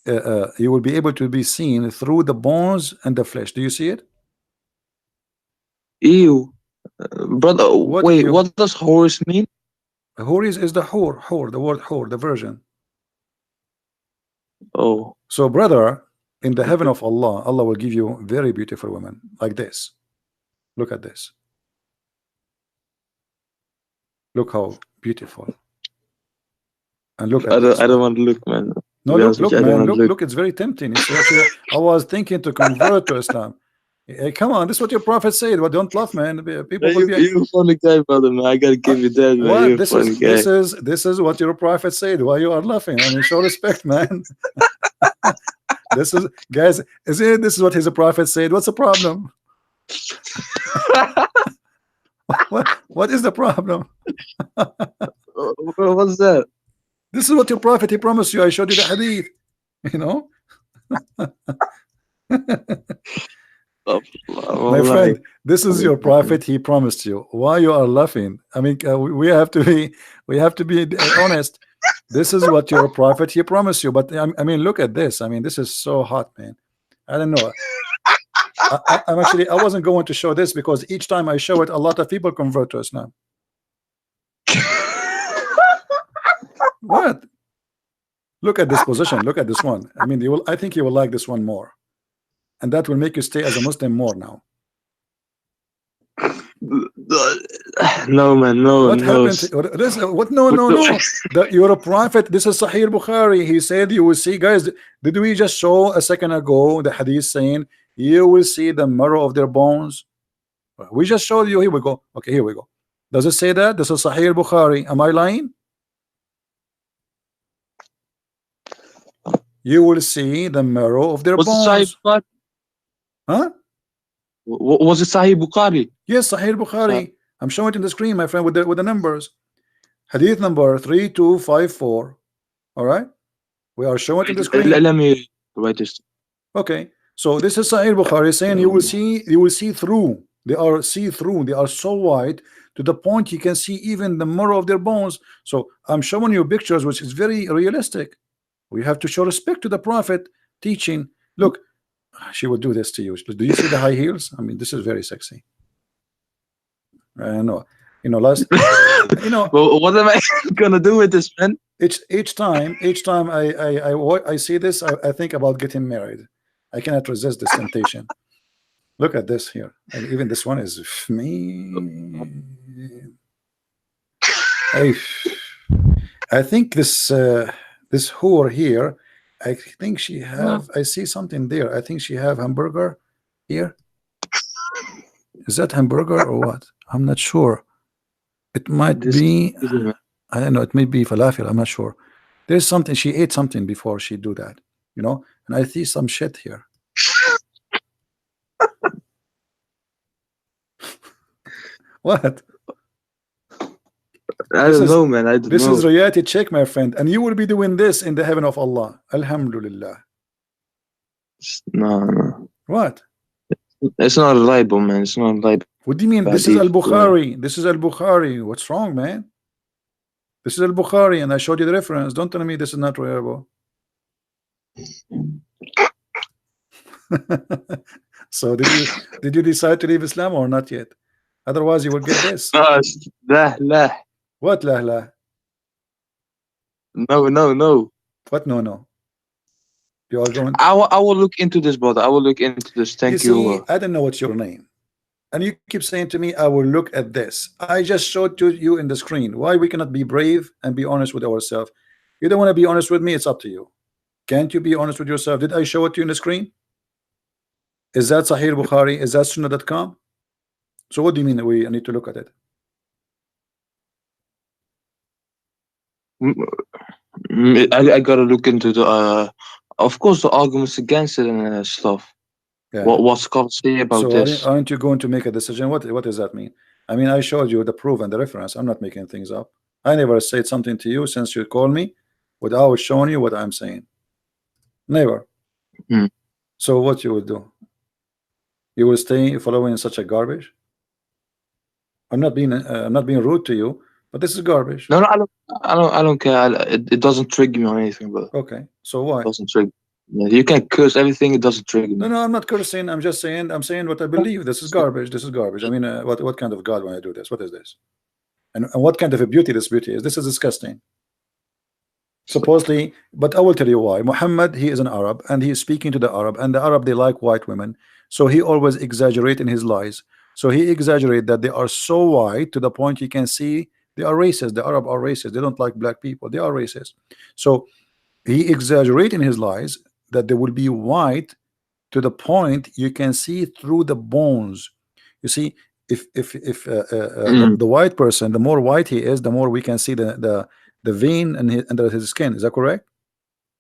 You will be able to be seen through the bones and the flesh. Do you see it? Ew. Brother, What wait, you what does horse mean? Hur is the hur, the word hur, the virgin. Oh, So, brother, in the heaven of Allah, Allah will give you very beautiful women like this. Look at this. Look how beautiful. And look at this I don't one. want to look, man. No, To be look, honest with look, you, I don't man, want to look. look. It's very tempting. It's actually, I was thinking to convert to Islam. Hey, come on, this is what your prophet said. Well, don't laugh, man. People Man, will be. you're a funny guy, brother, man. I gotta Uh, give you that, man. what? You're a funny guy. This is what your prophet said. Why you are laughing? I mean, show respect, man. This is, guys. This is what his prophet said? What's the problem? What is the problem? What's that? This is what your prophet, he promised you. I showed you the hadith. You know, Oh, my like, friend, this is your prophet. He promised you. Why you are laughing? I mean, we have to be, honest. This is what your prophet, he promised you. But I mean, look at this. I mean, this is so hot, man. I don't know. I'm actually, I wasn't going to show this because each time I show it, a lot of people convert to Islam. What? Look at this position. Look at this one. I mean, I think you will like this one more, and that will make you stay as a Muslim more now. no, man, no, What no. happened? What? No, no, no. You're a prophet. This is Sahih Bukhari. He said you will see, guys. Did we just show a second ago the hadith saying you will see the marrow of their bones? We just showed you. Here we go. Okay, here we go. Does it say that? This is Sahih Bukhari. Am I lying? You will see the marrow of their Was it Sahih bones. Bukhari? Huh? Was it Sahih Bukhari? Yes, Sahih Bukhari. I'm showing it in the screen, my friend, with the numbers. Hadith number 3254. All right, we are showing it in the screen. Let me write this. Okay, so this is Sahih Bukhari saying you will see through. They are see-through. They are so wide to the point you can see even the marrow of their bones. So I'm showing you pictures, which is very realistic. We have to show respect to the Prophet teaching. Look, she would do this to you. Do you see the high heels? I mean, this is very sexy. I know. Last. Well, what am I gonna do with this, man? Each time I see this, I think about getting married. I cannot resist this temptation. Look at this here, and even this one is me. I think this whore here. I think she have. I see something there. I think she have hamburger here. Is that hamburger or what? I'm not sure. It might be. I don't know. It may be falafel. I'm not sure. There's something. She ate something before she do that. And I see some shit here. What? I don't know, man. I don't know. This is reality check, my friend, and you will be doing this in the heaven of Allah. Alhamdulillah. No. What? It's not reliable, man. It's not reliable. What do you mean? This is Al-Bukhari. This is Al-Bukhari. What's wrong, man? This is Al-Bukhari, and I showed you the reference. Don't tell me this is not reliable. So did you decide to leave Islam or not yet? Otherwise, you will get this. لا. What la la? No, no, no. What no no? You are going. I will look into this, brother. I will look into this. You Thank you. see, I don't know what's your name, and you keep saying to me, "I will look at this." I just showed to you in the screen. Why we cannot be brave and be honest with ourselves? You don't want to be honest with me. It's up to you. Can't you be honest with yourself? Did I show it to you in the screen? Is that Sahih Bukhari? Is that Sunnah.com? So what do you mean we need to look at it? Mm, I gotta look into the of course the arguments against it and stuff. Yeah. What scholars say about So this? aren't you going to make a decision? What does that mean? I mean, I showed you the proof and the reference. I'm not making things up. I never said something to you since you called me without showing you what I'm saying. Never. Hmm. So what you will do? You will stay following such a garbage? I'm not being rude to you, but this is garbage. No, no, I don't care. It doesn't trigger me or anything, but Okay. So it why? doesn't trigger. Yeah, you can curse everything. It doesn't trigger No, me. no, I'm not cursing. I'm just saying. I'm saying what I believe. This is garbage. This is garbage. I mean, what kind of God when I do this? What is this? And what kind of a beauty this beauty is? This is disgusting. Supposedly, but I will tell you why. Muhammad, he is an Arab and he is speaking to the Arab, and the Arab, they like white women, so he always exaggerate in his lies. So he exaggerate that they are so white to the point you can see they are racist. The Arab are racist. They don't like black people. They are racist. So he exaggerate in his lies that they will be white to the point you can see through the bones. You see, if Mm. the white person, the more white he is, the more we can see the vein and under his skin. Is that correct?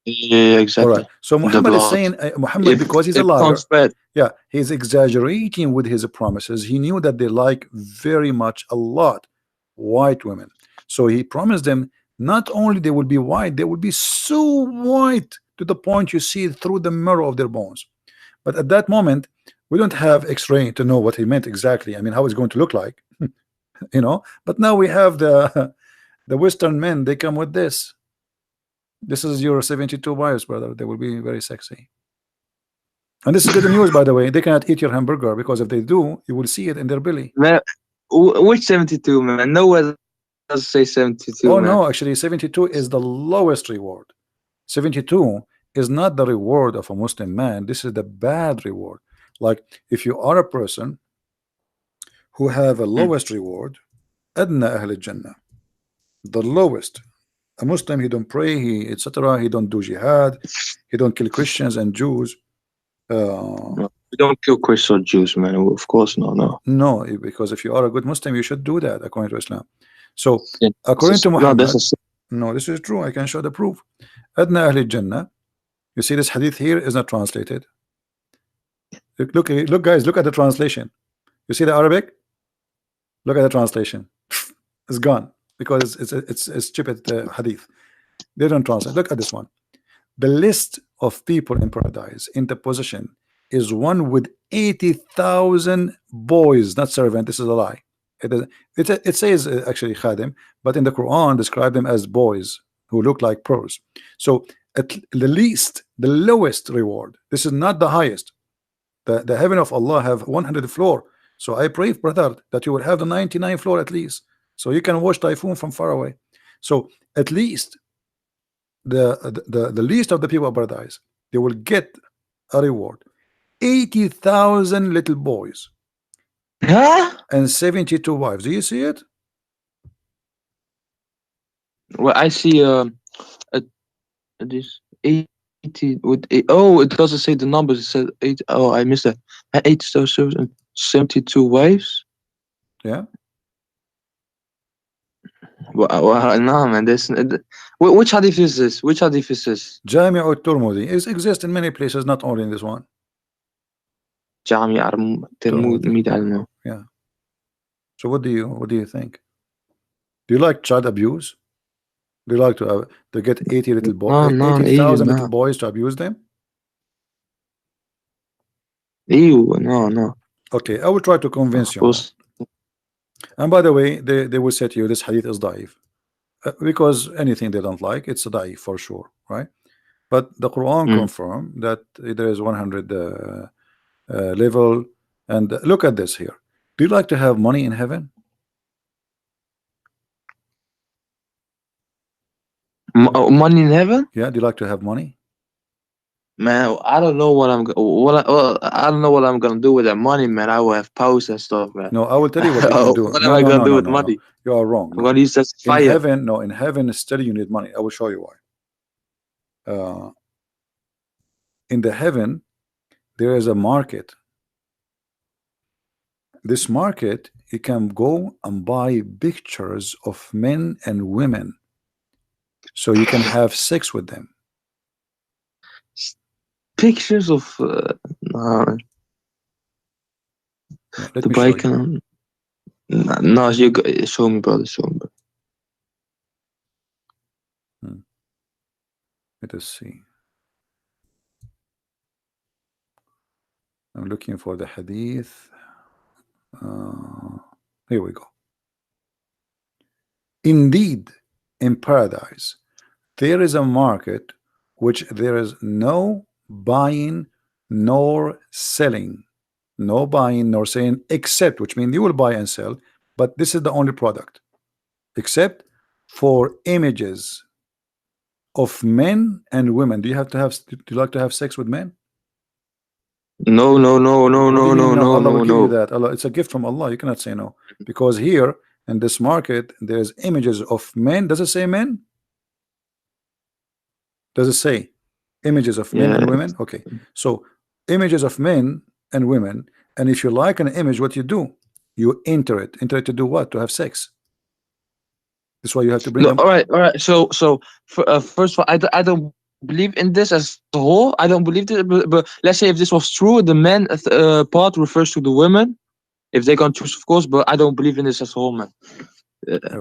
Yeah, All right. exactly. So The Muhammad is blood. saying, Muhammad, because he's a It becomes liar, bad. yeah, he's exaggerating with his promises. He knew that they like very much a lot white women. So he promised them not only they will be white, they will be so white to the point you see through the marrow of their bones. But at that moment, we don't have X-ray to know what he meant exactly. I mean, how it's going to look like, you know. But now we have the Western men. They come with this. This is your 72 wives, brother. They will be very sexy. And this is good news, by the way. They cannot eat your hamburger because if they do, you will see it in their belly. Man, which 72, man? Nowhere does say 72, Oh man. no, actually, 72 is the lowest reward. 72 is not the reward of a Muslim man. This is the bad reward. Like if you are a person who have a Mm. lowest reward, adna ahl jannah, the lowest. A Muslim, he don't pray, he etc. He don't do jihad, he don't kill Christians and Jews. No, we don't kill Christian or Jews, man. Of course, no, no. No, because if you are a good Muslim, you should do that according to Islam. So, Yeah. according to No, that's a Muhammad, sin. no, this is true. I can show the proof. Adna Ahli Jannah. You see, this hadith here is not translated. Look, guys, look at the translation. You see the Arabic? Look at the translation. It's gone because it's stupid hadith. They don't translate. Look at this one. The list of people in paradise in the position is one with 80,000 boys, not servant. This is a lie. It says actually khadim, but in the Quran describe them as boys who look like pearls. So at the least, the lowest reward. This is not the highest. The heaven of Allah have 100 floor. So I pray, brother, that you will have the 99 floor at least, so you can watch typhoon from far away. So at least the least of the people of paradise, they will get a reward. 80,000 little boys Huh? and 72 wives. Do you see it? Well, I see a, this 80 with oh, it doesn't say the numbers. It said 8. Oh, I missed that. 8,72 wives. Yeah. Well, no, man. Which hadith is this? Which hadith is this? Jami' al-Turmudi is exist in many places, not only in this one. Jami Turmudi. Talmud I don't know. Yeah. So what do you think? Do you like child abuse? Do you like to get 80 little boy, No, no, ew, 80,000 little no, boys to abuse them? ew, no, no. Okay, I will try to convince Of you now. course. And by the way, they will say to you this hadith is daif, because anything they don't like, it's a daif for sure, right? But the Quran Mm. confirm that there is 100 level. And look at this here. Do you like to have money in heaven? Money in heaven? Yeah, do you like to have money? Man, I don't know what I don't know what I'm gonna do with that money, man. I will have powers and stuff, man. No, I will tell you what you can do. What am No, I no, gonna no, do no, with no, no. money? You are wrong. I'm No. gonna use that In fire. heaven, no, in heaven still you need money. I will show you why. Uh, in the heaven, there is a market. This market, you can go and buy pictures of men and women, so you can have sex with them. Pictures of no, Yeah, let the me show bike. you. No, show me, brother. Show me, brother. Hmm. Let us see. I'm looking for the hadith. Here we go. Indeed, in paradise, there is a market which there is no buying nor selling. No buying nor selling, except, which means you will buy and sell, but this is the only product, except for images of men and women. Do you have to have, do you like to have sex with men? No, no, no, no, What do no, you mean no, no? no, Allah will no, give you no. that. Allah, it's a gift from Allah. You cannot say no. Because here in this market, there's images of men. Does it say men? Does it say images of men Yeah. and women? Okay. So images of men and women. And if you like an image, what you do? You enter it. Enter it to do what? To have sex. That's why you have to bring No. them. All right. All right. First of all, I don't believe in this as a whole. I don't believe it. But let's say if this was true, the men part refers to the women. If they're gonna choose, of course. But I don't believe in this as a whole, man.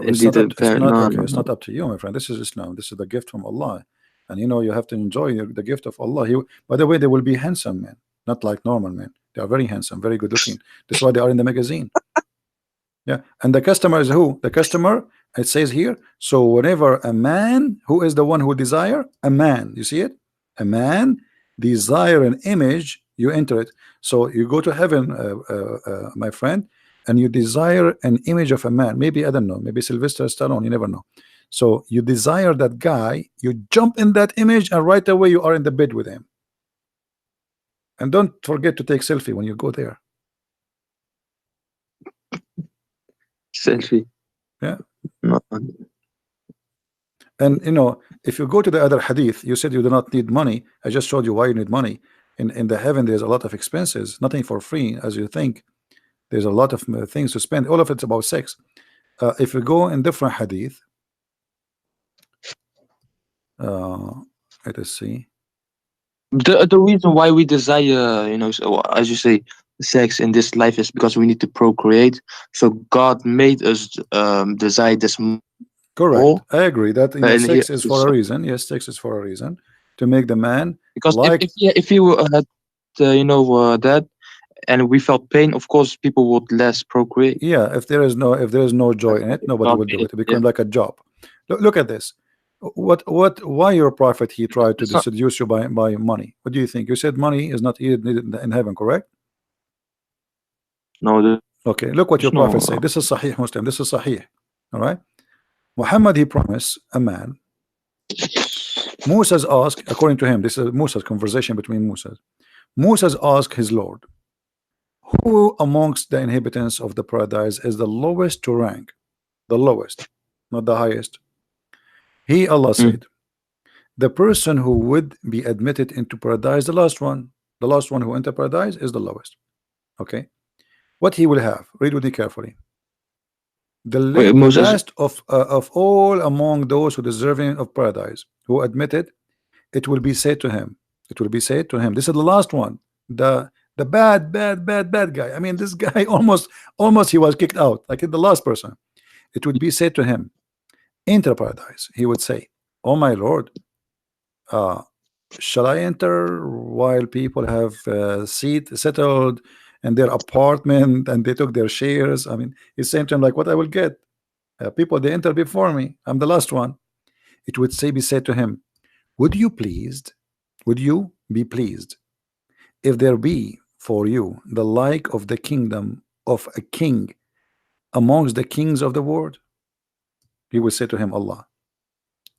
It's Indeed, not up. It's not no, okay. no, It's no. not up to you, my friend. This is Islam. This is the gift from Allah, and you know you have to enjoy the gift of Allah. He, by the way, they will be handsome men, not like normal men. They are very handsome, very good looking. That's why they are in the magazine. Yeah, and the customer is who? The customer, it says here. So whenever a man, who is the one who desire? A man. You see it? A man desire an image, you enter it. So you go to heaven, my friend, and you desire an image of a man. Maybe, I don't know, maybe Sylvester Stallone, you never know. So you desire that guy, you jump in that image, and right away you are in the bed with him. And don't forget to take selfie when you go there. Selfie. Yeah. No. And you know, if you go to the other hadith, you said you do not need money. I just showed you why you need money. In the heaven, there's a lot of expenses, nothing for free, as you think. There's a lot of things to spend. All of it's about sex. If you go in different hadith, uh, let us see. The reason why we desire, so, as you say, sex in this life is because we need to procreate. So God made us desire this more, Correct. I agree that and he sex is so, for a reason. Yes, sex is for a reason to make the man because like. if he had that and we felt pain, of course people would less procreate. Yeah, if there is no joy in it, nobody God will made do it. it. It Yeah, becomes like a job. Look at this. Why your prophet he tried to it's not. seduce you by money? What do you think? You said money is not needed in heaven, correct? No, Okay, look what there's your no. prophet said. This is Sahih Muslim. This is Sahih. All right. Muhammad he promised a man. Moses asked, according to him, this is Moses' conversation between Moses. Moses asked his Lord, who amongst the inhabitants of the paradise is the lowest to rank? The lowest, not the highest. He, Allah Mm. said, the person who would be admitted into paradise, the last one who enter paradise is the lowest. Okay, what he will have, read with me carefully. Wait, The Moses. last of all among those who deserving of paradise, who admitted, it will be said to him, it will be said to him, this is the last one, the bad guy. I mean, this guy almost he was kicked out, like the last person. It would be said to him, enter paradise. He would say, oh my Lord, uh, shall I enter while people have seat settled in their apartment and they took their shares? I mean, he's saying to him like, what I will get? People they enter before me. I'm the last one. It would be said to him, would you pleased? Would you be pleased if there be for you the like of the kingdom of a king amongst the kings of the world? He would say to him, Allah,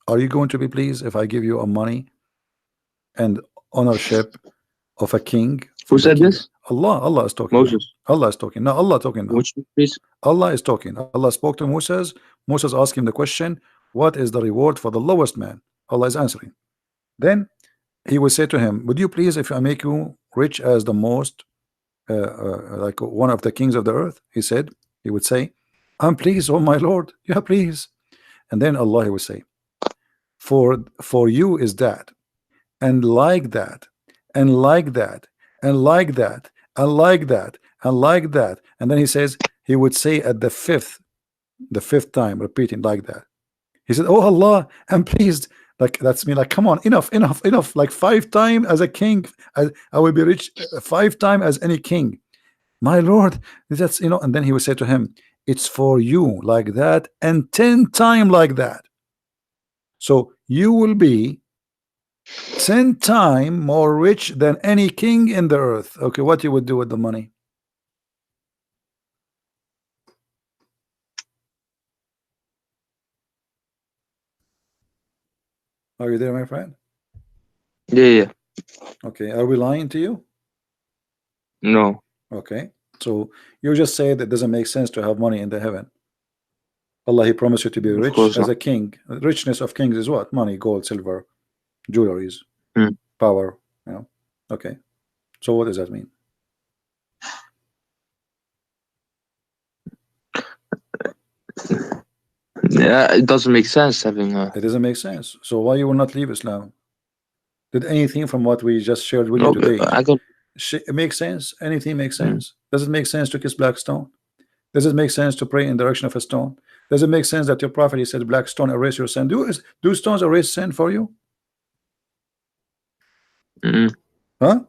Are you going to be pleased if I give you a money and ownership of a king Who from the said king? this? Allah is talking now. Moses. Allah is talking. Now Allah talking now. Would you please? Allah is talking. Allah spoke to Moses. Moses asked him the question, what is the reward for the lowest man? Allah is answering. Then he will say to him, would you please if I make you rich as the most like one of the kings of the earth? He would say, I'm pleased, oh my Lord. Yeah, please. And then Allah will say, for you is that, and like that, and like that, and like that, and like that, and like that. And then he says, he would say at the fifth time, repeating like that. He said, oh Allah, I'm pleased. Like that's me, like, come on, enough, enough, enough. Like 5 times as a king, I will be rich 5 times as any king. My Lord, that's, and then he would say to him, it's for you like that, and 10 times like that. So you will be 10 times more rich than any king in the earth. Okay, what you would do with the money? Are you there, my friend? Yeah, yeah. Okay, are we lying to you? No, Okay, so you just say that it doesn't make sense to have money in the heaven. Allah, He promised you to be of rich course as not. a king. Richness of kings is what? Money, gold, silver, jewelries, Mm. power. Okay, so what does that mean? Yeah, it doesn't make sense having a. It doesn't make sense. So why you will not leave Islam? Did anything from what we just shared with you No, but today I got. make sense? Anything make Mm. sense? Does it make sense to kiss black stone? Does it make sense to pray in the direction of a stone? Does it make sense that your prophet he said black stone erase your sin? Do stones erase sin for you? Mm. Huh?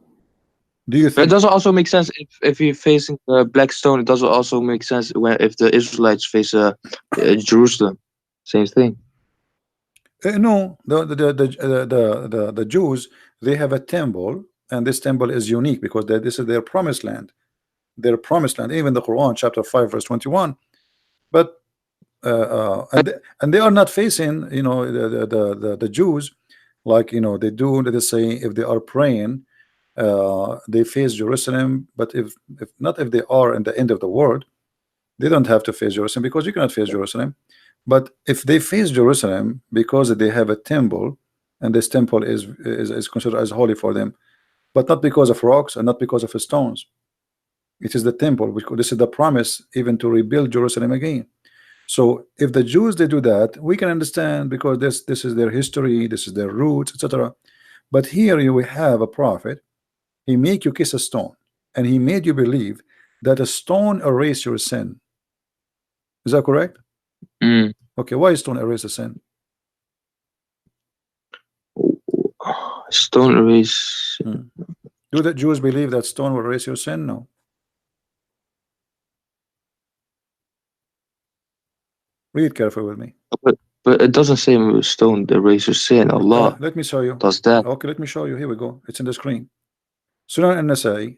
Do you But it think? doesn't also make sense if you're facing black stone. It doesn't also make sense when if the Israelites face Jerusalem. Same thing. No, the Jews, they have a temple, and this temple is unique because this is their promised land. Their promised land, even the Quran, chapter 5, verse 21. But and they are not facing, the Jews, like they do. Let us say if they are praying, they face Jerusalem. But if not, if they are in the end of the world, they don't have to face Jerusalem because you cannot face Jerusalem. But if they face Jerusalem because they have a temple, and this temple is considered as holy for them, but not because of rocks and not because of stones. It is the temple, which this is the promise even to rebuild Jerusalem again. So if the Jews they do that, we can understand because this is their history, this is their roots, etc. But here you will have a prophet. He make you kiss a stone, and he made you believe that a stone erase your sin. Is that correct? Mm. Okay, why stone erase a sin? Stone erase. Hmm. Do the Jews believe that stone will erase your sin? No. Read carefully with me. But it doesn't say stone erase your sin. Allah Let me show you. does that. Okay, let me show you. Here we go. It's in the screen. Sunan an-Nasai.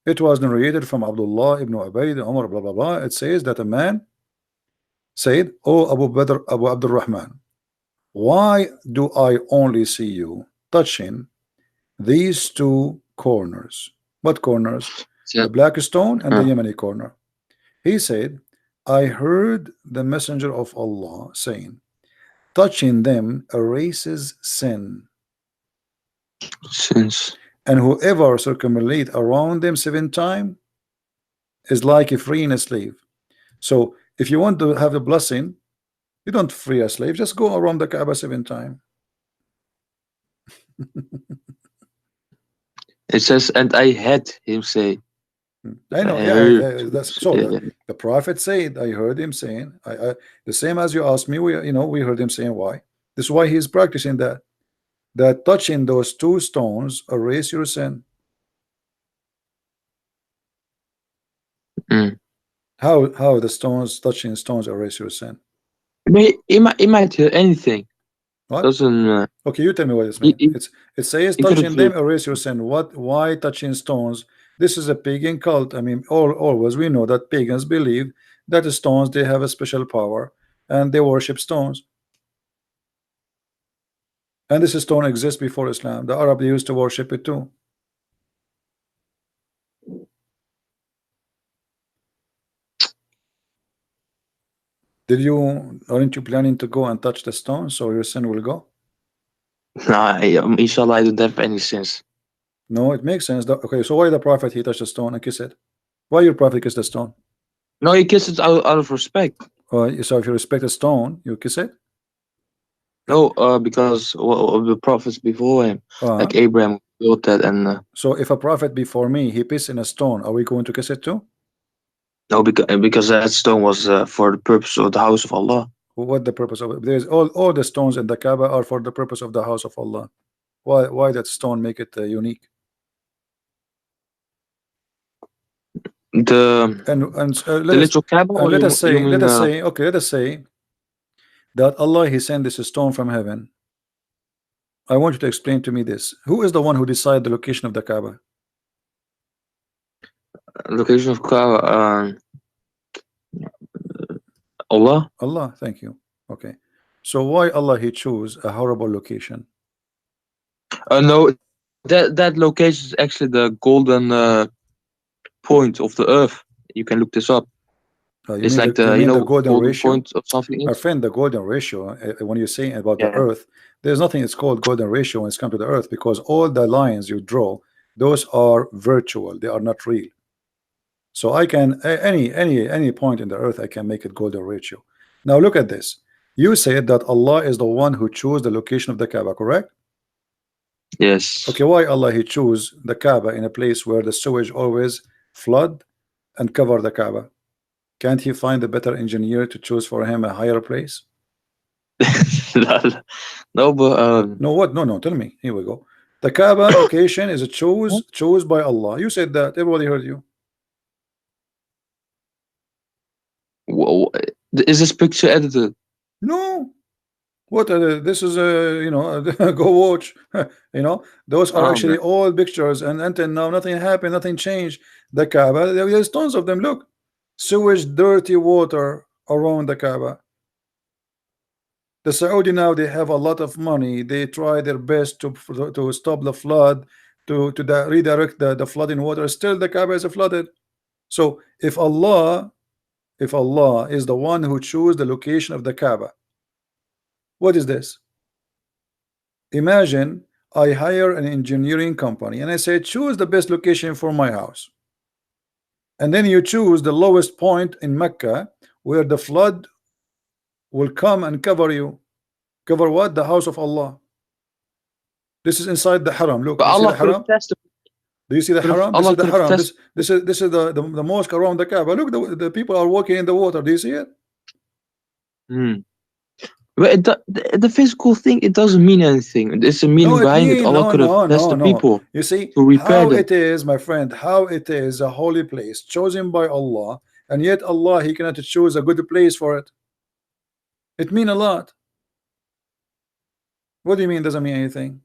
It was narrated from Abdullah ibn Ubayd, Umar, blah blah blah. It says that a man said, "Oh Abu Badr, Abu Abdul Rahman, why do I only see you touching these two corners?" What corners? The Yeah. black stone and the Uh, Yemeni corner. He said, I heard the messenger of Allah saying, touching them erases sin, since. and whoever circumambulate around them 7 times is like a freeing a slave. So if you want to have the blessing, you don't free a slave, just go around the Kaaba 7 times. It says, and I had him say, I I know, yeah, heard. that's so. Yeah, The prophet said, I heard him saying, the same as you asked me. We heard him saying why. This is why he's practicing that. That touching those two stones erase your sin. mm. How the stones touching stones erase your sin? But he might hear anything. What? Doesn't. Okay, you tell me what this He, means. he, It says he could have touching heard. them erase your sin. What? Why touching stones? This is a pagan cult. I mean, always we know that pagans believe that the stones they have a special power and they worship stones. And this stone exists before Islam. The Arab, they used to worship it too. Aren't you planning to go and touch the stone so your sin will go? Nah, inshallah, I don't have any sins. No, it makes sense. Okay, so why the Prophet, he touched the stone and kissed it? Why your Prophet kissed the stone? No, he kissed it out of respect. So if you respect a stone, you kiss it? No, because of the prophets before him, Uh, like Abraham built that, and so if a prophet before me, he pissed in a stone, are we going to kiss it too? no, because that stone was for the purpose of the house of Allah. What the purpose of it? There's all the stones in the Kaaba are for the purpose of the house of Allah. Why that stone make it unique? The Let us little Kaaba, or let us you say mean okay, let us say that Allah, he sent this stone from heaven. I want you to explain to me this. Who is the one who decided the location of the Kaaba? location of Kaaba? Allah. Allah, thank you. Okay, so why Allah he chose a horrible location? No, that location is actually the golden point of the earth. You can look this up. It's like You the mean the golden golden ratio? point of something My else. friend, the golden ratio, when you say about the Yeah. earth, there's nothing it's called golden ratio when it's come to the earth, because all the lines you draw, those are virtual, they are not real. So I can any point in the earth, I can make it golden ratio. Now look at this. You said that Allah is the one who chose the location of the Kaaba, correct? Yes. Okay, why Allah he chose the Kaaba in a place where the sewage always flood and cover the Kaaba? Can't he find a better engineer to choose for him a higher place? No, but No, what? No, tell me. Here we go. The Kaaba location is a chose by Allah. You said that. Everybody heard you. wh- is this picture edited? No. What? This is go watch. Those are Oh actually man. all pictures, and until now nothing happened, nothing changed. The Kaaba, there's tons of them. Look, sewage, dirty water around the Kaaba. The Saudi now, they have a lot of money. They try their best to stop the flood, to redirect the flooding water. Still, the Kaaba is flooded. So if Allah is the one who chose the location of the Kaaba, what is this? Imagine I hire an engineering company and I say choose the best location for my house, and then you choose the lowest point in Mecca where the flood will come and cover you. Cover what? The house of Allah. This is inside the haram. Look, But do you see Allah the could have haram? tested. Do you see the haram? This Allah is the could have haram. tested. This is the mosque around the Kaaba. Look, the people are walking in the water. Do you see it? Hmm. But the physical thing, it doesn't mean anything. There's a No, meaning it behind it. mean Allah no, could have no, no, tested no. people You see to repair how them. it is, my friend. How it is a holy place chosen by Allah, and yet Allah he cannot choose a good place for it. It mean a lot. What do you mean? Doesn't mean anything.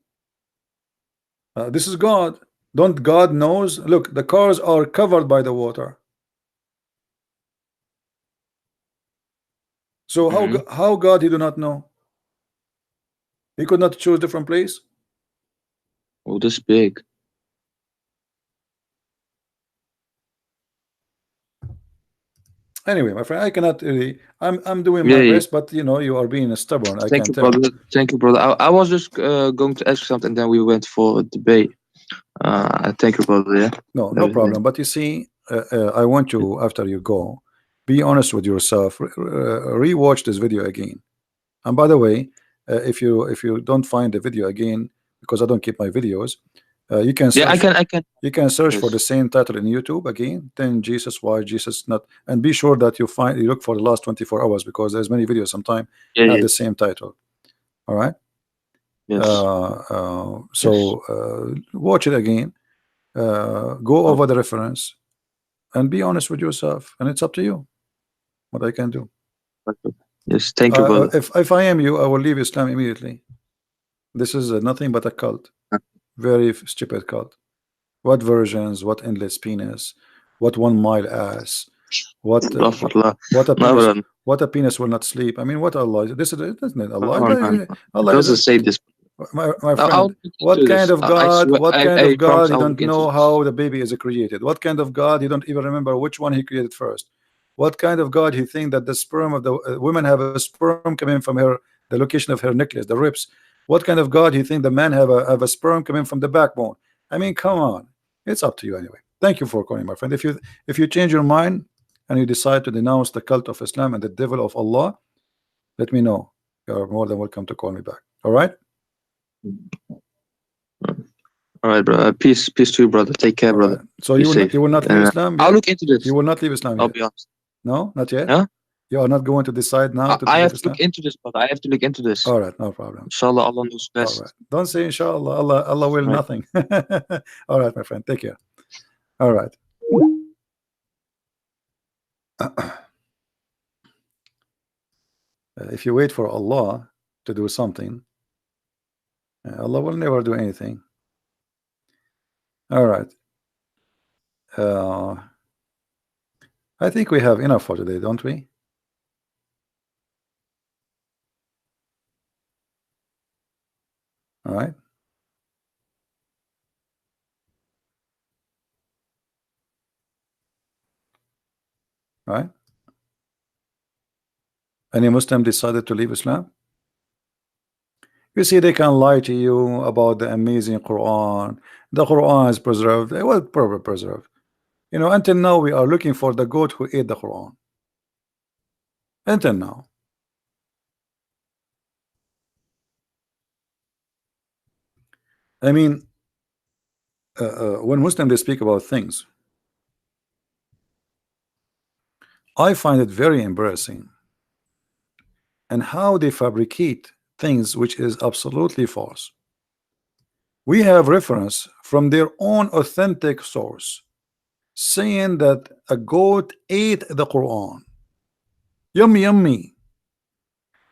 This is God. Don't God knows? Look, the cars are covered by the water. So Hmm. how God he do not know? He could not choose different place. Oh, this big. Anyway, my friend, I cannot really. I'm doing Yeah, my yeah. best, but you are being stubborn. I Thank can you, tell. brother. Thank you, brother. I was just going to ask something, then we went for a debate. Thank you, brother. Yeah. No, no Everything. problem. But you see, I want you, after you go, be honest with yourself. Rewatch this video again. And by the way, if you don't find the video again, because I don't keep my videos, you can Yeah, search. I can. You can search for the Yes. same title in YouTube again. Then Jesus, why Jesus not? And be sure that you look for the last 24 hours, because there's many videos sometimes Yeah, have yeah. the same title. All right. Yes. Yes. Watch it again. Go Oh, over the reference and be honest with yourself, and it's up to you what I can do. okay. Yes. Thank you, brother. If I am you, I will leave Islam immediately. This is nothing but a cult, very stupid cult. What versions, what endless penis, what 1 mile ass, what Astaghfirullah. what a No, penis, brother. what a penis will not sleep. I mean, what Allah? This is, isn't it Allah? Oh, no, no. It Allah doesn't say this. My I'll friend, look what into kind this. of I God, swear, what kind I of promise God, you I'll don't look into know this. how the baby is created? What kind of God, you don't even remember which one he created first? What kind of God you think that the sperm of the women have a sperm coming from her, the location of her necklace, the ribs? What kind of God you think the man have a sperm coming from the backbone? I mean, come on. It's up to you anyway. Thank you for calling, my friend. If you change your mind and you decide to denounce the cult of Islam and the devil of Allah, let me know. You're more than welcome to call me back. All right? All right, bro. Peace to you, brother. Take care, All right. brother. So Be safe. you will not leave Islam I'll yet? look into You this. will not leave Islam I'll yet? be honest. No, not yet. Yeah, You are not going to decide now to I leave have to Islam. look into this, brother. I have to look into this. All right, no problem. Inshallah, Allah knows All right. best. Don't say inshallah. Allah will All right. nothing. All right, my friend. Take care. All right. If you wait for Allah to do something, Allah will never do anything. All right. Uh, I think we have enough for today, don't we? All right. All right. Any Muslim decided to leave Islam? You see, they can lie to you about the amazing Quran. The Quran is preserved. It was probably preserved. You know, until now we are looking for the goat who ate the Quran. Until now. I mean, when Muslims they speak about things, I find it very embarrassing, and how they fabricate things which is absolutely false. We have reference from their own authentic source saying that a goat ate the Quran. Yummy, yummy.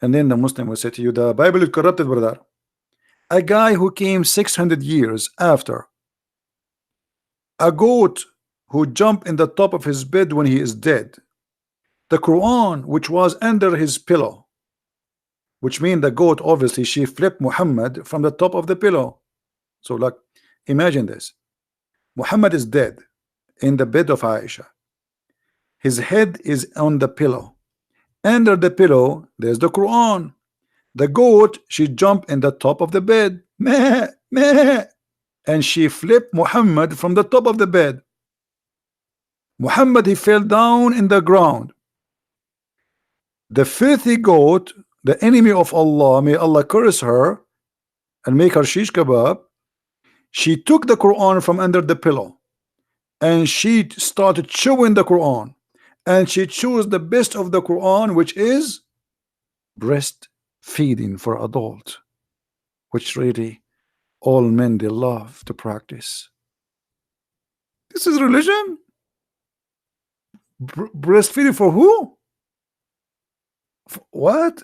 And then the Muslim will say to you, the Bible is corrupted, brother. A guy who came 600 years after, a goat who jumped in the top of his bed when he is dead, the Quran which was under his pillow, which means the goat obviously she flipped Muhammad from the top of the pillow. So like, imagine this. Muhammad is dead in the bed of Aisha. His head is on the pillow. Under the pillow there's the Quran. The goat she jumped in the top of the bed, meh, meh, and she flipped Muhammad from the top of the bed. Muhammad he fell down in the ground. The filthy goat, the enemy of Allah, may Allah curse her and make her shish kebab, she took the Quran from under the pillow and she started chewing the Quran, and she chose the best of the Quran, which is breastfeeding for adult, which really all men they love to practice. This is religion. Breastfeeding for who? What?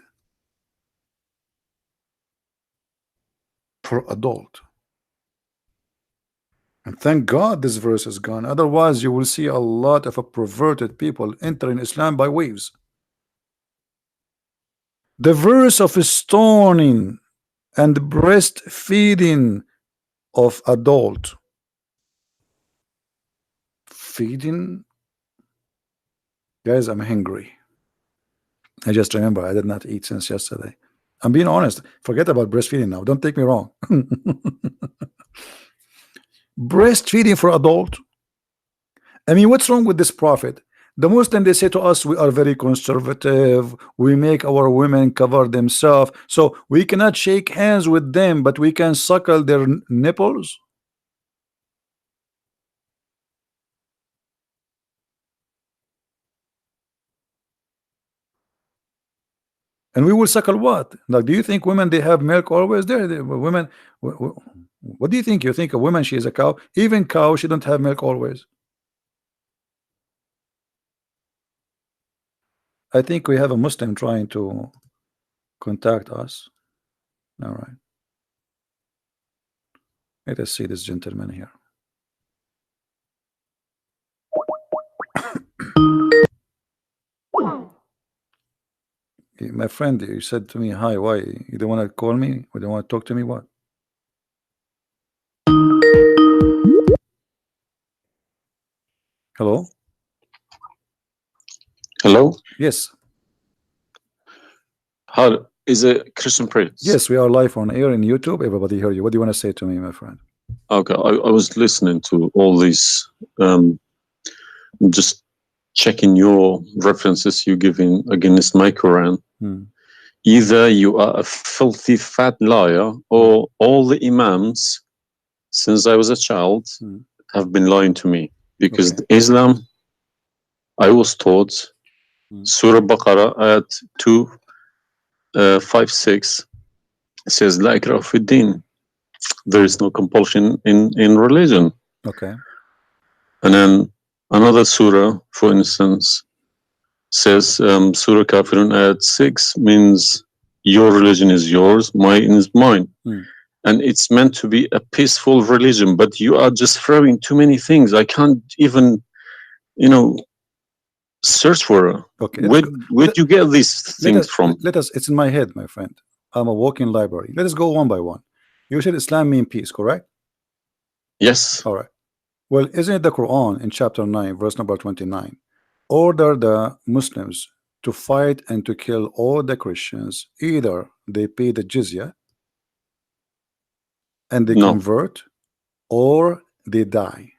For adult. And thank God this verse is gone. Otherwise, you will see a lot of perverted people entering Islam by waves. The verse of stoning and breastfeeding of adult. Feeding? Guys, I'm hungry. I just remember I did not eat since yesterday. I'm being honest. Forget about breastfeeding now. Don't take me wrong. Breastfeeding for adult. I mean, what's wrong with this prophet? The Muslim they say to us, we are very conservative. We make our women cover themselves, so we cannot shake hands with them, but we can suckle their nipples. And we will suckle what? Like, do you think women they have milk always? There, women. What do you think? You think a woman she is a cow? Even cow she don't have milk always. I think we have a Muslim trying to contact us. All right. Let us see this gentleman here. My friend, you said to me, hi, why? You don't want to call me? You don't want to talk to me? What? Hello. Hello. Yes. How is it, Christian Prince? Yes, we are live on air in YouTube. Everybody hear you. What do you want to say to me, my friend? Okay, I was listening to all these, just checking your references you giving against my Quran. Either you are a filthy fat liar, or all the imams since I was a child have been lying to me, because Islam, I was taught Surah Baqarah ayat 256 says La ikraha fi din. There is no compulsion in religion. Okay. And then another surah, for instance, says Surah Kafirun ayat 6 means your religion is yours, mine is mine. And it's meant to be a peaceful religion, but you are just throwing too many things. I can't even, search for it. Okay. Where do you get these things from? Let us, it's in my head, my friend. I'm a walking library. Let us go one by one. You said Islam means peace, correct? Yes. All right. Well, isn't it the Quran in chapter 9, verse number 29, order the Muslims to fight and to kill all the Christians, either they pay the jizya and they convert, or they die?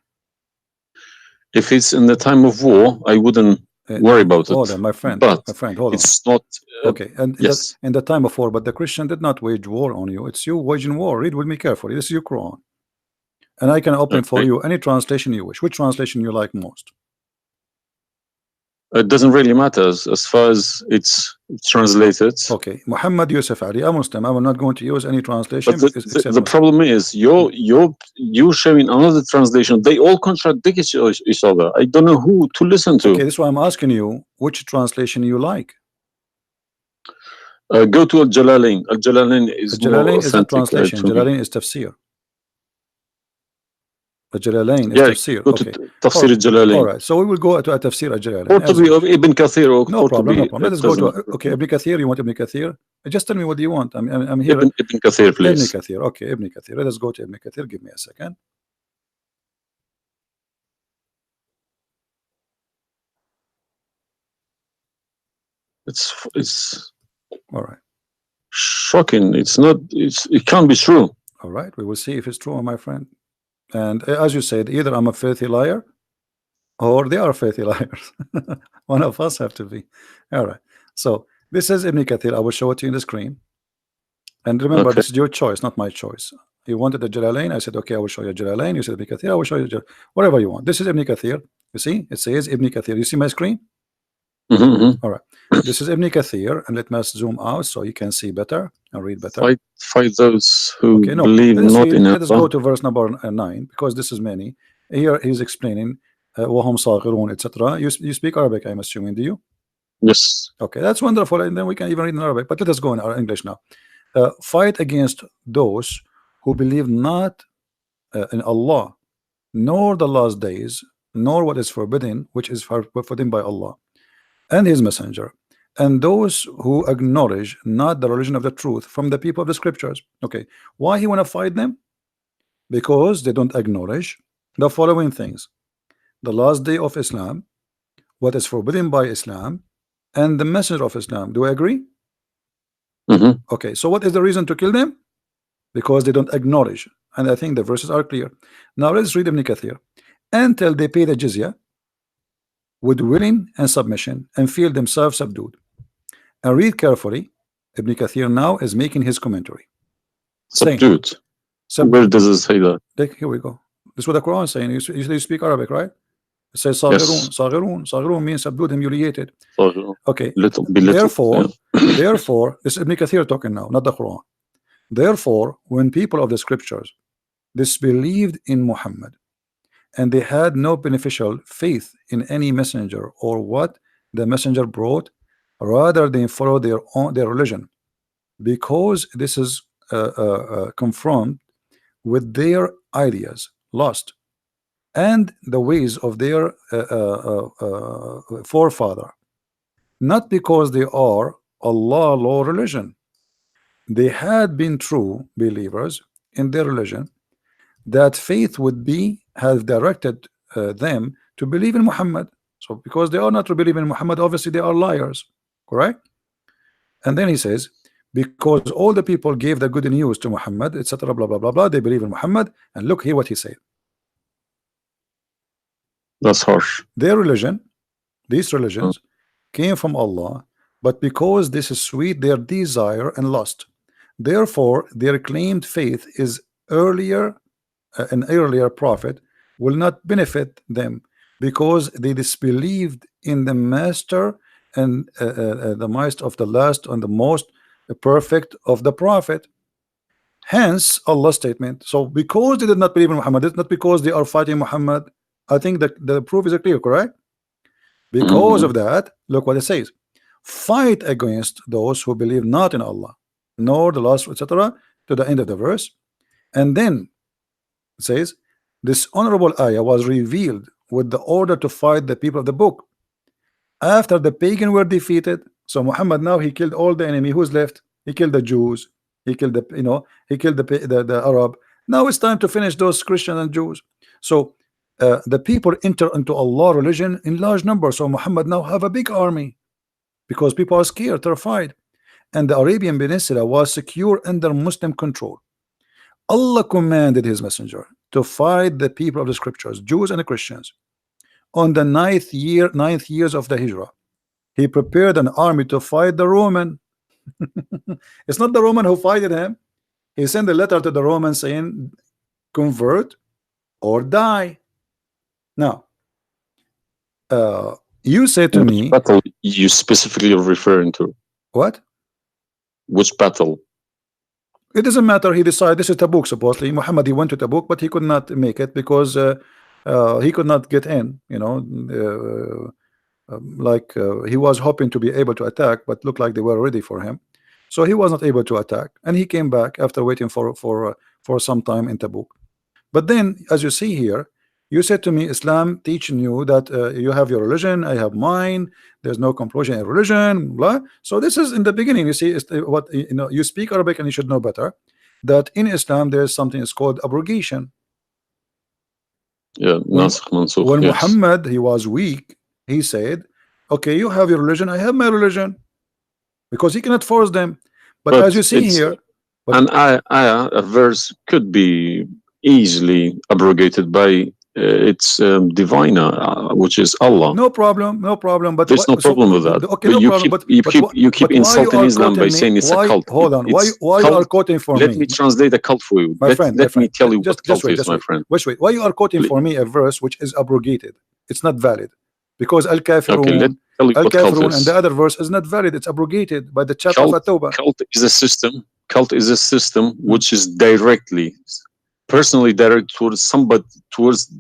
If it's in the time of war, I wouldn't worry about it. Hold on, my friend. But my friend, hold it's on. not. Okay, and yes, in the time of war, but the Christian did not wage war on you. It's you waging war. Read with me carefully. This is your Quran, and I can open for you any translation you wish. Which translation you like most? It doesn't really matter as far as it's translated. Okay, Muhammad Yusuf Ali, a Muslim. I will not going to use any translation. But the problem is you're showing another translation. They all contradict each other. I don't know who to listen to. Okay, this is why I'm asking you which translation you like. Go to Al-Jalalain. Al-Jalalain is Al-Jalalain more is a translation. Jalalain is tafsir. Al-Jalalain is tafsir. Okay. Tafsir Al-Jalalain. All right. So we will go to a tafsir Al-Jalalain. Qurtubi of Ibn Kathir. No problem. No problem. Let us go to okay. Ibn Kathir. You want Ibn Kathir? Just tell me what do you want. I'm here. Ibn Kathir, please. Ibn Kathir. Okay, Ibn Kathir. Let us go to Ibn Kathir. Give me a second. It's all right. Shocking. It's not. It can't be true. All right. We will see if it's true, my friend. And as you said, either I'm a filthy liar, or they are filthy liars. One of us have to be. All right. So this is Ibn Kathir. I will show it to you in the screen. And remember, this is your choice, not my choice. You wanted the Jalalain. I said, okay, I will show you Jalalain. You said Ibn Kathir. I will show you whatever you want. This is Ibn Kathir. You see, it says Ibn Kathir. You see my screen? All right. This is Ibn Kathir, and let me zoom out so you can see better and read better. Fight those who believe not in Allah. Let us go to verse number 9, because this is many. Here he's explaining وهم صاغرون, etc. You speak Arabic, I'm assuming, do you? Yes. Okay, that's wonderful, and then we can even read in Arabic. But let us go in our English now. Fight against those who believe not in Allah, nor the last days, nor what is forbidden, which is forbidden by Allah and His Messenger, and those who acknowledge not the religion of the truth from the people of the scriptures. Okay, why he want to fight them? Because they don't acknowledge the following things: the last day of Islam, what is forbidden by Islam, and the messenger of Islam. Do I agree? Okay, so what is the reason to kill them? Because they don't acknowledge, and I think the verses are clear. Now let's read Ibn Kathir. Until they pay the jizya with willing and submission and feel themselves subdued. And read carefully. Ibn Kathir now is making his commentary. Subdued. Where does it say that? Here we go. This is what the Quran is saying. You speak Arabic, right? It says Saghirun. Saghirun. Saghirun means subdued, humiliated. Okay. Therefore, this is Ibn Kathir talking now, not the Quran. Therefore, when people of the scriptures disbelieved in Muhammad, and they had no beneficial faith in any messenger or what the messenger brought, rather they follow their religion, because this is confirmed with their ideas lost and the ways of their forefather, not because they are Allah law religion. They had been true believers in their religion, that faith would be have directed them to believe in Muhammad. So because they are not to believe in Muhammad, obviously they are liars, correct? And then he says, because all the people gave the good news to Muhammad, etc., blah blah blah blah, they believe in Muhammad. And look here what he said. That's harsh. Their religion, these religions, came from Allah, but because this is sweet, their desire and lust. Therefore, their claimed faith is earlier, an earlier prophet will not benefit them because they disbelieved in the master and the most of the last and the most perfect of the prophet. Hence Allah's statement. So because they did not believe in Muhammad, it's not because they are fighting Muhammad. I think that the proof is clear, correct? Because of that, look what it says: fight against those who believe not in Allah nor the last, etc., to the end of the verse. And then it says this honorable ayah was revealed with the order to fight the people of the book after the pagan were defeated. So Muhammad now he killed all the enemy. Who's left? He killed the Jews, he killed the, he killed the Arab. Now it's time to finish those Christians and Jews. So the people enter into Allah religion in large numbers. So Muhammad now have a big army because people are scared, terrified, and the Arabian Peninsula was secure under Muslim control. Allah commanded his messenger to fight the people of the scriptures, Jews and Christians. On the ninth years of the Hijrah, he prepared an army to fight the Roman. It's not the Roman who fighted him. He sent a letter to the Romans saying, convert or die. Now, you said to me, battle you specifically referring to? What? Which battle? It doesn't matter. He decided this is Tabuk. Supposedly, Muhammad he went to Tabuk, but he could not make it because he could not get in. He was hoping to be able to attack, but looked like they were ready for him, so he was not able to attack, and he came back after waiting for some time in Tabuk. But then, as you see here, you said to me, Islam teaching you that you have your religion, I have mine. There's no compulsion in religion, blah. So this is in the beginning. You see, what you speak Arabic and you should know better that in Islam there is something is called abrogation. Yeah, nasikh mansukh. When Yes. Muhammad he was weak, he said, "Okay, you have your religion, I have my religion," because he cannot force them. But as you see here, a verse could be easily abrogated by its diviner, which is Allah. no problem, no problem. But there's no problem with that. Okay, but no you problem. you keep insulting Islam by saying it's a cult. Hold on. Why you are quoting for me? Let me translate a cult for you. My friend, let me tell you what cult is, my friend. Wait. Why you are quoting for me a verse which is abrogated? It's not valid because Al-Kafirun, Al-Kafirun, and the other verse is not valid. It's abrogated by the chapter of At-Tawbah. Cult is a system. Cult is a system which is directly, personally directed towards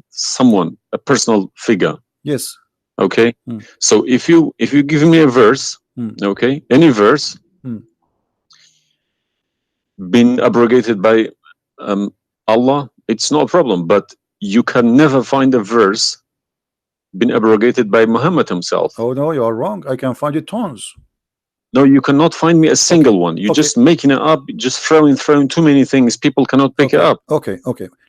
someone, a personal figure. Yes. Okay. So if you give me a verse, okay, any verse, been abrogated by Allah, it's no problem. But you can never find a verse been abrogated by Muhammad himself. Oh no, you are wrong. I can find you tons. No, you cannot find me a single one. You're just making it up, just throwing too many things. People cannot pick it up. Okay.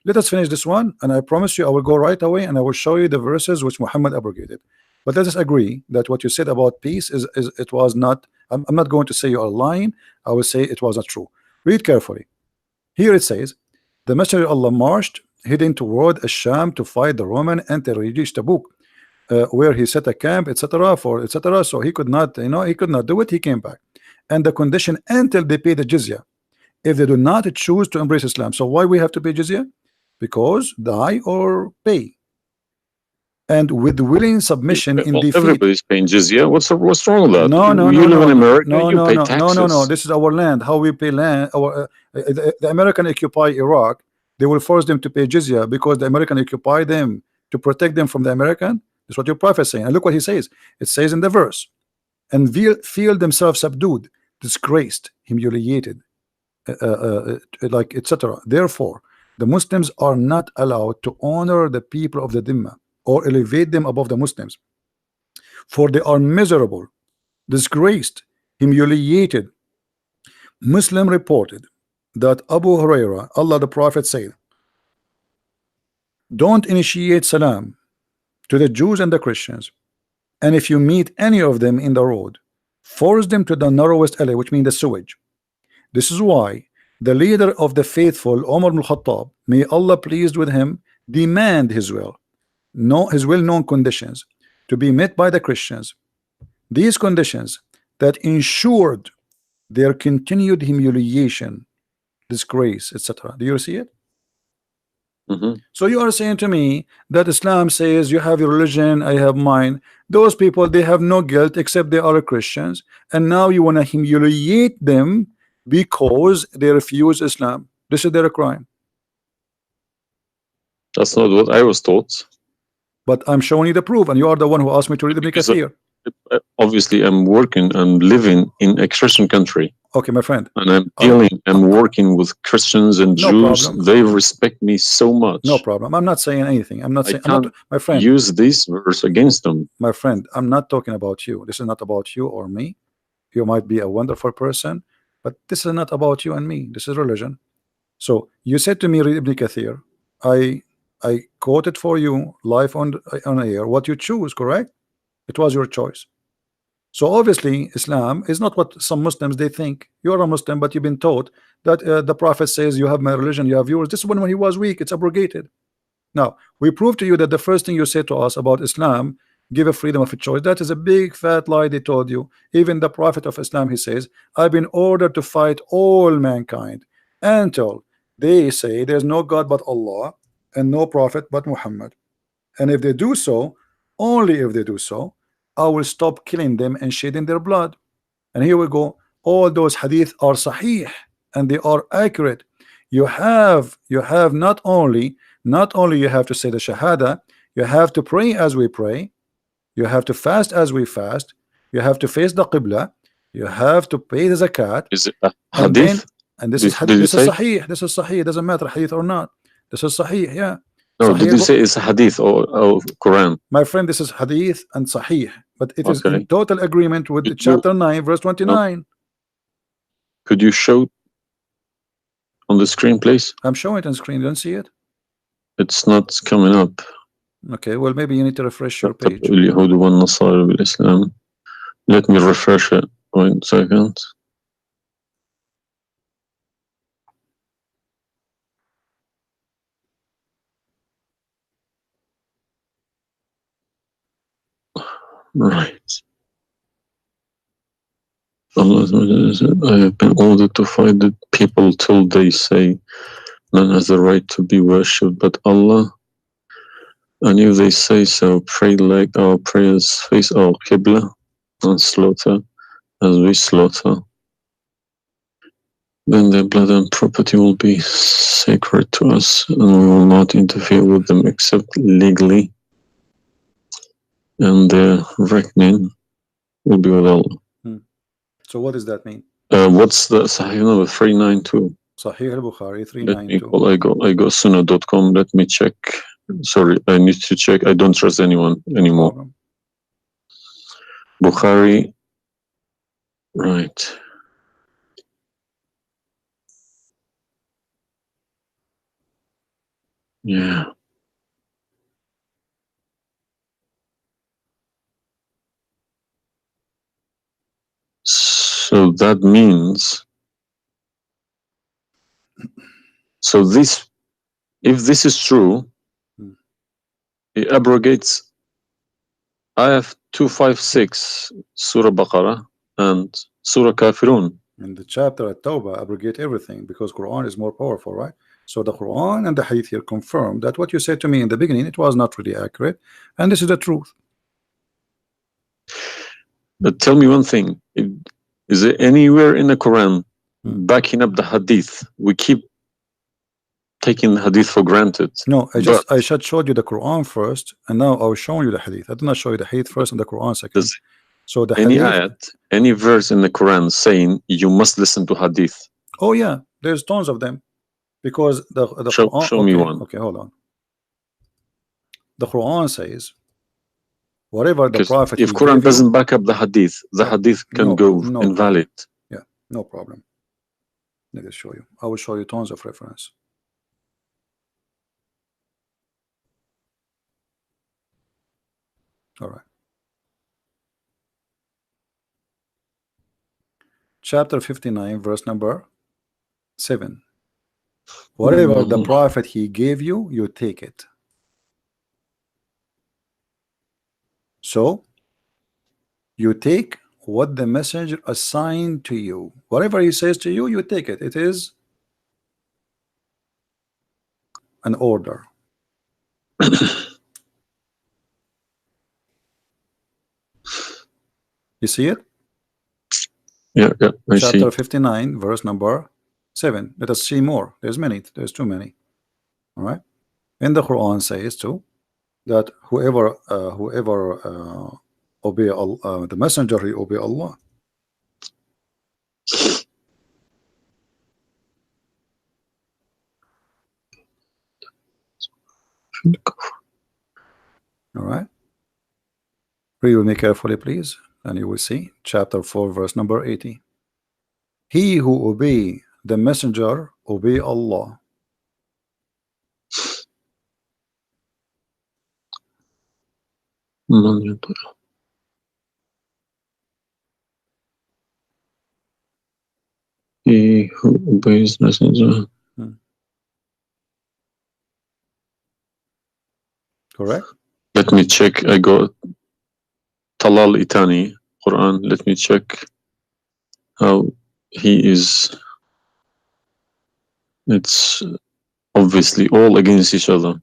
Let us finish this one, and I promise you I will go right away and I will show you the verses which Muhammad abrogated. But let us agree that what you said about peace is it was not. I'm not going to say you are lying. I will say it was not true. Read carefully. Here it says, the Messenger of Allah marched heading toward Asham to fight the Roman until he reached Tabuk, where he set a camp, etc. So he could not, he could not do it. He came back, and the condition until they pay the jizya. If they do not choose to embrace Islam, so why we have to pay jizya? Because die or pay. And with willing submission in defeat. Everybody's paying jizya. What's wrong with that? No. You live in America. You pay taxes. No. This is our land. How we pay land? The American occupy Iraq. They will force them to pay jizya because the American occupy them to protect them from the American. That's what your prophet is saying. And look what he says. It says in the verse, and feel themselves subdued, disgraced, humiliated, etc. Therefore, the Muslims are not allowed to honor the people of the Dhimma or elevate them above the Muslims, for they are miserable, disgraced, humiliated. Muslim reported that Abu Huraira, Allah the Prophet said, don't initiate salam to the Jews and the Christians, and if you meet any of them in the road, force them to the narrowest alley, which means the sewage. This is why the leader of the faithful, Umar ibn Khattab, may Allah pleased with him, demand his well-known conditions to be met by the Christians. These conditions that ensured their continued humiliation, disgrace, etc. Do you see it? So you are saying to me that Islam says you have your religion, I have mine. Those people, they have no guilt except they are Christians, and now you want to humiliate them because they refuse Islam. This is their crime. That's not what I was taught. But I'm showing you the proof, and you are the one who asked me to read Ibn Kathir. Obviously, I'm working and living in a Christian country. Okay, my friend. And I'm working with Christians and Jews. Problem. They respect me so much. No problem. I'm not saying anything. I'm not saying. My friend. Use this verse against them. My friend, I'm not talking about you. This is not about you or me. You might be a wonderful person, but this is not about you and me. This is religion. So you said to me, read Ibn Kathir. I quoted for you live on air what you choose, correct? It was your choice. So obviously Islam is not what some Muslims they think. You're a Muslim, but you've been taught that the Prophet says you have my religion, you have yours. This is when he was weak, it's abrogated. Now we prove to you that the first thing you say to us about Islam, give a freedom of choice. That is a big fat lie they told you. Even the Prophet of Islam, he says, I've been ordered to fight all mankind until they say there's no God but Allah and no prophet but Muhammad. And if they do so, only if they do so, I will stop killing them and shedding their blood. And here we go. All those hadith are sahih and they are accurate. You have not only you have to say the shahada, you have to pray as we pray, you have to fast as we fast, you have to face the qibla, you have to pay the zakat. Is it a hadith? And this is sahih. This is sahih. It doesn't matter hadith or not. This is sahih. Yeah. No, Sahih, did you say it's hadith or Quran? My friend, this is hadith and sahih, but it is in total agreement with the chapter 9 verse 29. No. Could you show on the screen, please? I'm showing it on screen. You don't see it? It's not coming up. Okay, well maybe you need to refresh your page. Let me refresh it. 1 second. Right. Allah said, I have been ordered to fight the people till they say none has the right to be worshipped but Allah. And if they say so, pray like our prayers, face our Qibla, and slaughter as we slaughter. Then their blood and property will be sacred to us, and we will not interfere with them except legally. And their reckoning will be with Allah. So what does that mean? What's the Sahih number? 392. Sahih al-Bukhari 392. I go sunnah.com. Let me check. Sorry, I need to check. I don't trust anyone anymore. Bukhari. Right. Yeah. So that means, if this is true, it abrogates ayah 256, Surah Baqarah, and Surah Kafirun. In the chapter at Tawbah, abrogate everything because Quran is more powerful, right? So the Quran and the Hadith here confirm that what you said to me in the beginning, it was not really accurate, and this is the truth. But tell me one thing: is there anywhere in the Quran backing up the Hadith? We keep taking the Hadith for granted. No, I just showed you the Quran first, and now I was showing you the Hadith. I did not show you the Hadith first and the Quran second. So the any Hadith, ayat, any verse in the Quran saying you must listen to Hadith? Oh yeah, there's tons of them, because the Quran. Show me one. Okay, hold on. The Quran says, whatever the Prophet. If Quran doesn't back up the Hadith can go invalid. Yeah, no problem. Let me show you. I will show you tons of reference. All right. Chapter 59, verse number 7. Whatever the prophet he gave you, you take it. So you take what the messenger assigned to you. Whatever he says to you, you take it. It is an order. You see it? Yeah, I see. Chapter 59, verse number 7. Let us see more. There's many. There's too many. All right. And the Quran says too that whoever obey Allah, the messenger, he obey Allah. All right. Read with me carefully, please, and you will see chapter 4, verse number 80. He who obey the messenger obey Allah. He who obeys messenger. Correct? Let me check. I got Talal Itani Quran. Let me check how he is. It's obviously all against each other.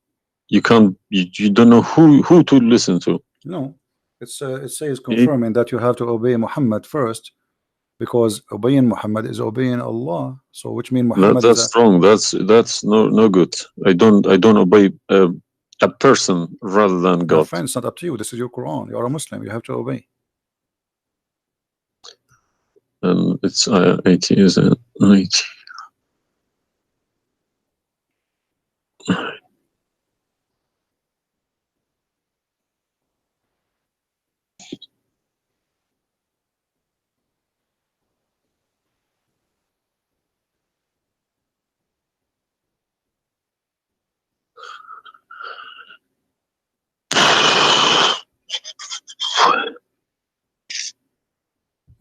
You can't. You don't know who to listen to. No, it says confirming that you have to obey Muhammad first, because obeying Muhammad is obeying Allah. So which means Muhammad that's wrong. That's no good. I don't obey a person rather than God. My friend, it's not up to you. This is your Quran. You are a Muslim. You have to obey. And it's 80, is it? 80.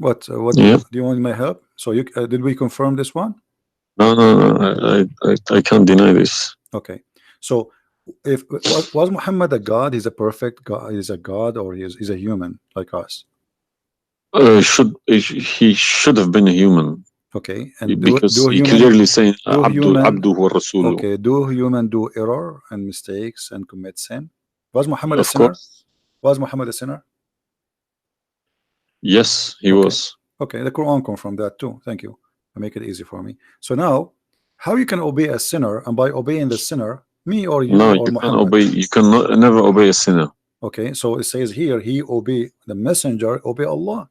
What Yeah. do you want my help? So you did we confirm this one? No. I can't deny this. Okay. So if was Muhammad a god? He's a perfect god. He's a god, or he's a human like us? He should have been a human. Okay. And because do he human, clearly saying human, Abdu wa Rasulu. okay, do human do error and mistakes and commit sin? Was Muhammad a Of sinner? course. Was Muhammad a sinner? Yes, he was. Okay, the Quran confirmed that too. Thank you. Make it easy for me. So now, how you can obey a sinner, and by obeying the sinner, me or you No, or you Muhammad? can obey. You can never obey a sinner. Okay, so it says here, he obey the messenger, obey Allah.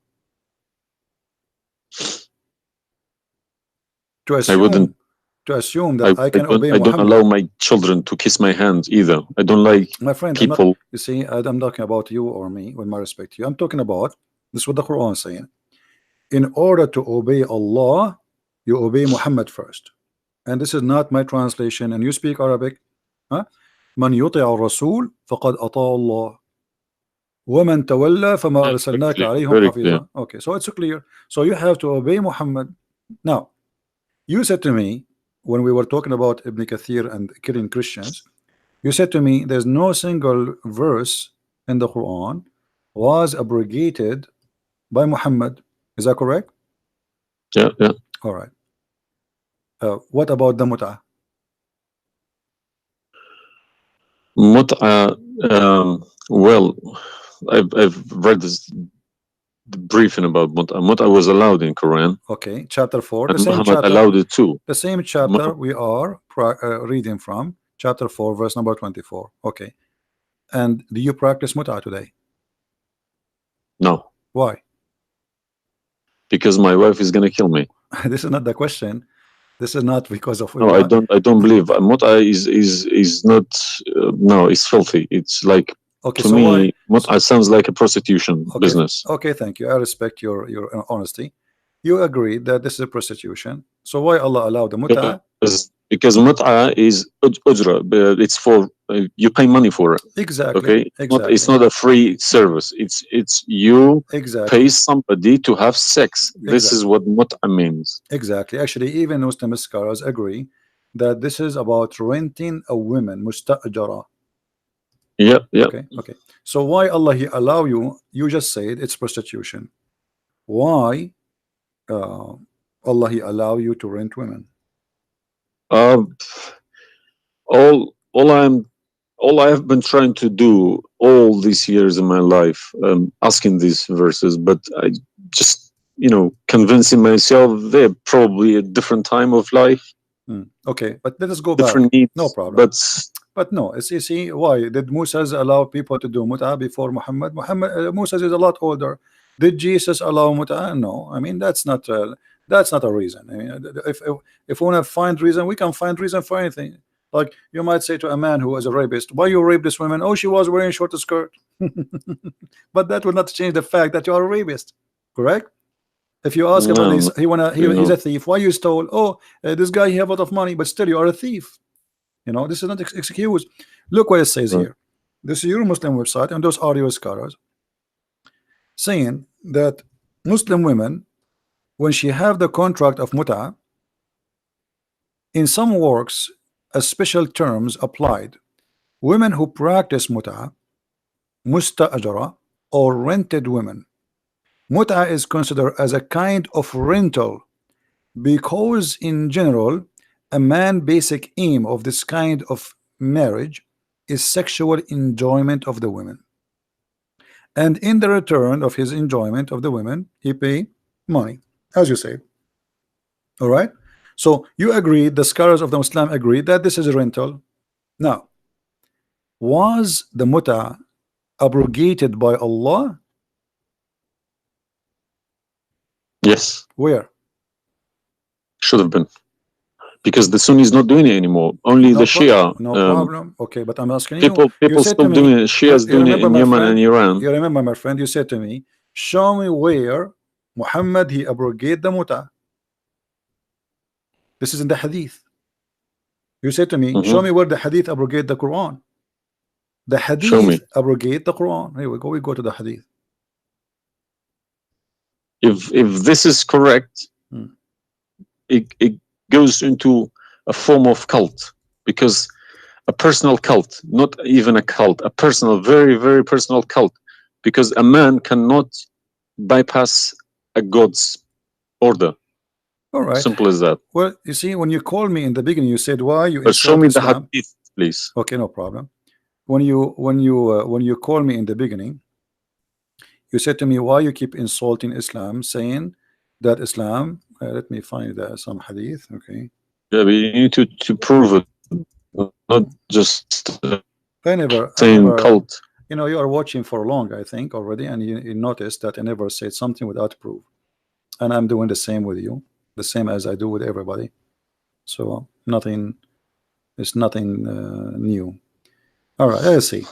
To assume that I can obey Muhammad. I don't allow my children to kiss my hand either. I don't like my friend, people. You see, I'm talking about you or me, with my respect to you. I'm talking about this is what the Quran is saying. In order to obey Allah, you obey Muhammad first. And this is not my translation. And you speak Arabic. من يطع الرسول فقد أطاع الله ومن تولى فما أرسلناك عليهم حفيظا. Okay, so it's clear. So you have to obey Muhammad. Now, you said to me when we were talking about Ibn Kathir and killing Christians, you said to me there's no single verse in the Quran was abrogated by Muhammad. Is that correct? Yeah. All right. What about the mut'ah? Mut'ah, well, I've read this briefing about mut'ah. Mut'ah was allowed in Quran. Okay, chapter 4. And Muhammad allowed it too. The same chapter we are reading from, chapter 4, verse number 24. Okay. And do you practice mut'ah today? No. Why? Because my wife is gonna kill me. This is not the question. This is not because of. No, I don't believe mut'ah is not. No, it's filthy. It's like, okay, to me, mut'ah sounds like a prostitution business. Okay, thank you. I respect your honesty. You agree that this is a prostitution. So why Allah allowed the mut'ah? Because mut'ah is ujra. It's for you pay money for it. Exactly. Okay, Exactly. it's not a free service. It's you Exactly. pay somebody to have sex. This is what mut'a means. Exactly. Actually, even Muslim scholars agree that this is about renting a woman, musta'jara. Yeah, yeah. Okay, okay. So why Allah He allow you? You just said it's prostitution. Why Allah He allow you to rent women? Um, all I have been trying to do all these years in my life, asking these verses, but I just, convincing myself they're probably a different time of life, Okay, but let us go back. different needs. No problem. But no, you see, why did Moses allow people to do mut'ah before Muhammad? Moses is a lot older. Did Jesus allow mut'ah? No. I mean, that's not a reason. I mean, if we want to find reason, we can find reason for anything. Like you might say to a man who is a rapist, why you rape this woman? Oh, she was wearing short skirt. But that will not change the fact that you are a rapist, correct? If you ask him and he's a thief, why you stole? Oh, this guy he have a lot of money, but still you are a thief. This is not excuse. Look what it says here. This is your Muslim website, and those are your scholars saying that Muslim women, when she have the contract of mut'ah, in some works, a special terms applied. Women who practice mut'ah, musta'ajara, or rented women. Mut'ah is considered as a kind of rental because in general a man's basic aim of this kind of marriage is sexual enjoyment of the women, and in the return of his enjoyment of the women he pay money, as you say. All right, so you agree, the scholars of the Muslim agree that this is a rental. Now, was the mut'ah abrogated by Allah? Yes. Where? Should have been. Because the Sunni is not doing it anymore. Only the Shia. No problem. Okay, but I'm asking people you said still to me, doing it. Shia's doing it in Yemen and Iran. You remember, my friend, you said to me, show me where Muhammad he abrogated the mut'ah. This is in the hadith. You said to me, show me where the hadith abrogate the Quran. The hadith abrogate the Quran. Here we go to the hadith. If this is correct, it goes into a form of cult, because a personal cult, not even a cult, a personal, very, very personal cult, because a man cannot bypass a God's order. All right. Simple as that. Well, you see, when you called me in the beginning, you said, why you but show me Islam? The hadith, please. Okay, no problem. When you call me in the beginning, you said to me, why you keep insulting Islam, saying that Islam, let me find some hadith. Okay. Yeah, but you need to prove it, not just I never cult. You are watching for long, I think, already, and you noticed that I never said something without proof, and I'm doing the same with you, the same as I do with everybody. So it's nothing new. All right, let's see.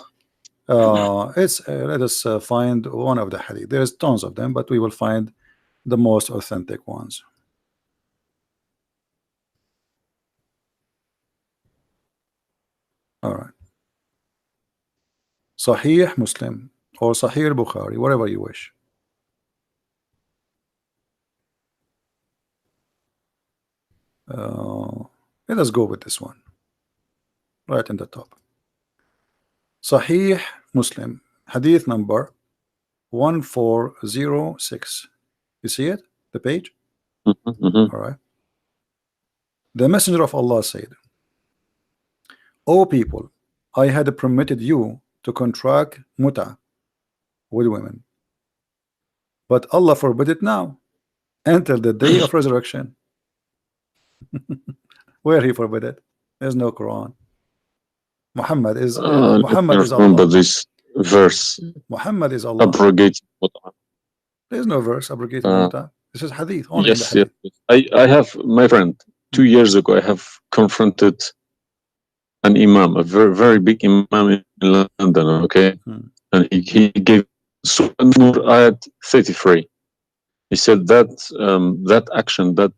Let us find one of the hadith. There's tons of them, but we will find the most authentic ones. All right. Sahih Muslim or Sahih Bukhari, whatever you wish. Let us go with this one right in the top. Sahih Muslim, hadith number 1406. You see it, the page? All right. The Messenger of Allah said, O people, I had permitted you to contract mut'ah with women, but Allah forbid it now until the day of resurrection. Where he forbid it? There's no Quran. Muhammad is Allah. This verse. Muhammad is Allah. Abrogate mut'ah. There's no verse abrogating mut'ah. This is hadith. Only yes, in the hadith. Yes. I have, my friend, 2 years ago I have confronted an imam, a very, very big imam in London, okay? And he gave Surah Ayat 33. He said that that action, that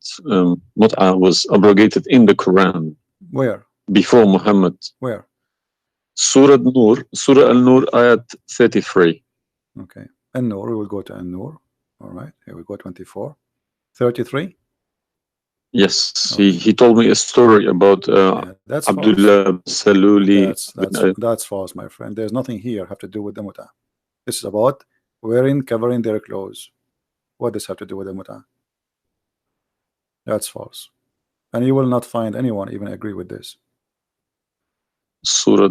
mut'ah was abrogated in the Quran. Where? Before Muhammad. Where? Surah Al-Nur, ayat 33. Okay. An-Nur, we will go to An-Nur. All right, here we go, 24. 33? Yes, Okay. he told me a story about Yeah, that's false. Abdullah Saluli. That's false, my friend. There's nothing here have to do with the muta. This is about covering their clothes. What does have to do with the muta? That's false. And you will not find anyone even agree with this. Surah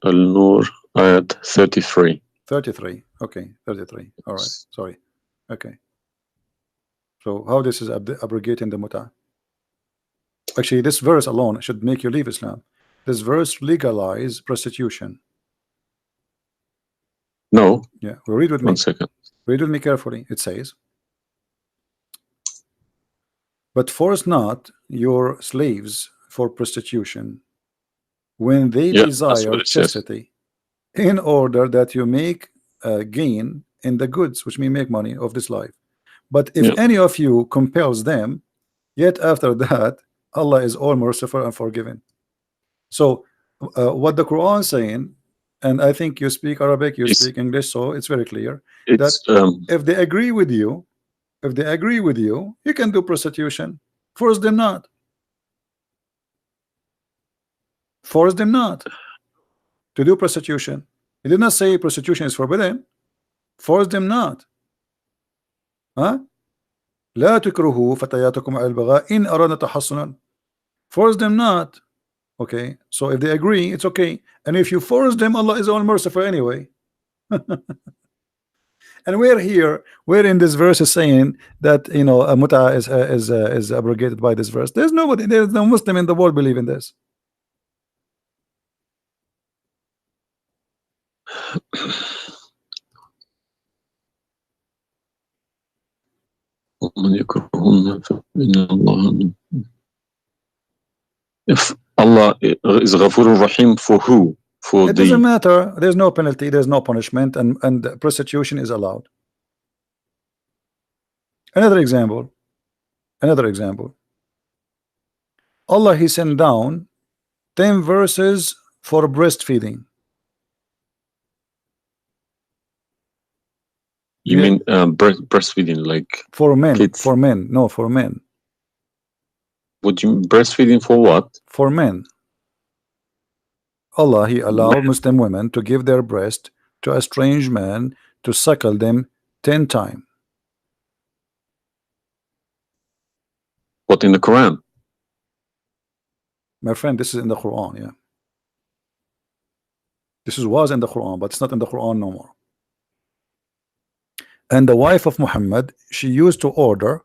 Al-Nur, ayat 33. 33. Okay, 33. All right. Sorry. Okay. So how this is abrogating the muta? Actually, this verse alone should make you leave Islam. This verse legalize prostitution. No. Yeah. Well, read with me. 1 second. Read with me carefully. It says, but force not your slaves for prostitution when they desire chastity, in order that you make gain in the goods, which mean make money of this life. But if any of you compels them, yet after that Allah is all merciful and forgiving. So what the Quran is saying, and I think you speak Arabic, you speak English, so it's very clear that if they agree with you, you can do prostitution. Force them not. Force them not to do prostitution. He did not say prostitution is forbidden. Force them not. Huh? لا تكرهوا فتياتكم على البغاء إن أردنا تحصنا. Force them not. Okay, so if they agree, it's okay. And if you force them, Allah is all merciful anyway. And we're in this verse is saying that, you know, a muta is abrogated by this verse. There's no Muslim in the world believe in this. If Allah is Ghafur Rahim for who? It doesn't matter. There's no penalty, there's no punishment, and prostitution is allowed. Another example. Allah, He sent down 10 verses for breastfeeding. You mean breastfeeding, like for men? Kids. For men, no, for men. Would you breastfeeding for what? For men. Allah, He allowed Muslim women to give their breast to a strange man to suckle them 10 times. What, in the Quran? My friend, this is in the Quran, yeah. This was in the Quran, but it's not in the Quran no more. And the wife of Muhammad, she used to order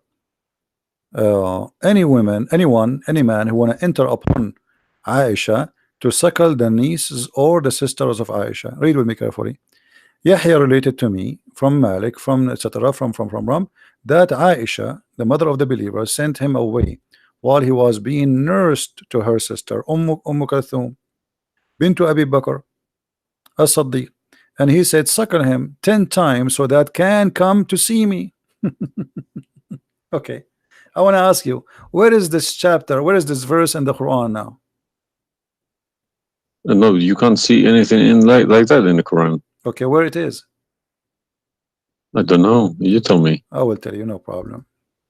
any man who want to enter upon Aisha to suckle the nieces or the sisters of Aisha. Read with me carefully. Yahya related to me from Malik, from etc. from that Aisha, the mother of the believer, sent him away while he was being nursed to her sister Kulthum bint Abi Bakr as-Siddiq, and he said, suckle him 10 times so that can come to see me. Okay, I want to ask you, where is this chapter, where is this verse in the Quran now? No, you can't see anything in like that in the Quran. Okay, where it is? I don't know. You tell me. I will tell you, no problem.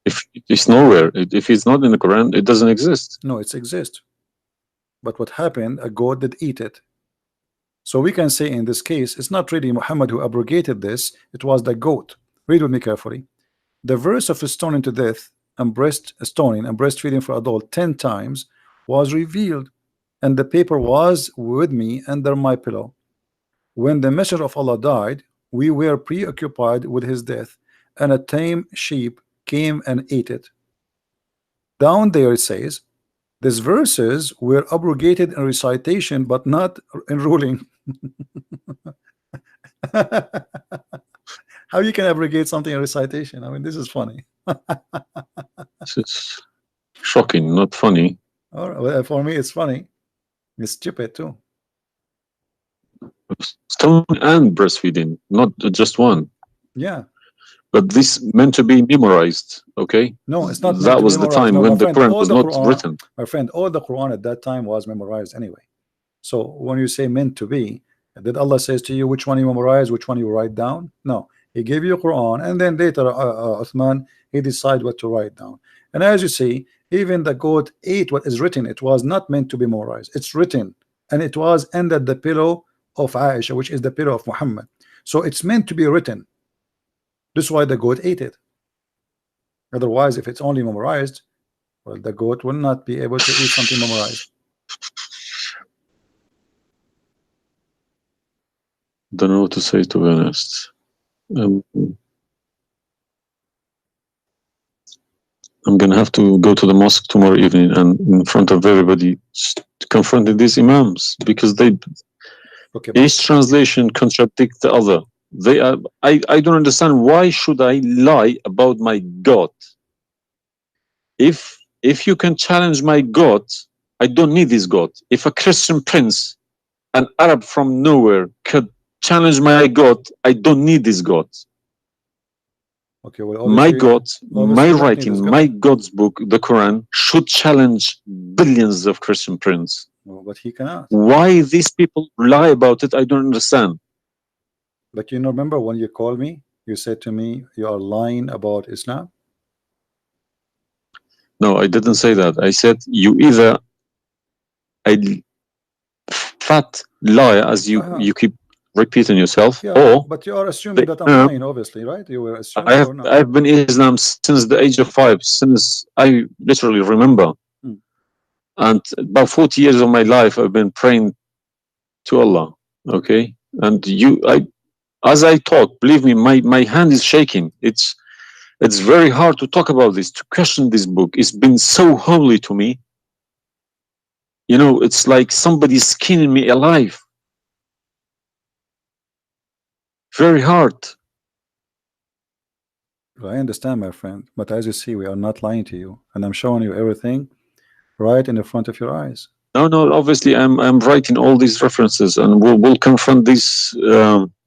If it's nowhere, if it's not in the Quran, it doesn't exist. No, it exists. But what happened? A goat did eat it. So we can say in this case, it's not really Muhammad who abrogated this, it was the goat. Read with me carefully. The verse of stoning to death and stoning and breastfeeding for adult 10 times was revealed, and the paper was with me under my pillow. When the messenger of Allah died, we were preoccupied with his death, and a tame sheep came and ate it. Down there it says, these verses were abrogated in recitation, but not in ruling. How you can abrogate something in recitation? I mean, this is funny. It's shocking, not funny. All right, well, for me, it's funny. It's stupid too. Stoning and breastfeeding, not just one. Yeah. But this meant to be memorized, okay? No, it's not. That was the time when the Quran was not written. My friend, all the Quran at that time was memorized anyway. So when you say meant to be, did Allah says to you which one you memorize, which one you write down? No, He gave you Quran, and then later Uthman, he decide what to write down. And as you see, even the goat ate what is written. It was not meant to be memorized. It's written, and it was under the pillow of Aisha, which is the pillow of Muhammad. So it's meant to be written. This is why the goat ate it. Otherwise, if it's only memorized, well, the goat will not be able to eat something memorized. Don't know what to say, to be honest. I'm gonna have to go to the mosque tomorrow evening and in front of everybody confront these imams, because they each translation contradicts the other. They are. I don't understand, why should I lie about my God? If you can challenge my God, I don't need this God. If a Christian prince, an Arab from nowhere, could challenge my God, I don't need this God. Okay, well, my God, my writing, my God's book, the Quran, should challenge billions of Christian princes. No, but he cannot. Why these people lie about it, I don't understand. But you know, remember when you called me, you said to me, you are lying about Islam? No, I didn't say that. I said you either a fat liar, as you keep repeating yourself, or but you are assuming that I'm lying, obviously, right? You were assuming. I've been Islam since the age of 5, since I literally remember, and about 40 years of my life I've been praying to Allah. Okay, and as I talk, believe me, my hand is shaking. It's very hard to talk about this, to question this book. It's been so holy to me. You know, it's like somebody's skinning me alive. Very hard. I understand, my friend, but as you see, we are not lying to you, and I'm showing you everything right in the front of your eyes. No, obviously I'm writing all these references, and we'll confront these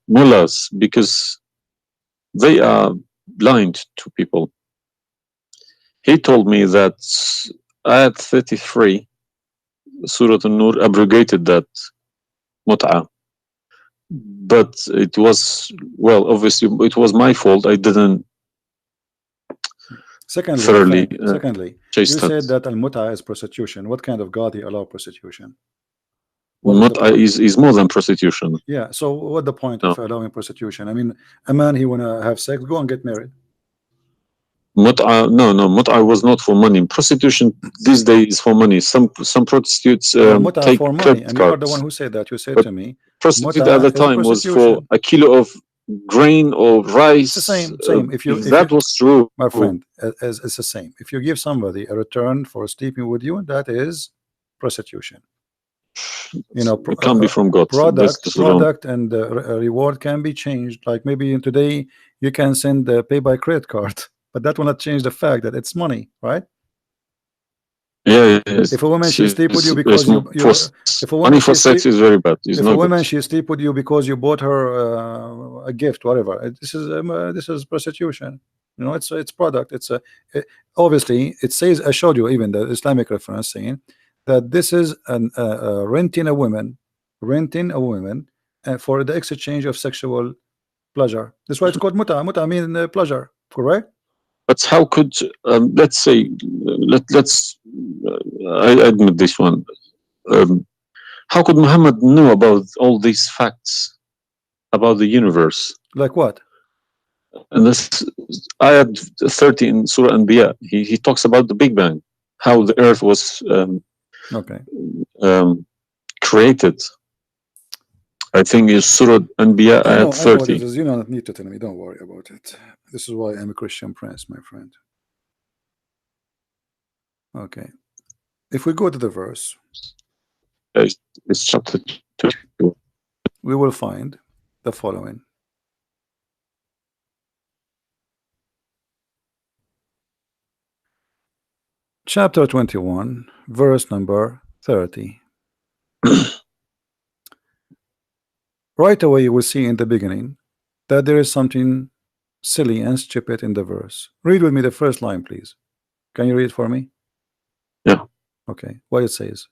mullahs, because they are blind to people. He told me that Ayat 33, Surah An-Nur, abrogated that mut'ah. But it was, well, obviously it was my fault. I didn't thoroughly you said that al-mut'ah is prostitution. What kind of God he allow prostitution? Mut'ah is more than prostitution. Yeah, so what the point of allowing prostitution? I mean, a man, he wanna have sex, go and get married. Mut'ah, no, mut'ah was not for money. Prostitution these days is for money. Some prostitutes take for money, and you are the one who said that. You said to me, prostitute at the time was for a kilo of grain or rice. It's the same. If that was true, my friend, it's the same. If you give somebody a return for sleeping with you, that is prostitution. You know, it can be from God. Product and reward can be changed. Like maybe today you can send pay by credit card, but that will not change the fact that it's money, right? Yeah. If a woman she sleep with you because if a woman money for sex is very bad. If a woman she sleep with you because you bought her a gift, whatever, this is prostitution. You know, it's product. Obviously it says, I showed you even the Islamic reference saying that this is renting a woman for the exchange of sexual pleasure. That's why it's called mut'ah. Mut'ah means pleasure, correct? But how could let's say I admit this one. How could Muhammad know about all these facts about the universe? Like what? And this ayat 30 in Surah Anbiya, he talks about the Big Bang, how the earth was created. I think it's Surah Anbiya ayat 30. You don't need to tell me, don't worry about it. This is why I'm a Christian prince, my friend. Okay. If we go to the verse, it's chapter 2. We will find the following. Chapter 21, verse number 30. Right away you will see in the beginning that there is something silly and stupid in the verse. Read with me the first line, please. Can you read it for me? Yeah. Okay. What it says?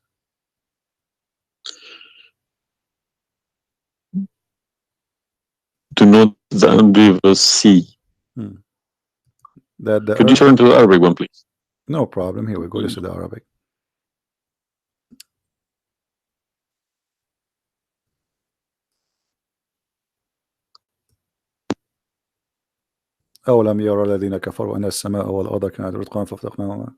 know the unbelievers see. That the Could you earth, turn to the Arabic one, please? no problem. Here we go. This is the Arabic. أولم يرى الذين كفروا أن السماء والأرض كانت رتقا ففتقناهما.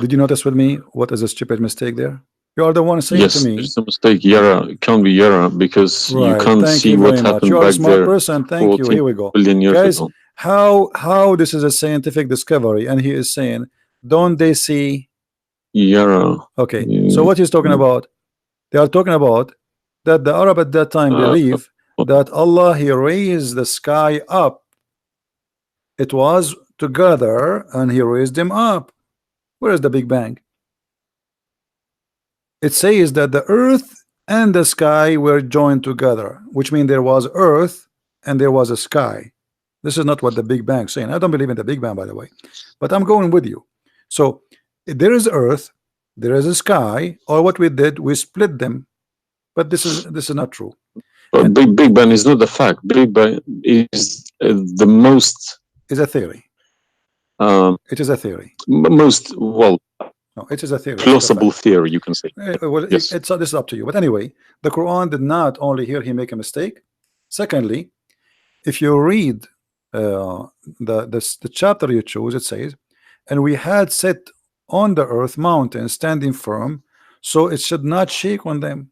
Did you notice with me what is a stupid mistake there? You are the one saying to Yes, me. there's a mistake. Yara, it can't be Yara because you Right. can't Thank see you what very much. happened You are a back smart there person. Thank you. 14 Here we go. billion years Guys, ago. how this is a scientific discovery, and he is saying, don't they see? Yara. Okay. So what he's talking about? They are talking about that the Arab at that time believe that Allah, he raised the sky up. It was together and he raised them up. Where is the Big Bang? It says that the earth and the sky were joined together, which means there was earth and there was a sky. This is not what the Big Bang is saying. I don't believe in the Big Bang, by the way, but I'm going with you. So there is earth, there is a sky, or what we did, we split them. But this is not true. But Big Bang is not the fact. Big Bang is the most. Is a theory. It is a theory. Most, well, no, it is a theory. plausible theory, you can say. Well, yes. This is up to you. But anyway, the Quran did not only here he make a mistake. Secondly, if you read the chapter you choose, it says, and we had set on the earth mountains standing firm, so it should not shake on them.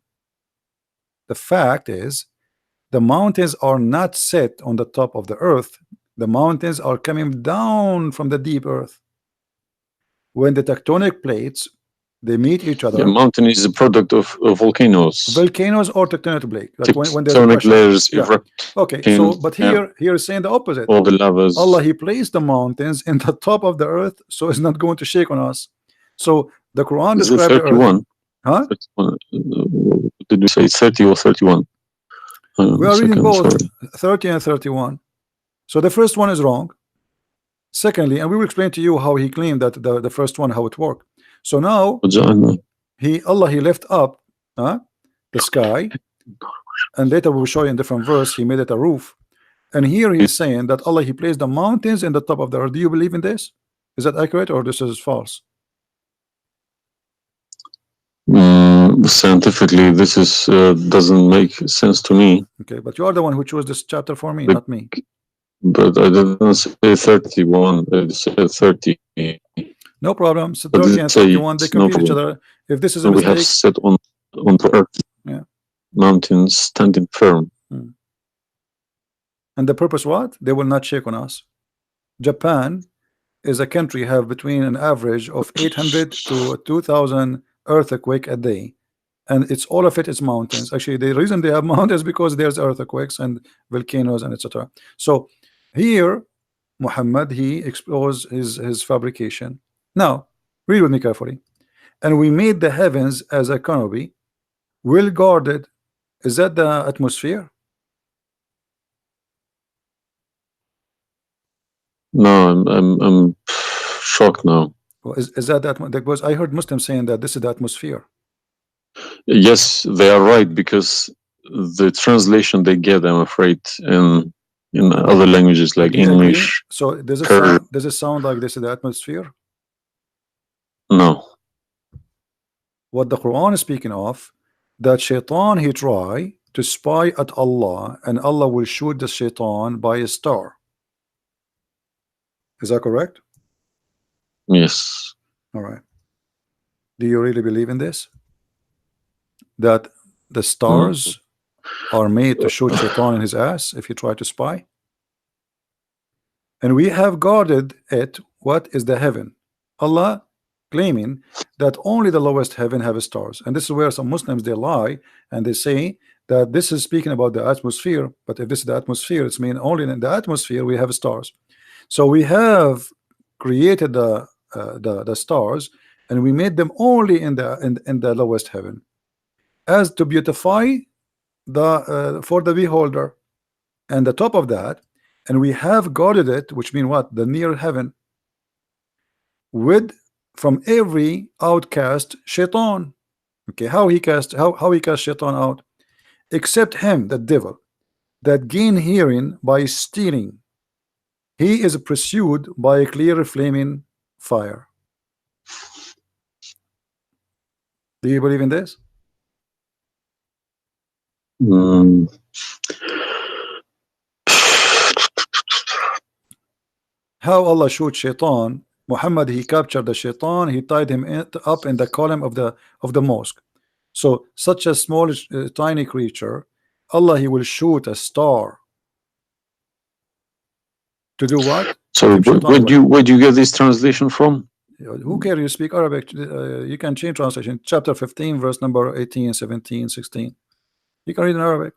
The fact is, the mountains are not set on the top of the earth. The mountains are coming down from the deep earth. When the tectonic plates they meet each other. Yeah, mountain is a product of volcanoes. Volcanoes or tectonic plate. Like when there's tectonic layers erupt. Okay, so but here is saying the opposite. All the lavas. Allah, he placed the mountains in the top of the earth, so it's not going to shake on us. So the Quran describes 31. The earth. Huh? 31. Did we say 30 or 31? We are reading both 30 and 31. So the first one is wrong. Secondly, and we will explain to you how he claimed that the first one, how it worked. So now Allah he left up the sky, and later we will show you in different verse he made it a roof. And here he is saying that Allah he placed the mountains in the top of the earth. Do you believe in this? Is that accurate or this is false? Scientifically, this is doesn't make sense to me. Okay, but you are the one who chose this chapter for me, not me. But I didn't say 31. I said 30. No problem. So 30 and 31 they compete each other. If this is a mistake, we have set on the earth, mountains standing firm. And the purpose what? They will not shake on us. Japan is a country have between an average of 800 to 2,000 earthquake a day, and it's all of it is mountains. Actually, the reason they have mountains is because there's earthquakes and volcanoes and etc. So here Muhammad he exposed his fabrication. Now read with me carefully. And we made the heavens as a canopy, well guarded. Is that the atmosphere? No, I'm shocked now. Well, is that because I heard Muslims saying that this is the atmosphere. Yes, they are right, because the translation they get, I'm afraid, in other languages like English. So does it sound like this is the atmosphere? No. What the Quran is speaking of, that shaitan he try to spy at Allah, and Allah will shoot the shaitan by a star. Is that correct? Yes. All right. Do you really believe in this? That the stars are made to shoot shaitan in his ass if you try to spy? And we have guarded it. What is the heaven? Allah claiming that only the lowest heaven have stars, and this is where some Muslims they lie and they say that this is speaking about the atmosphere. But if this is the atmosphere, it's mean only in the atmosphere we have stars. So we have created the stars, and we made them only in the lowest heaven, as to beautify the for the beholder, and the top of that, and we have guarded it, which mean what? The near heaven, with from every outcast shaitan. Okay, how he cast shaitan out? Except him, the devil. that gain hearing by stealing. He is pursued by a clear flaming fire. Do you believe in this? Mm. How Allah shoot shaitan? Muhammad, he captured the shaitan, he tied him up in the column of the mosque. So such a small tiny creature, Allah, he will shoot a star to do what? So where do you get this translation from? Who cares? You speak Arabic, you can change translation. Chapter 15 verse number 18, 17, 16. You can read in Arabic.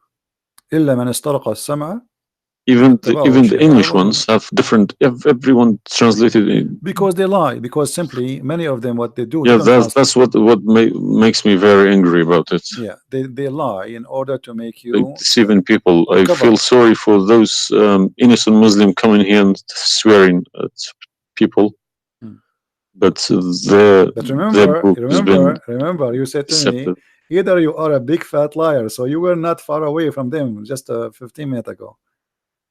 إلا من استرق السمع. Even the English ones have different. Everyone translated it because they lie. Because simply many of them, what they do. Yeah, that's what makes me very angry about it. Yeah, they lie in order to make you deceiving people. I feel sorry for those innocent Muslim coming here and swearing at people. But remember, you said to me, either you are a big fat liar, so you were not far away from them just 15 minutes ago.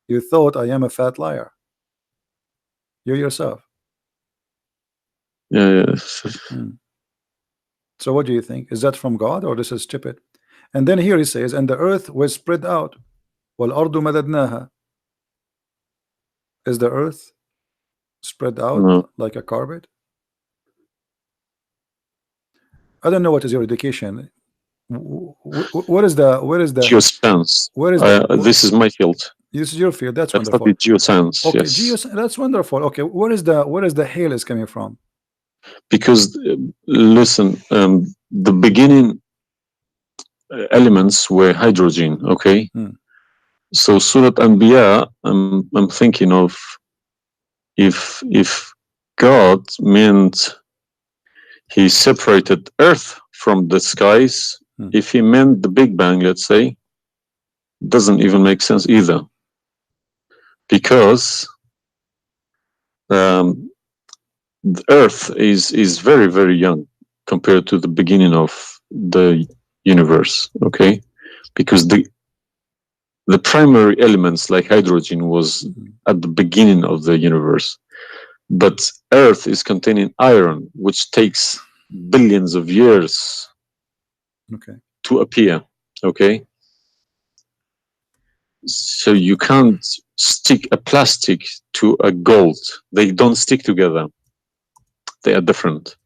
You thought I am a fat liar. You yourself. Yeah. So what do you think? Is that from God or this is stupid? And then here he says, and the earth was spread out. وَالْأَرْضُ مَدَدْنَاهَا. Is the earth spread out like a carpet? I don't know what is your education. What is the geoscience? This is my field. This is your field. That's wonderful. I studied geoscience. Okay, yes. That's wonderful. Okay, where is the hail is coming from? Because listen, the beginning elements were hydrogen. Okay. So Surah Anbiya, I'm thinking of if God meant he separated earth from the skies, if he meant the Big Bang, let's say, doesn't even make sense either. Because the earth is very, very young compared to the beginning of the universe, okay? Because the primary elements like hydrogen was at the beginning of the universe. But earth is containing iron, which takes billions of years to appear, okay? So you can't stick a plastic to a gold. They don't stick together. They are different.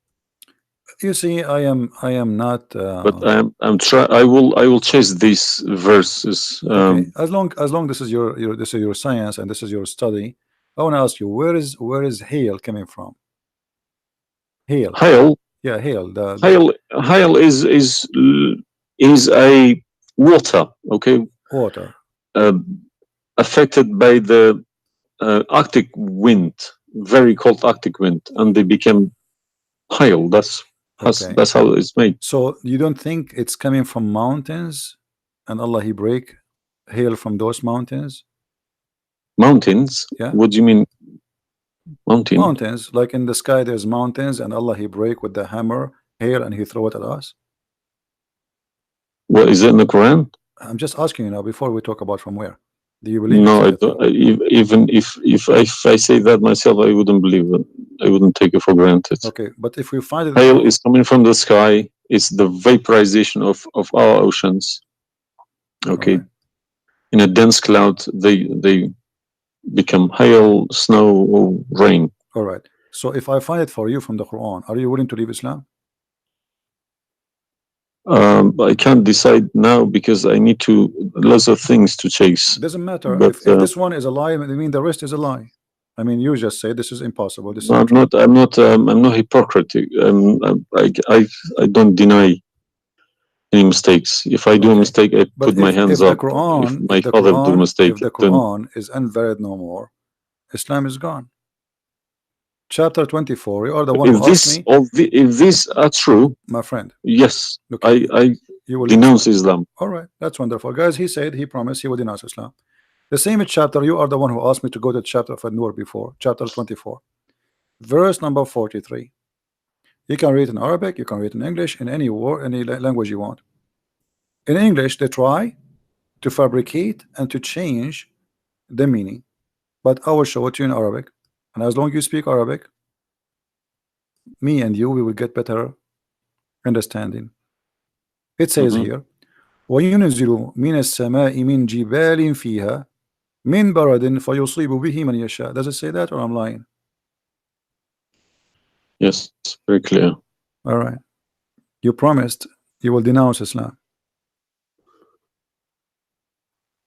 You see, I am not. But I will chase these verses. Okay. As long this is your science and this is your study, I want to ask you, where is hail coming from? Hail. Yeah, hail. Hail is a water. Okay. Water. Affected by the Arctic wind, very cold Arctic wind, and they became hail. That's how it's made. So you don't think it's coming from mountains, and Allah he break hail from those mountains? Mountains? Yeah. What do you mean? Mountains, like in the sky, there's mountains, and Allah he break with the hammer hail, and he throw it at us. What is it in the Quran? I'm just asking you now before we talk about from where. Do you believe? No, I don't. Even if I say that myself, I wouldn't believe it. I wouldn't take it for granted. Okay, but if we find it, hail is coming from the sky. It's the vaporization of our oceans. Okay, right. In a dense cloud, they become hail, snow, or rain. All right. So if I find it for you from the Quran, are you willing to leave Islam? I can't decide now because I need lots of things to chase. Doesn't matter. But, if this one is a lie, I mean the rest is a lie. I mean, you just say this is impossible. This is I'm not hypocritic. I don't deny any mistakes. If I do a mistake, I put my hands up. If my father do a mistake, if the Quran is unvalid no more, Islam is gone. Chapter 24. You are the one who asked me. If these are true, my friend. Yes, okay. I denounce Islam. All right, that's wonderful, guys. He said he promised he would denounce Islam. The same chapter. You are the one who asked me to go to chapter of An-Nur before. Chapter 24, verse number 43. You can read in Arabic. You can read in English. In any language you want. In English, they try. to fabricate and to change the meaning. But I will show it to you in Arabic, and as long as you speak Arabic, me and you, we will get better understanding. It says here, وَيُنْزِلُ مِنَ السَّمَاءِ مِنْ جِبَالٍ فِيهَا مِنْ بَرَدٍ فَيُصِيبُ بِهِ مَنْ يَشَاءُ. Does it say that, or I'm lying? Yes, very clear. All right. You promised you will denounce Islam.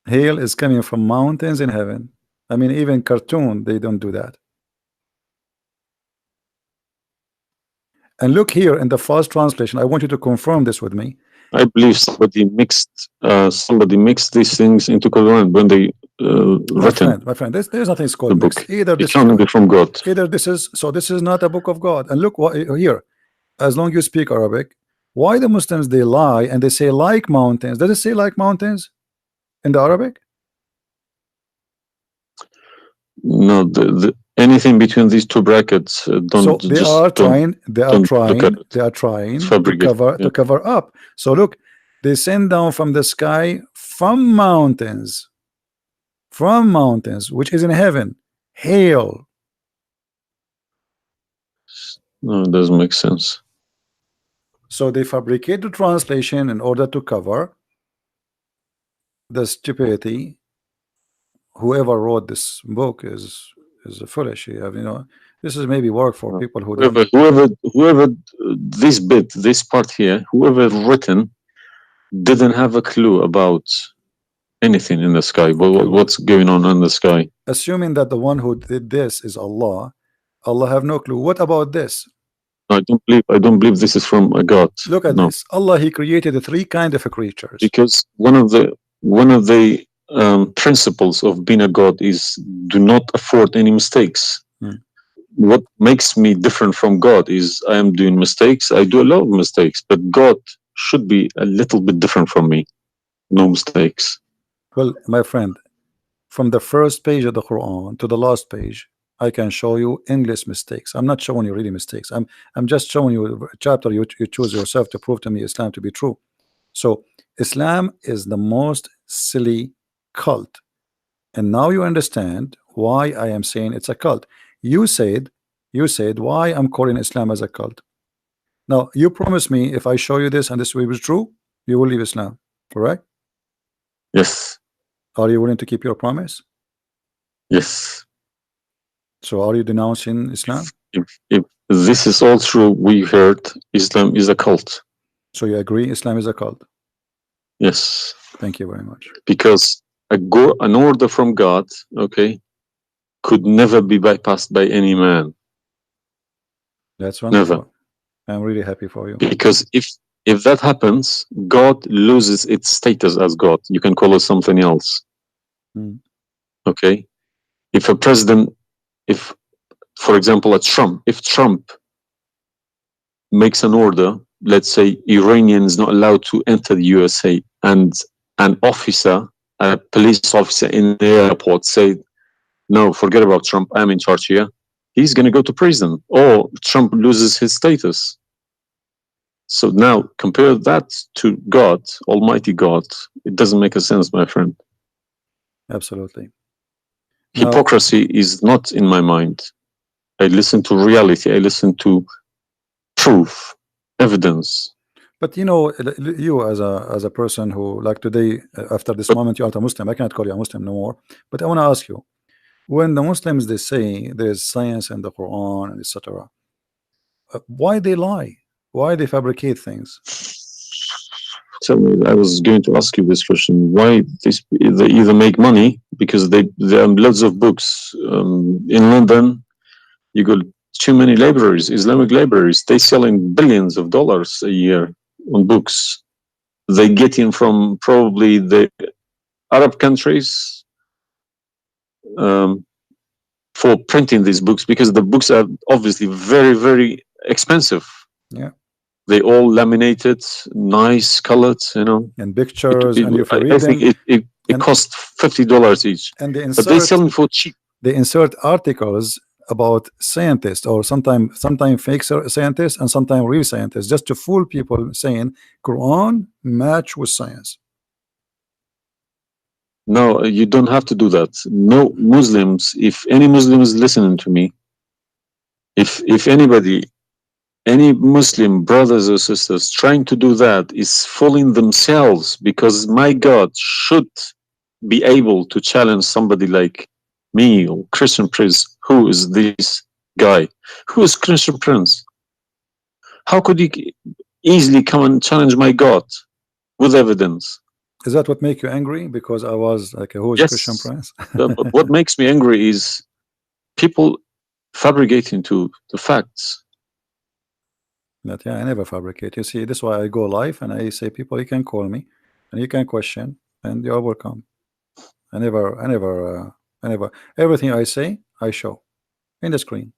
Hail is coming from mountains in heaven. I mean, even cartoon, they don't do that. And look here in the first translation. I want you to confirm this with me. I believe somebody mixed these things into Quran when they written. My friend, there's nothing called book. mixed. Either this it can't be from God. Either this is this is not a book of God. And look what here, as long as you speak Arabic, why the Muslims they lie and they say like mountains? Does it say like mountains in the Arabic? No, anything between these two brackets don't. So they are trying to cover up. So look, they send down from the sky from mountains, which is in heaven, hail. No, it doesn't make sense. So they fabricate the translation in order to cover the stupidity. Whoever wrote this book is foolish. You know, this is maybe work for people who whoever this part here, whoever written didn't have a clue about anything in the sky. What's going on in the sky? Assuming that the one who did this is Allah, Allah have no clue. What about this? I don't believe this is from a God. Look at this. Allah, He created three kind of creatures. Because one of the principles of being a God is do not afford any mistakes. What makes me different from God is I am doing mistakes. I do a lot of mistakes, but God should be a little bit different from me. No mistakes. Well, my friend, from the first page of the Quran to the last page, I can show you endless mistakes. I'm not showing you really mistakes. I'm just showing you a chapter you choose yourself to prove to me Islam to be true. So Islam is the most silly cult, and now you understand why I am saying it's a cult. You said why I'm calling Islam as a cult. Now you promise me if I show you this and this will be true, you will leave Islam, correct? Yes. Are you willing to keep your promise? Yes. So are you denouncing Islam? If this is all true, we heard Islam is a cult. So you agree Islam is a cult? Yes. Thank you very much. Because an order from God, okay, could never be bypassed by any man. That's wonderful. Never. I'm really happy for you. Because if that happens, God loses its status as God. You can call it something else. Okay? If a president, for example, if Trump makes an order, let's say Iranian is not allowed to enter the USA, and an officer, a police officer in the airport say, no, forget about Trump, I'm in charge here, he's going to go to prison, or Trump loses his status. So now compare that to God, Almighty God. It doesn't make a sense, my friend. Absolutely. Hypocrisy is not in my mind. I listen to reality. I listen to proof, evidence. But you know, you as a person who, like today, after this moment, you are a Muslim. I cannot call you a Muslim no more. But I want to ask you, when the Muslims they say there is science in the Quran and etc., why they lie? Why they fabricate things? Tell me, I was going to ask you this question. Why they either make money because there are loads of books in London. You got too many libraries, Islamic libraries. They selling billions of dollars a year on books. They get in from probably the Arab countries for printing these books, because the books are obviously very, very expensive. Yeah. They all laminated, nice colored, you know. And pictures, and if you read I think it costs $50 each. And but they sell them for cheap. They insert articles about scientists, or sometimes fake scientists and sometimes real scientists, just to fool people, saying Quran match with science. No, you don't have to do that. No Muslims, if any Muslim is listening to me, if anybody, any Muslim brothers or sisters trying to do that is fooling themselves, because my God should be able to challenge somebody like me or Christian Prince. Who is this guy? Who is Christian Prince? How could he easily come and challenge my God with evidence? Is that what make you angry? Because I was like, who is Christian Yes. Prince? But what makes me angry is people fabricating to the facts. But yeah, I never fabricate. You see, this is why I go live and I say, people, you can call me and you can question, and you are welcome. I never. Everything I say, I show in the screen.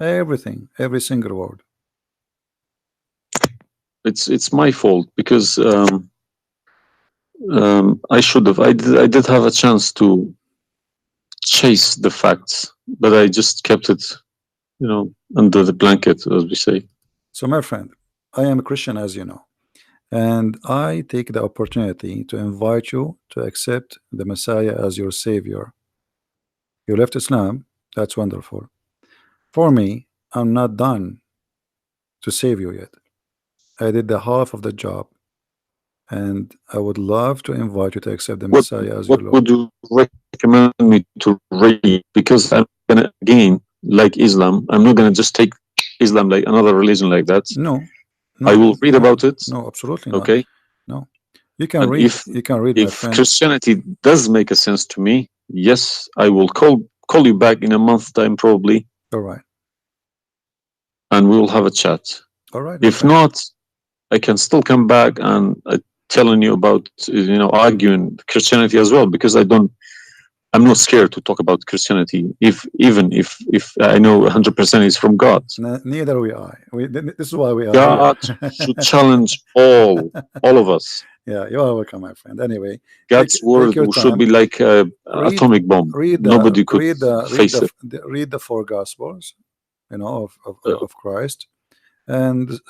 Everything, every single word. It's my fault, because I should have. I did have a chance to chase the facts, but I just kept it, under the blanket, as we say. So, my friend, I am a Christian, as you know, and I take the opportunity to invite you to accept the Messiah as your Savior. You left Islam, that's wonderful. For me, I'm not done to save you yet. I did the half of the job, and I would love to invite you to accept the What Messiah as your what Lord. would you recommend me to read? Because I'm gonna, again, like Islam, I'm not gonna just take Islam like another religion like that. No, I no, will read no, about it. no, absolutely not. Okay. No, you And can read, my if friend. Christianity does make a sense to me, yes, I will call you back in a month's time probably, All right, and we will have a chat. all right, my If friend. not, I can still come back and telling you about, arguing Christianity as well, because I'm not scared to talk about Christianity, even if I know 100% is from God. Neither we are. This is why we are here. God should challenge all of us. Yeah, you are welcome, my friend. Anyway, God's take word your should time. be like a Read, atomic bomb. Nobody could face it. read the four Gospels, Uh, of Christ, and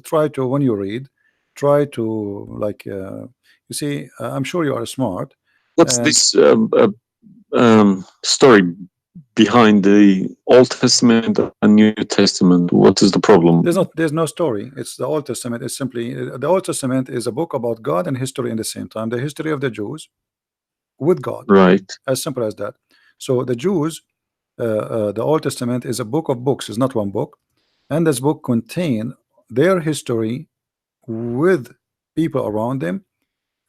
try to, when you read, try to, like, you see, I'm sure you are smart, What's and this story behind the Old Testament and New Testament? What is the problem? there's no story. It's the Old Testament is simply the Old Testament is a book about God and history in the same time. The history of the Jews with God, Right. as simple as that. So the Jews, the Old Testament is a book of books. It's not one book, and this book contain their history with people around them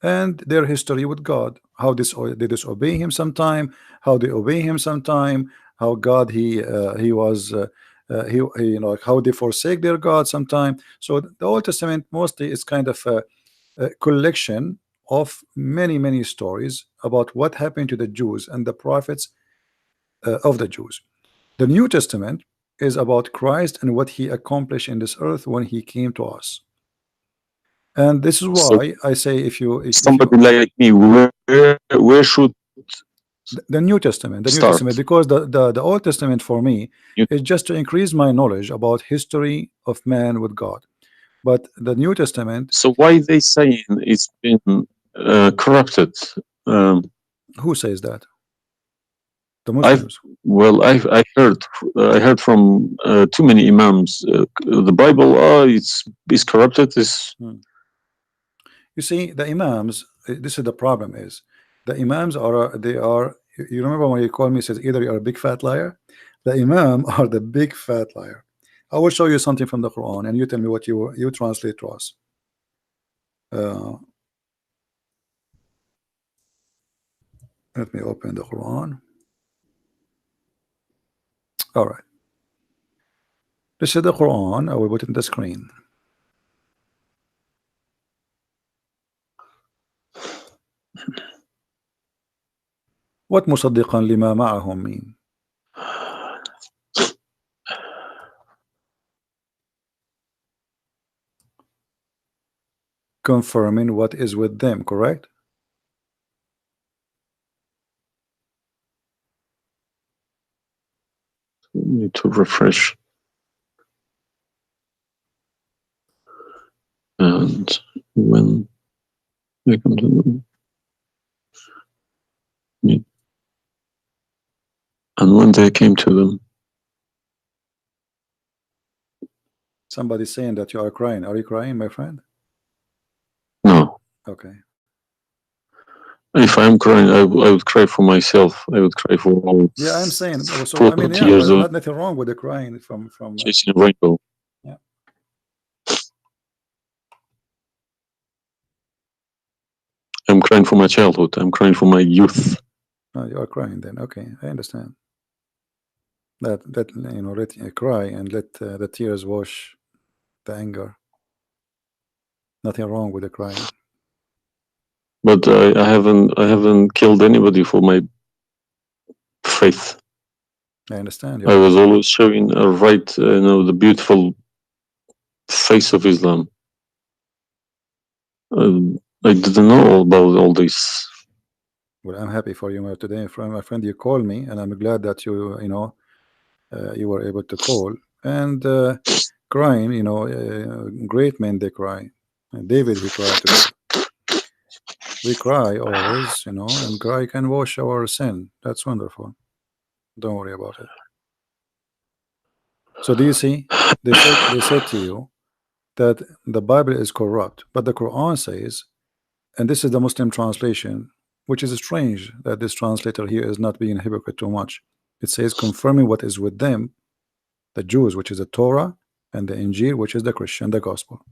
and their history with God. How they disobey Him sometime, how they obey Him sometime, how God he was how they forsake their God sometime. So the Old Testament mostly is kind of a collection of many stories about what happened to the Jews and the prophets of the Jews. The New Testament is about Christ and what He accomplished in this earth when He came to us. And this is So why I say, if you somebody like me, where should the New Testament, start? because the Old Testament for me is just to increase my knowledge about history of man with God. But the New Testament, So why they saying it's been corrupted? Um, who says that? The I've Muslims. well, I heard from too many imams. The Bible, it's corrupted. Is You see, the Imams, this is the problem is, the Imams are, you remember when you call me, says either you are a big fat liar, the Imam are the big fat liar. I will show you something from the Quran and you tell me what you translate to us. Let me open the Quran. All right. This is the Quran. I will put it in the screen. What مصدقا لما معهم mean? Confirming what is with them, correct? need to refresh. And when they come to And when they came to them, Somebody's saying that you are crying. Are you crying, my friend? no. Okay. If I'm crying, I would cry for myself. I would cry for all Yeah, I'm saying. So I mean, 40 yeah, years but of not nothing wrong with the crying from. chasing a rainbow. Yeah. I'm crying for my childhood. I'm crying for my youth. Oh, you are crying then. Okay, I understand. That you know, let cry and let the tears wash the anger. Nothing wrong with the crying. But I haven't killed anybody for my faith. I understand. I was always showing a right, the beautiful face of Islam. I didn't know about all this. Well, I'm happy for you today, my friend. You called me, and I'm glad that you were able to call and crying. You know, great men they cry. David he cried to God. We cry always, you know, and cry can wash our sin. That's wonderful. Don't worry about it. So do you see? They said to you that the Bible is corrupt, but the Quran says, and this is the Muslim translation, which is strange that this translator here is not being hypocrite too much. It says confirming what is with them, the Jews, which is the Torah, and the Injil, which is the Christian, the Gospel.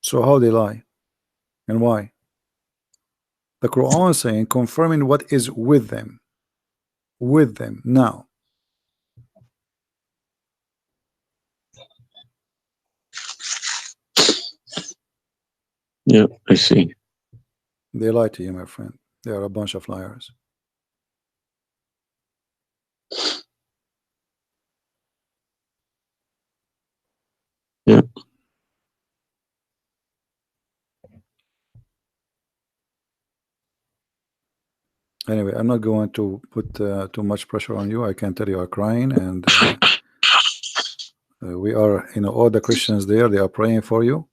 So how they lie and why? The Quran is saying confirming what is with them now. Yeah, I see. They lie to you, my friend. They are a bunch of liars. Yeah. Anyway, I'm not going to put too much pressure on you. I can tell you are crying, and we are, you know, all the Christians there, they are praying for you.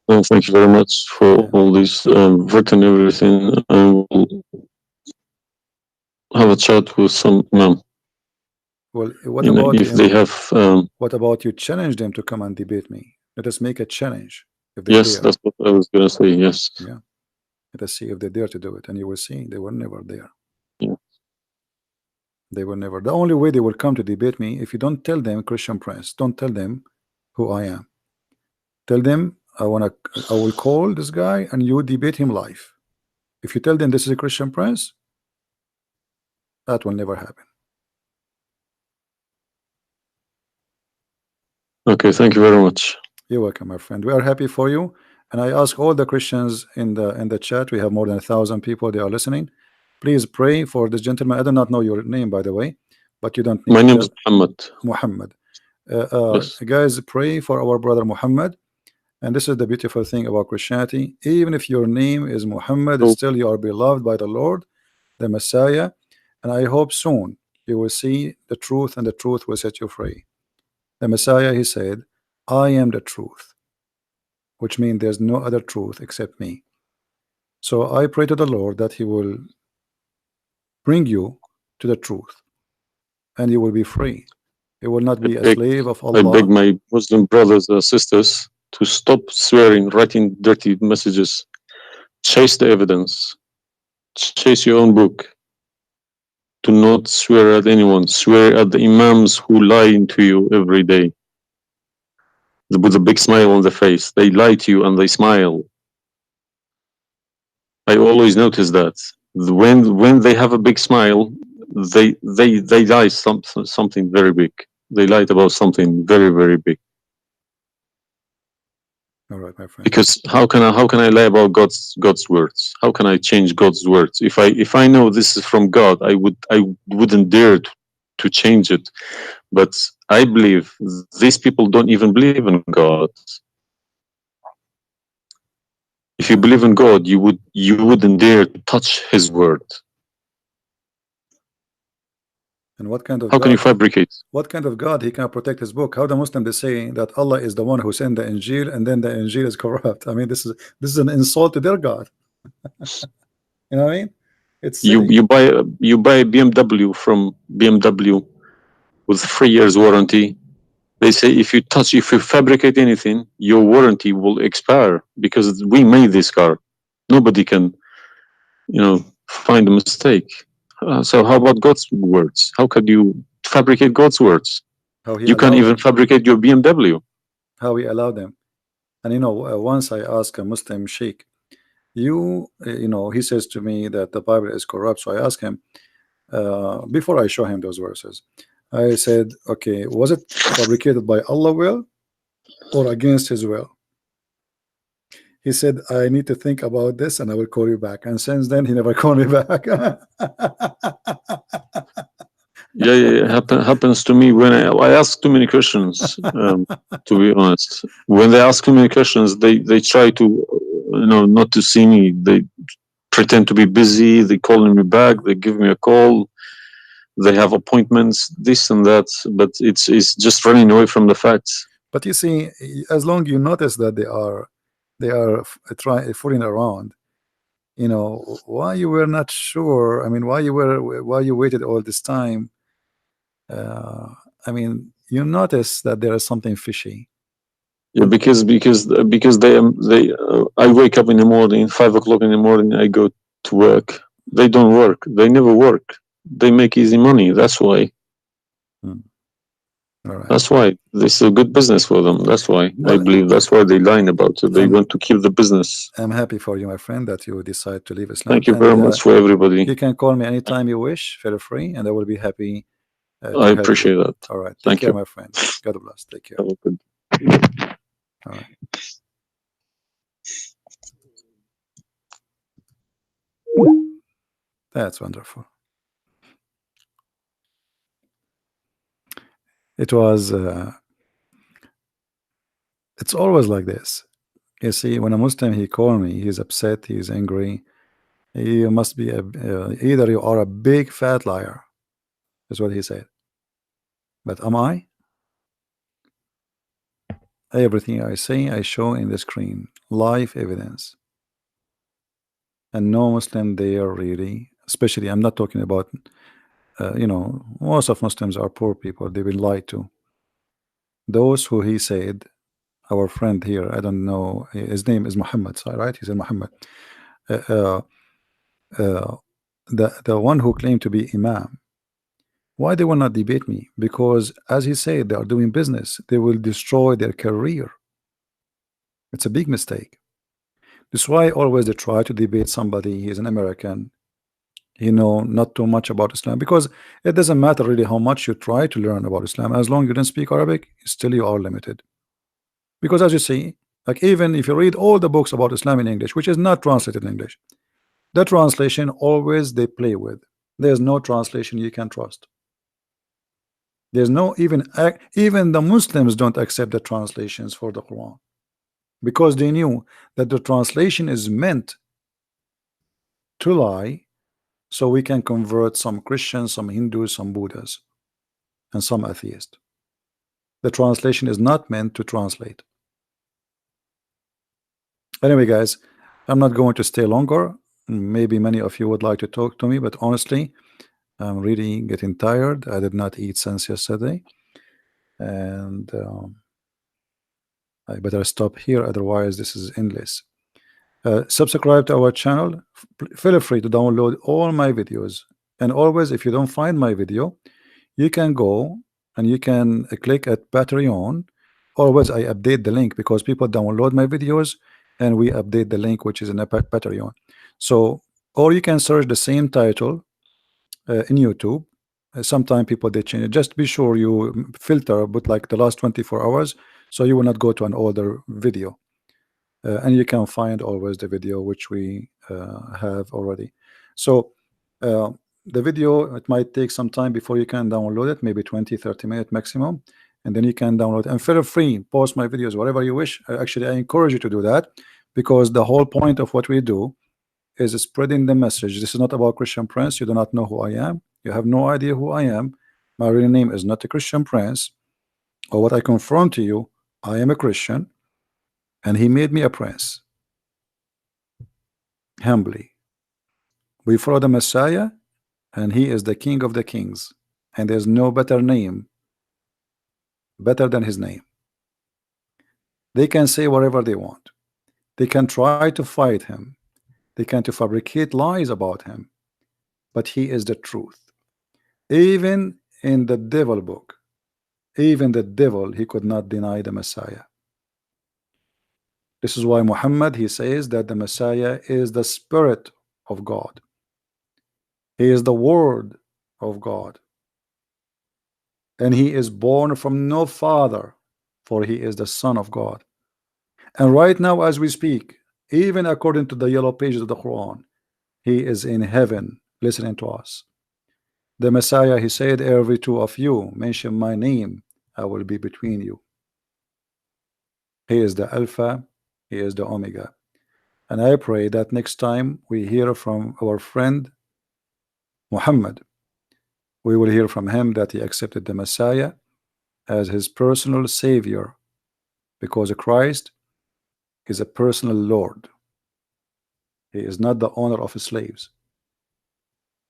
Well, thank you very much for all this written everything. I will have a chat with some imam. Well, what about if they have? What about you challenge them to come and debate me? Let us make a challenge. If they Yes, dare. that's what I was gonna say. Yes. Yeah. Let us see if they dare to do it, and you will see they were never there. Yeah. They were never. The only way they will come to debate me, if you don't tell them Christian Prince, don't tell them who I am. Tell them I will call this guy and you debate him live. If you tell them this is a Christian Prince, that will never happen. Okay, thank you very much. You're welcome, my friend. We are happy for you, and I ask all the Christians in the chat. We have more than 1,000 people. They are listening. Please pray for this gentleman. I do not know your name, by the way, but you don't need My to name tell. is Muhammad. Muhammad. Yes. Guys, pray for our brother Muhammad. And this is the beautiful thing about Christianity. Even if your name is Muhammad, still you are beloved by the Lord, the Messiah. And I hope soon you will see the truth, and the truth will set you free. The Messiah, he said, I am the truth, which means there's no other truth except me. So I pray to the Lord that he will bring you to the truth, and you will be free. You will not be a slave of Allah. I beg my Muslim brothers and sisters to stop swearing, writing dirty messages. Chase the evidence. Chase your own book. Do not swear at anyone. Swear at the imams who lie to you every day. With a big smile on their face. They lie to you and they smile. I always notice that. When they have a big smile, they lie something very big. They lied about something very, very big. All right, my friend. Because how can I lie about God's words? How can I change God's words? If I know this is from God, I wouldn't dare to change it. But I believe these people don't even believe in God. If you believe in God, you wouldn't dare to touch His word. And what kind of how God? Can you fabricate? What kind of God he can protect his book? How the Muslim they say that Allah is the one who sent the Injil, and then the Injil is corrupt. I mean, this is an insult to their God. You know what I mean? It's silly. You buy a BMW from BMW with 3 years warranty. They say if you fabricate anything, your warranty will expire because we made this car. Nobody can, find a mistake. So how about God's words? How could you fabricate God's words? How he You can't allowed even them. fabricate your BMW. How he allowed them. And once I asked a Muslim sheikh, he says to me that the Bible is corrupt. So I asked him, before I show him those verses, I said, okay, was it fabricated by Allah will or against his will? He said, I need to think about this and I will call you back. And since then, he never called me back. Yeah. Happens to me when I ask too many questions. To be honest, when they ask too many questions, they try to, not to see me. They pretend to be busy. They calling me back. They give me a call. They have appointments, this and that. But it's just running away from the facts. But you see, as long you notice that they are fooling around, why you were not sure. I mean, why you waited all this time. I mean, you notice that there is something fishy. Yeah, because I wake up in the morning, 5 o'clock in the morning. I go to work. They don't work. They never work. They make easy money. That's why. All right. That's why this is a good business for them. That's why I believe that's why they lying about it. They want to keep the business. I'm happy for you, my friend, that you decide to leave Islam. Thank you very much for everybody. You can call me anytime you wish, feel free, and I will be happy. I appreciate that. All right. Thank Take care, you. my friend. God bless. Take care. Have a good. All right. That's wonderful. It was. It's always like this. You see, when a Muslim he called me, he's upset, he's angry. You must be either you are a big fat liar, is what he said. But am I? Everything I say, I show in the screen, live evidence. And no Muslim there really, especially I'm not talking about, most of Muslims are poor people. They've been lied to. Those who he said, our friend here, I don't know, his name is Muhammad, right? He said Muhammad. The one who claimed to be Imam. Why they will not debate me? Because as he said, they are doing business. They will destroy their career. It's a big mistake. That's why always they try to debate somebody. He's an American, not too much about Islam, because it doesn't matter really how much you try to learn about Islam. As long as you don't speak Arabic, still you are limited. Because as you see, like even if you read all the books about Islam in English, which is not translated in English, the translation always they play with. There's no translation you can trust. There's no even the Muslims don't accept the translations for the Quran, because they knew that the translation is meant to lie, so we can convert some Christians, some Hindus, some Buddhas, and some atheists. The translation is not meant to translate. Anyway, guys, I'm not going to stay longer. Maybe many of you would like to talk to me, but honestly, I'm really getting tired. I did not eat since yesterday, and I better stop here, otherwise this is endless. Subscribe to our channel. Feel free to download all my videos, and always, if you don't find my video, you can go and you can click at Patreon. Always I update the link because people download my videos and we update the link which is in a Patreon. So, or you can search the same title in YouTube. Sometimes people they change it. Just be sure you filter, but like the last 24 hours, so you will not go to an older video. And you can find always the video which we have already. So the video, it might take some time before you can download it, maybe 20-30 minutes maximum, and then you can download. And feel free, post my videos whatever you wish. Actually, I encourage you to do that, because the whole point of what we do is spreading the message. This is not about Christian Prince. You do not know who I am. You have no idea who I am. My real name is not a Christian Prince. Or what I confirm to you, I am a Christian, and he made me a prince. Humbly. We follow the Messiah, and he is the King of the Kings, and there's no better name better than his name. They can say whatever they want. They can try to fight him. They can to fabricate lies about him, but he is the truth. Even in the devil book, even the devil, he could not deny the Messiah. This is why Muhammad, he says that the Messiah is the Spirit of God. He is the Word of God. And he is born from no father, for he is the Son of God. And right now, as we speak, even according to the yellow pages of the Quran, he is in heaven listening to us. The Messiah, he said, every two of you mention my name, I will be between you. He is the Alpha, he is the Omega. And I pray that next time we hear from our friend Muhammad, we will hear from him that he accepted the Messiah as his personal savior, because Christ is a personal Lord. He is not the owner of his slaves.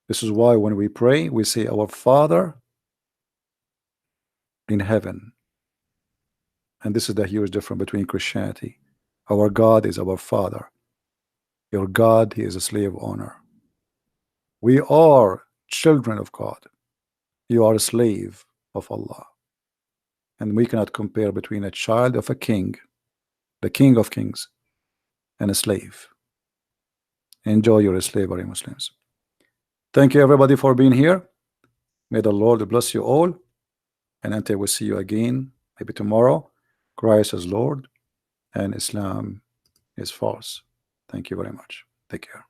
This is why when we pray, we say, our Father in heaven. And this is the huge difference between Christianity. Our God is our Father. Your God, he is a slave owner. We are children of God. You are a slave of Allah. And we cannot compare between a child of a king, the King of Kings, and a slave. Enjoy your slavery, Muslims. Thank you, everybody, for being here. May the Lord bless you all. And until we see you again, maybe tomorrow, Christ is Lord and Islam is false. Thank you very much. Take care.